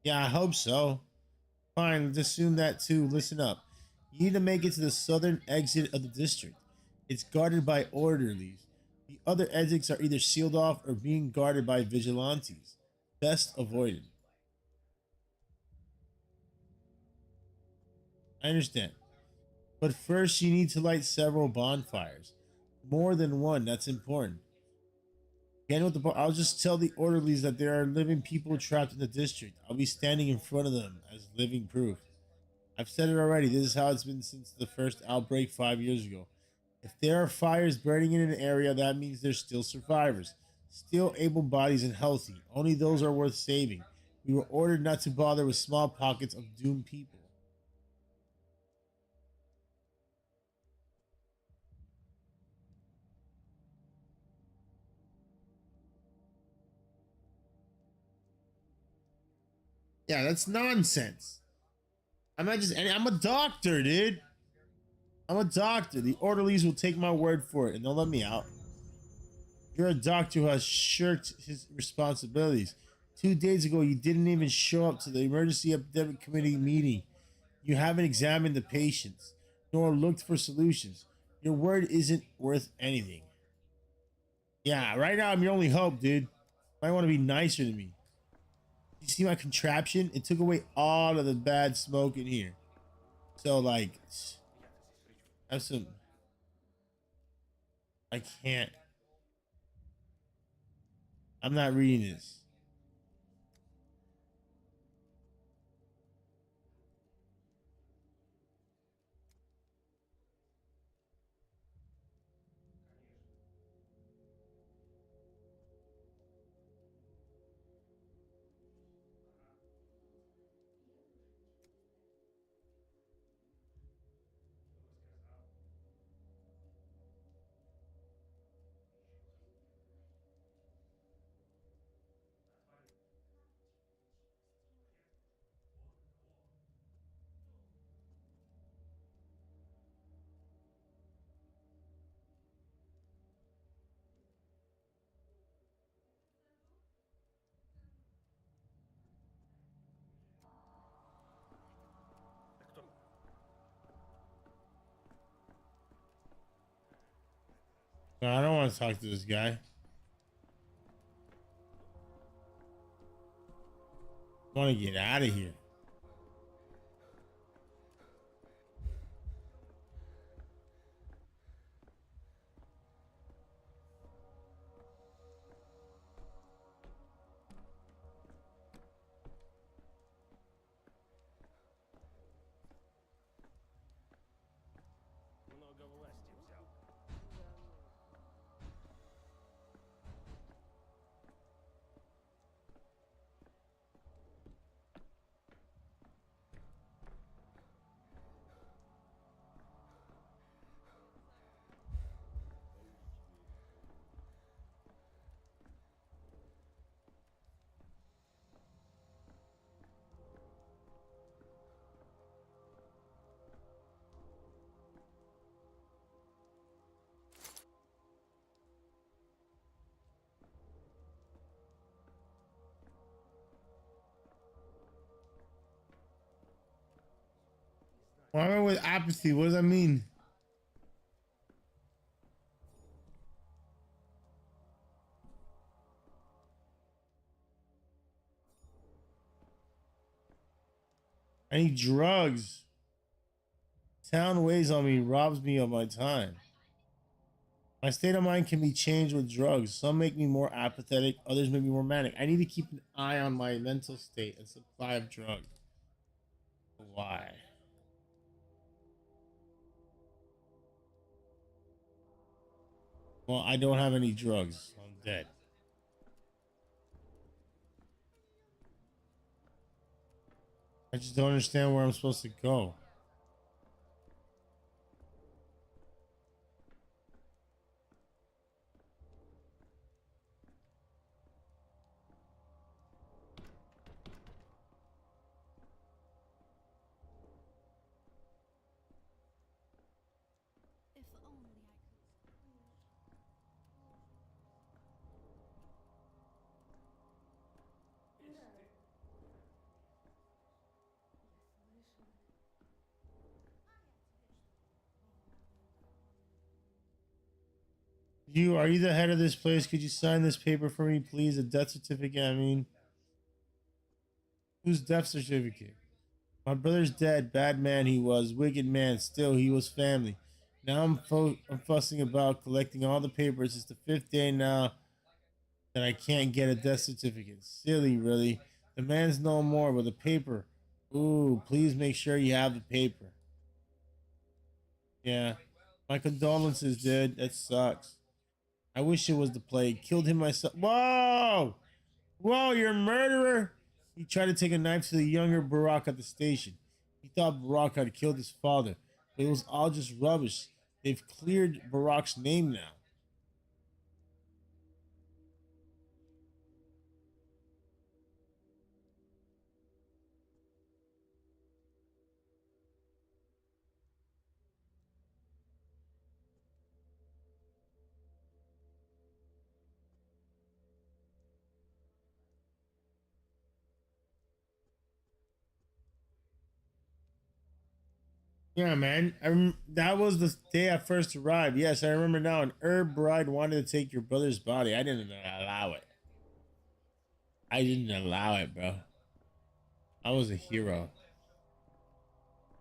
Yeah, I hope so. Fine, let's assume that too. Listen up. You need to make it to the southern exit of the district. It's guarded by orderlies. The other exits are either sealed off or being guarded by vigilantes. Best avoided. I understand. But first, you need to light several bonfires. More than one, that's important. Again, with the I'll just tell the orderlies that there are living people trapped in the district. I'll be standing in front of them as living proof. I've said it already. This is how it's been since the first outbreak 5 years ago. If there are fires burning in an area, that means there's still survivors, still able bodies and healthy. Only those are worth saving. We were ordered not to bother with small pockets of doomed people. Yeah, that's nonsense. I'm not just. I'm a doctor, dude. I'm a doctor. The orderlies will take my word for it, and they'll let me out. You're a doctor who has shirked his responsibilities. 2 days ago, you didn't even show up to the emergency epidemic committee meeting. You haven't examined the patients, nor looked for solutions. Your word isn't worth anything. Yeah, right now I'm your only hope, dude. Might want to be nicer to me. You see my contraption? It took away all of the bad smoke in here. So, like, have some. I can't. I'm not reading this. No, I don't want to talk to this guy. I want to get out of here. Why am I with apathy? What does that mean? I need drugs. Town weighs on me, robs me of my time. My state of mind can be changed with drugs. Some make me more apathetic, others make me more manic. I need to keep an eye on my mental state and supply of drugs. Why? Well, I don't have any drugs. I'm dead. I just don't understand where I'm supposed to go. If only I Are you the head of this place? Could you sign this paper for me, please? A death certificate, I mean. Whose death certificate? My brother's dead. Bad man he was. Wicked man. Still, he was family. Now I'm fussing about collecting all the papers. It's the 5th day now that I can't get a death certificate. Silly, really. The man's no more, but the paper. Ooh, please make sure you have the paper. Yeah. My condolences, dude. That sucks. I wish it was the plague. Killed him myself. Whoa! Whoa, you're a murderer! He tried to take a knife to the younger Barack at the station. He thought Barack had killed his father, but it was all just rubbish. They've cleared Barack's name now. Yeah, man. That was the day I first arrived. Yes, I remember now. An herb bride wanted to take your brother's body. I didn't allow it. I didn't allow it, bro. I was a hero.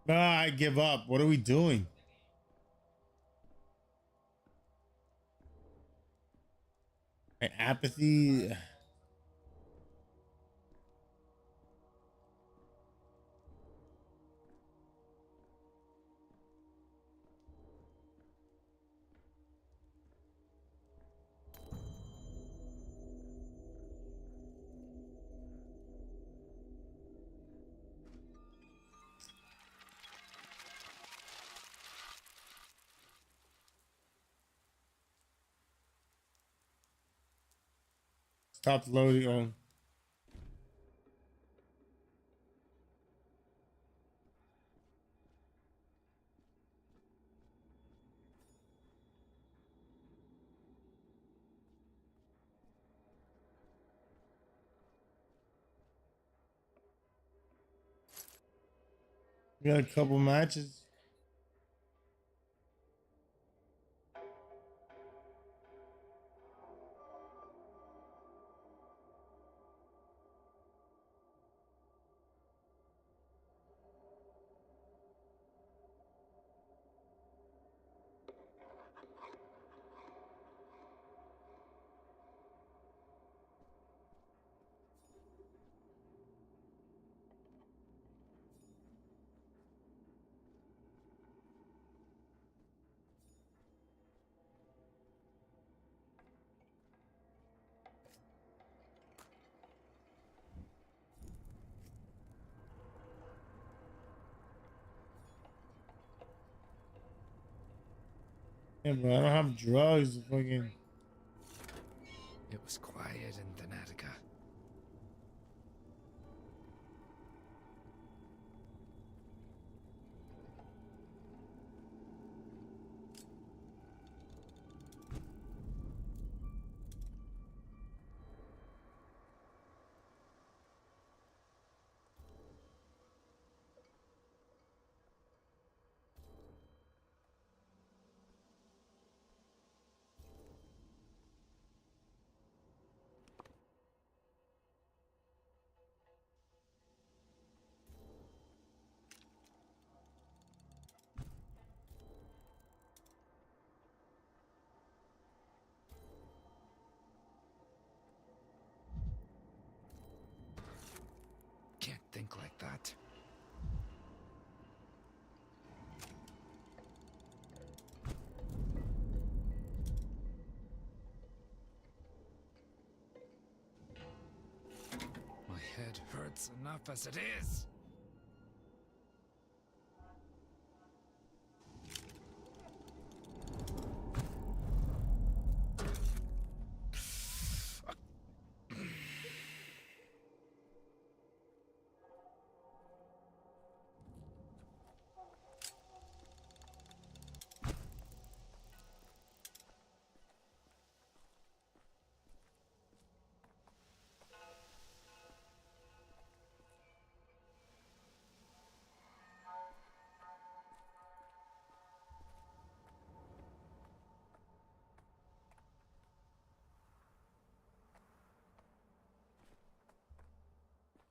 I give up. What are we doing? My apathy. Stopped loading on. We got a couple matches. Yeah, but I don't have drugs. Fucking. It was quiet in Thanatica. that. My head hurts enough as it is.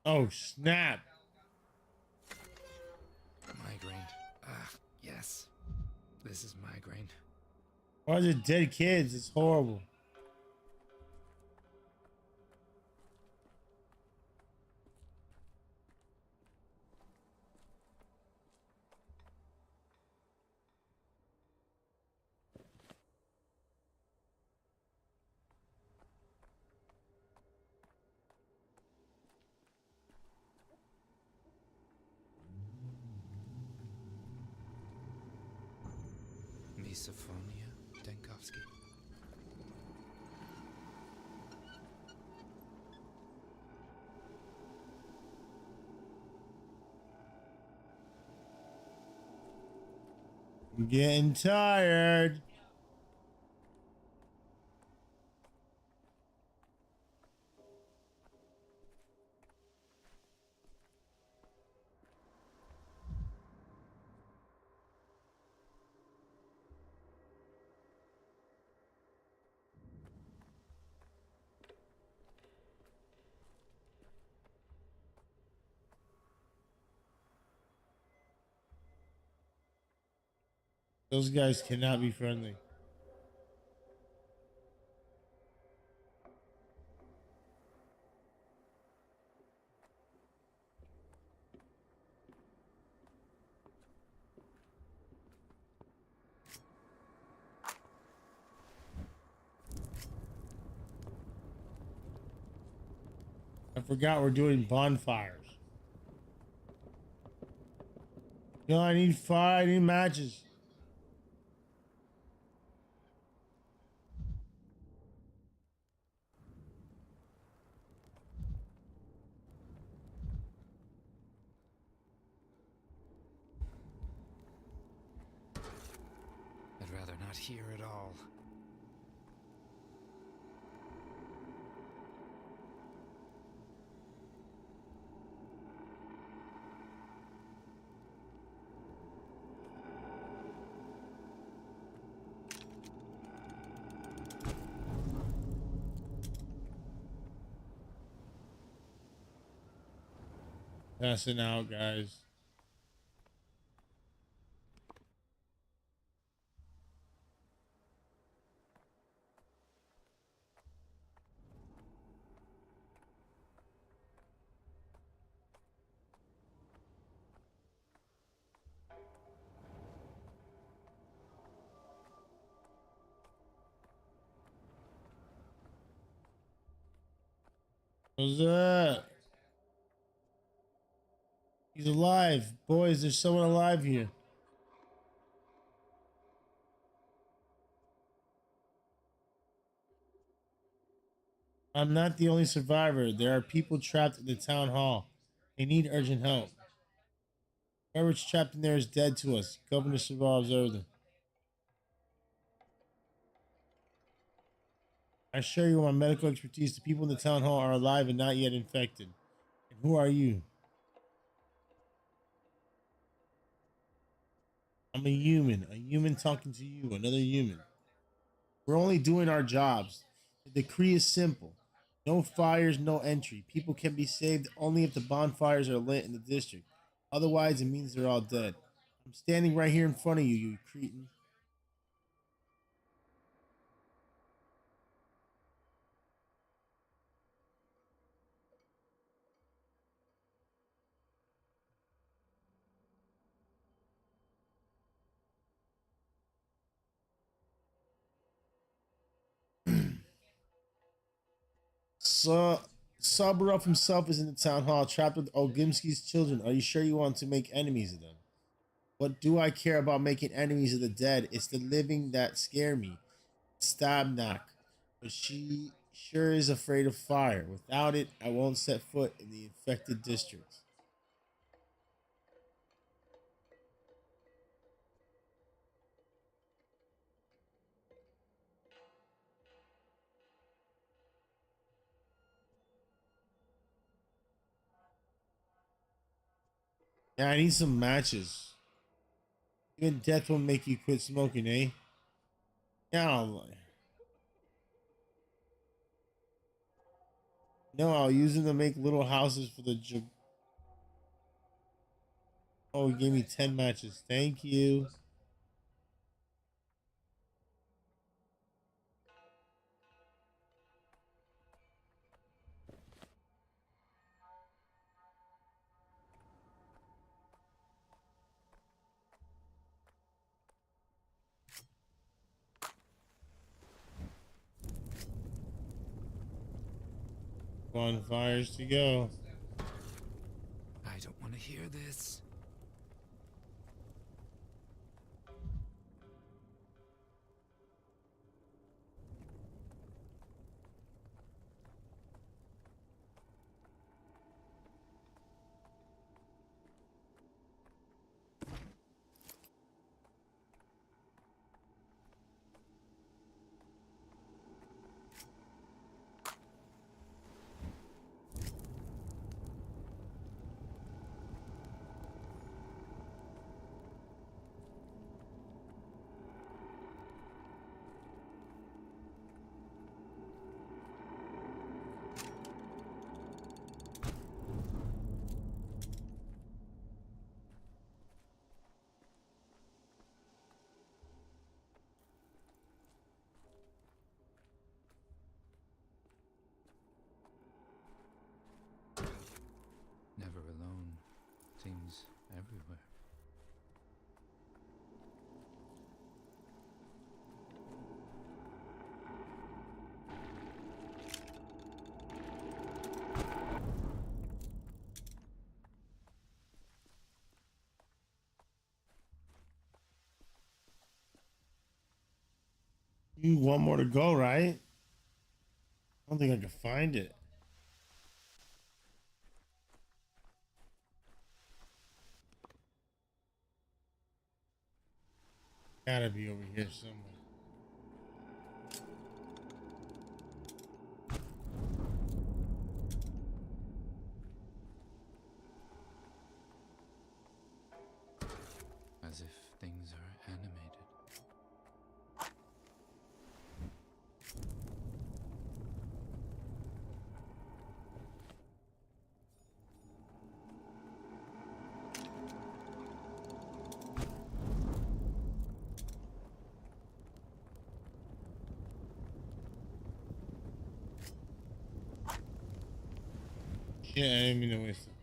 Oh, snap. Migraine. Ah, yes. This is migraine. Why are there dead kids? It's horrible. Misophonia, Denkovsky. I'm getting tired. Those guys cannot be friendly. I forgot we're doing bonfires. No, I need fire. I need matches. I'd rather not hear at all. Passing out, guys. What's that? He's alive. Boys, there's someone alive here. I'm not the only survivor. There are people trapped in the town hall. They need urgent help. Whoever's trapped in there is dead to us. Governor survives everything. I assure you, with my medical expertise, the people in the town hall are alive and not yet infected. And who are you? I'm a human talking to you, another human. We're only doing our jobs. The decree is simple. No fires, no entry. People can be saved only if the bonfires are lit in the district. Otherwise, it means they're all dead. I'm standing right here in front of you, you cretin. Saburov himself is in the town hall, trapped with Ogimski's children. Are you sure you want to make enemies of them? What do I care about making enemies of the dead? It's the living that scare me. Stabnak. But she sure is afraid of fire. Without it, I won't set foot in the infected districts. Yeah, I need some matches. Even death will make you quit smoking, eh? Yeah, no, I'll use them to make little houses for the. Oh, he gave me 10 matches. Thank you. Bonfires to go. I don't want to hear this. Never alone seems everywhere. You one more to go, right? I don't think I can find it. Gotta be over here somewhere. As if things are animated. Yeah, I didn't mean to waste it.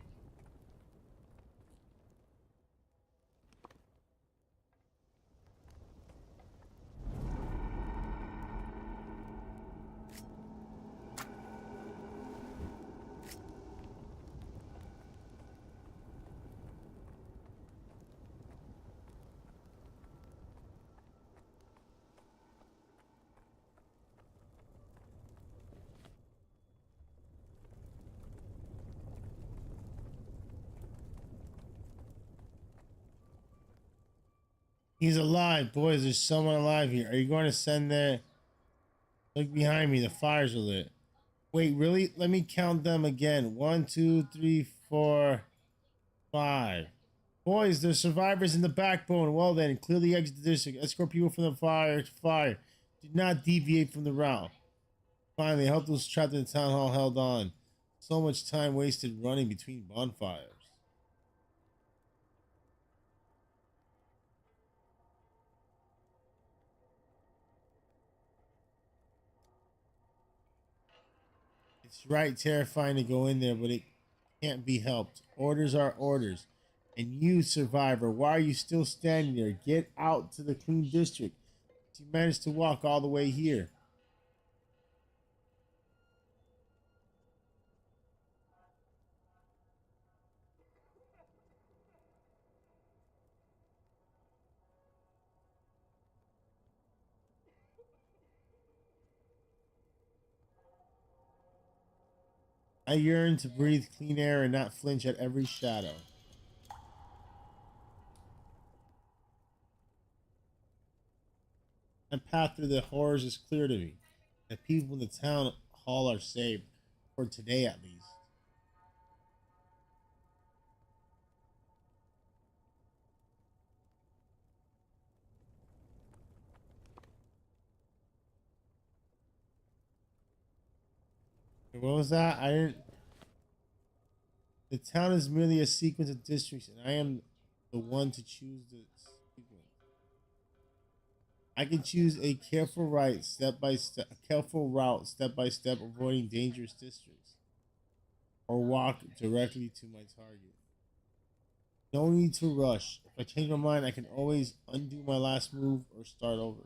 He's alive, boys. There's someone alive here. Are you going to send there? Look behind me. The fires are lit. Wait, really? Let me count them again. 1, 2, 3, 4, 5. Boys, there's survivors in the backbone. Well then, clear the exit of the district. Escort people from the fire to fire. Do not deviate from the route. Finally, help those trapped in the town hall held on. So much time wasted running between bonfires. It's right terrifying to go in there, but it can't be helped. Orders are orders. And you, survivor, why are you still standing there? Get out to the clean district. You managed to walk all the way here. I yearn to breathe clean air and not flinch at every shadow. The path through the horrors is clear to me. The people in the town hall are saved, for today at least. What was that? I didn't. The town is merely a sequence of districts, and I am the one to choose the sequence. I can choose a careful right, step by step, a careful route, step by step, avoiding dangerous districts, or walk directly to my target. No need to rush. If I change my mind, I can always undo my last move or start over.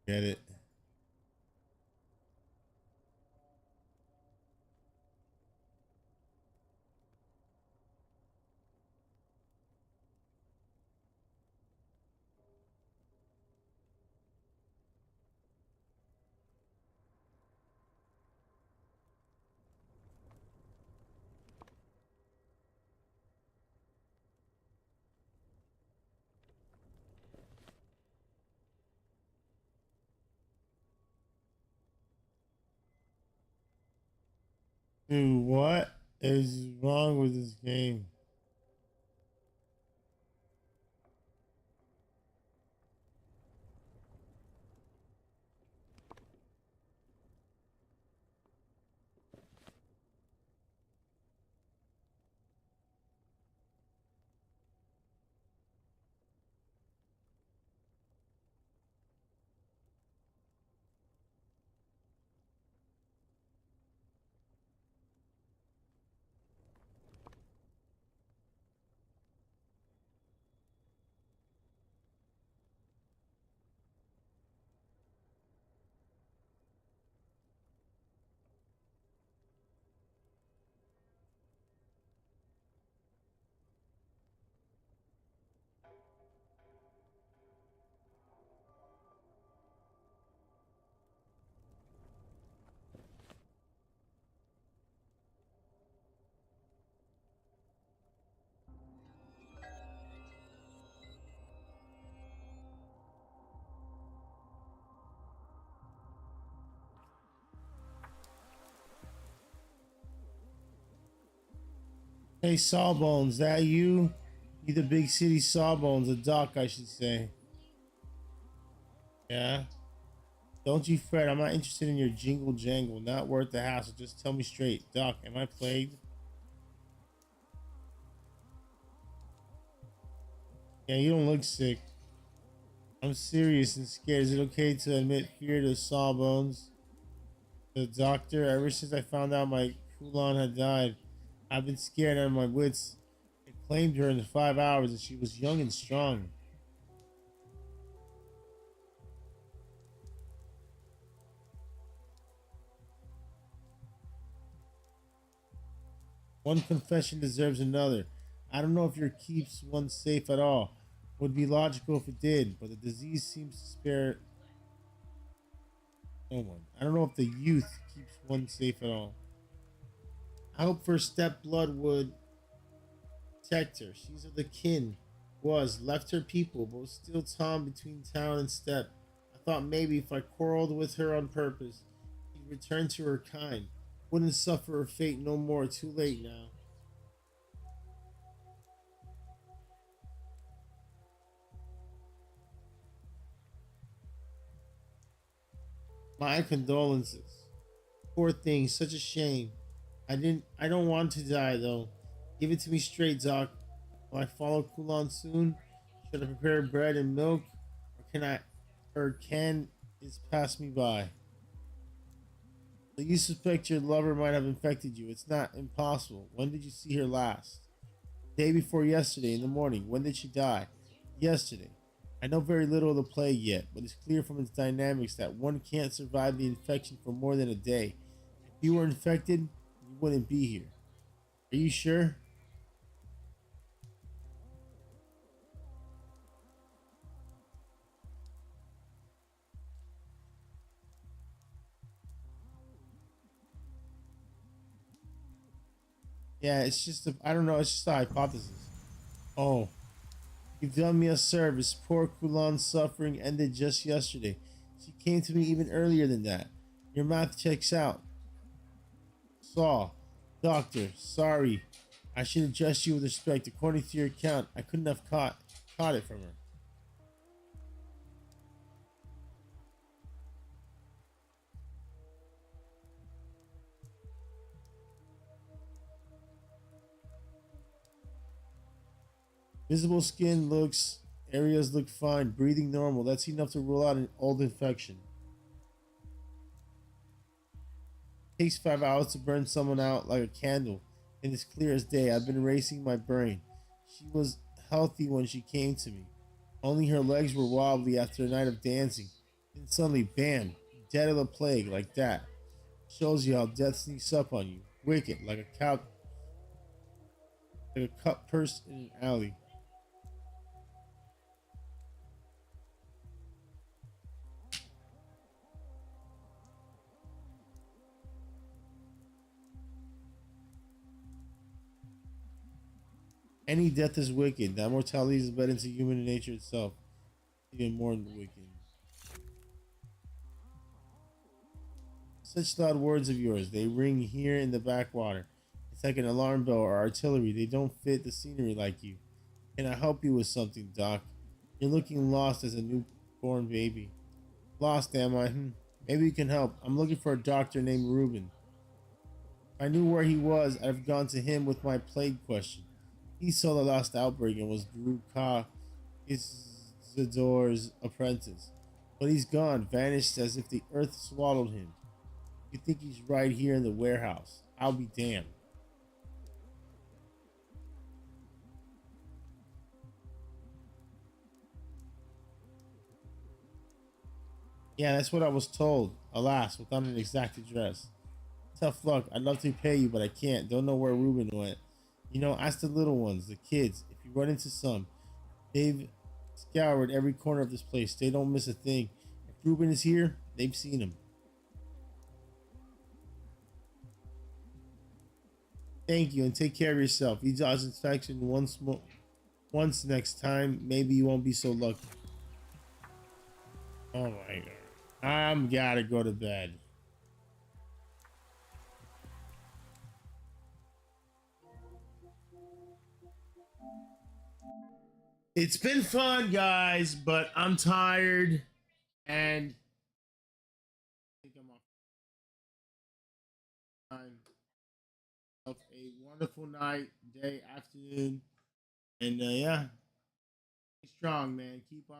Get it? Dude, what is wrong with this game? Hey, Sawbones, that you? You the big city Sawbones, a doc, I should say. Yeah? Don't you fret, I'm not interested in your jingle jangle. Not worth the hassle. Just tell me straight. Doc, am I plagued? Yeah, you don't look sick. I'm serious and scared. Is it okay to admit fear to Sawbones? The doctor, ever since I found out my Kulan had died, I've been scared out of my wits. It claimed her in 5 hours and she was young and strong. One confession deserves another. I don't know if your keeps one safe at all. Would be logical if it did, but the disease seems to spare no one. I don't know if the youth keeps one safe at all. I hope for step blood would protect her. She's of the kin. Was left her people, but was still Tom between town and step. I thought maybe if I quarreled with her on purpose, she'd return to her kind. Wouldn't suffer her fate no more. Too late now. My condolences. Poor thing, such a shame. I don't want to die though. Give it to me straight, Doc. Will I follow Kulan soon? Should I prepare bread and milk? Or can this pass me by? So you suspect your lover might have infected you. It's not impossible. When did you see her last? Day before yesterday in the morning. When did she die? Yesterday. I know very little of the plague yet, but it's clear from its dynamics that one can't survive the infection for more than a day. If you were infected, you wouldn't be here. Are you sure? Yeah, it's just I don't know, it's just a hypothesis. Oh, you've done me a service. Poor Kulan's suffering ended just yesterday. She came to me even earlier than that. Your math checks out. Saw. Doctor, sorry. I should address you with respect. According to your account, I couldn't have caught it from her. Visible skin looks, areas look fine, breathing normal. That's enough to rule out an old infection. Takes 5 hours to burn someone out like a candle, and it's clear as day. I've been racing my brain. She was healthy when she came to me. Only her legs were wobbly after a night of dancing. Then suddenly, bam, dead of the plague like that. Shows you how death sneaks up on you. Wicked, like a cut purse in an alley. Any death is wicked. That mortality is embedded into human nature itself. Even more wicked. Such loud words of yours. They ring here in the backwater. It's like an alarm bell or artillery. They don't fit the scenery like you. Can I help you with something, Doc? You're looking lost as a newborn baby. Lost, am I? Maybe you can help. I'm looking for a doctor named Reuben. If I knew where he was, I'd have gone to him with my plague question. He saw the last outbreak and was Guru Ka Isidor's apprentice. But he's gone, vanished as if the earth swallowed him. You think he's right here in the warehouse? I'll be damned. Yeah, that's what I was told. Alas, without an exact address. Tough luck. I'd love to pay you, but I can't. Don't know where Ruben went. You know, ask the little ones, the kids. If you run into some, they've scoured every corner of this place. They don't miss a thing. If Ruben is here, they've seen him. Thank you, and take care of yourself. You dodge inspection once next time. Maybe you won't be so lucky. Oh my god. I'm gotta go to bed. It's been fun, guys, but I'm tired and I think I'm off time. Have a wonderful night, day, afternoon, and yeah, stay strong, man. Keep on.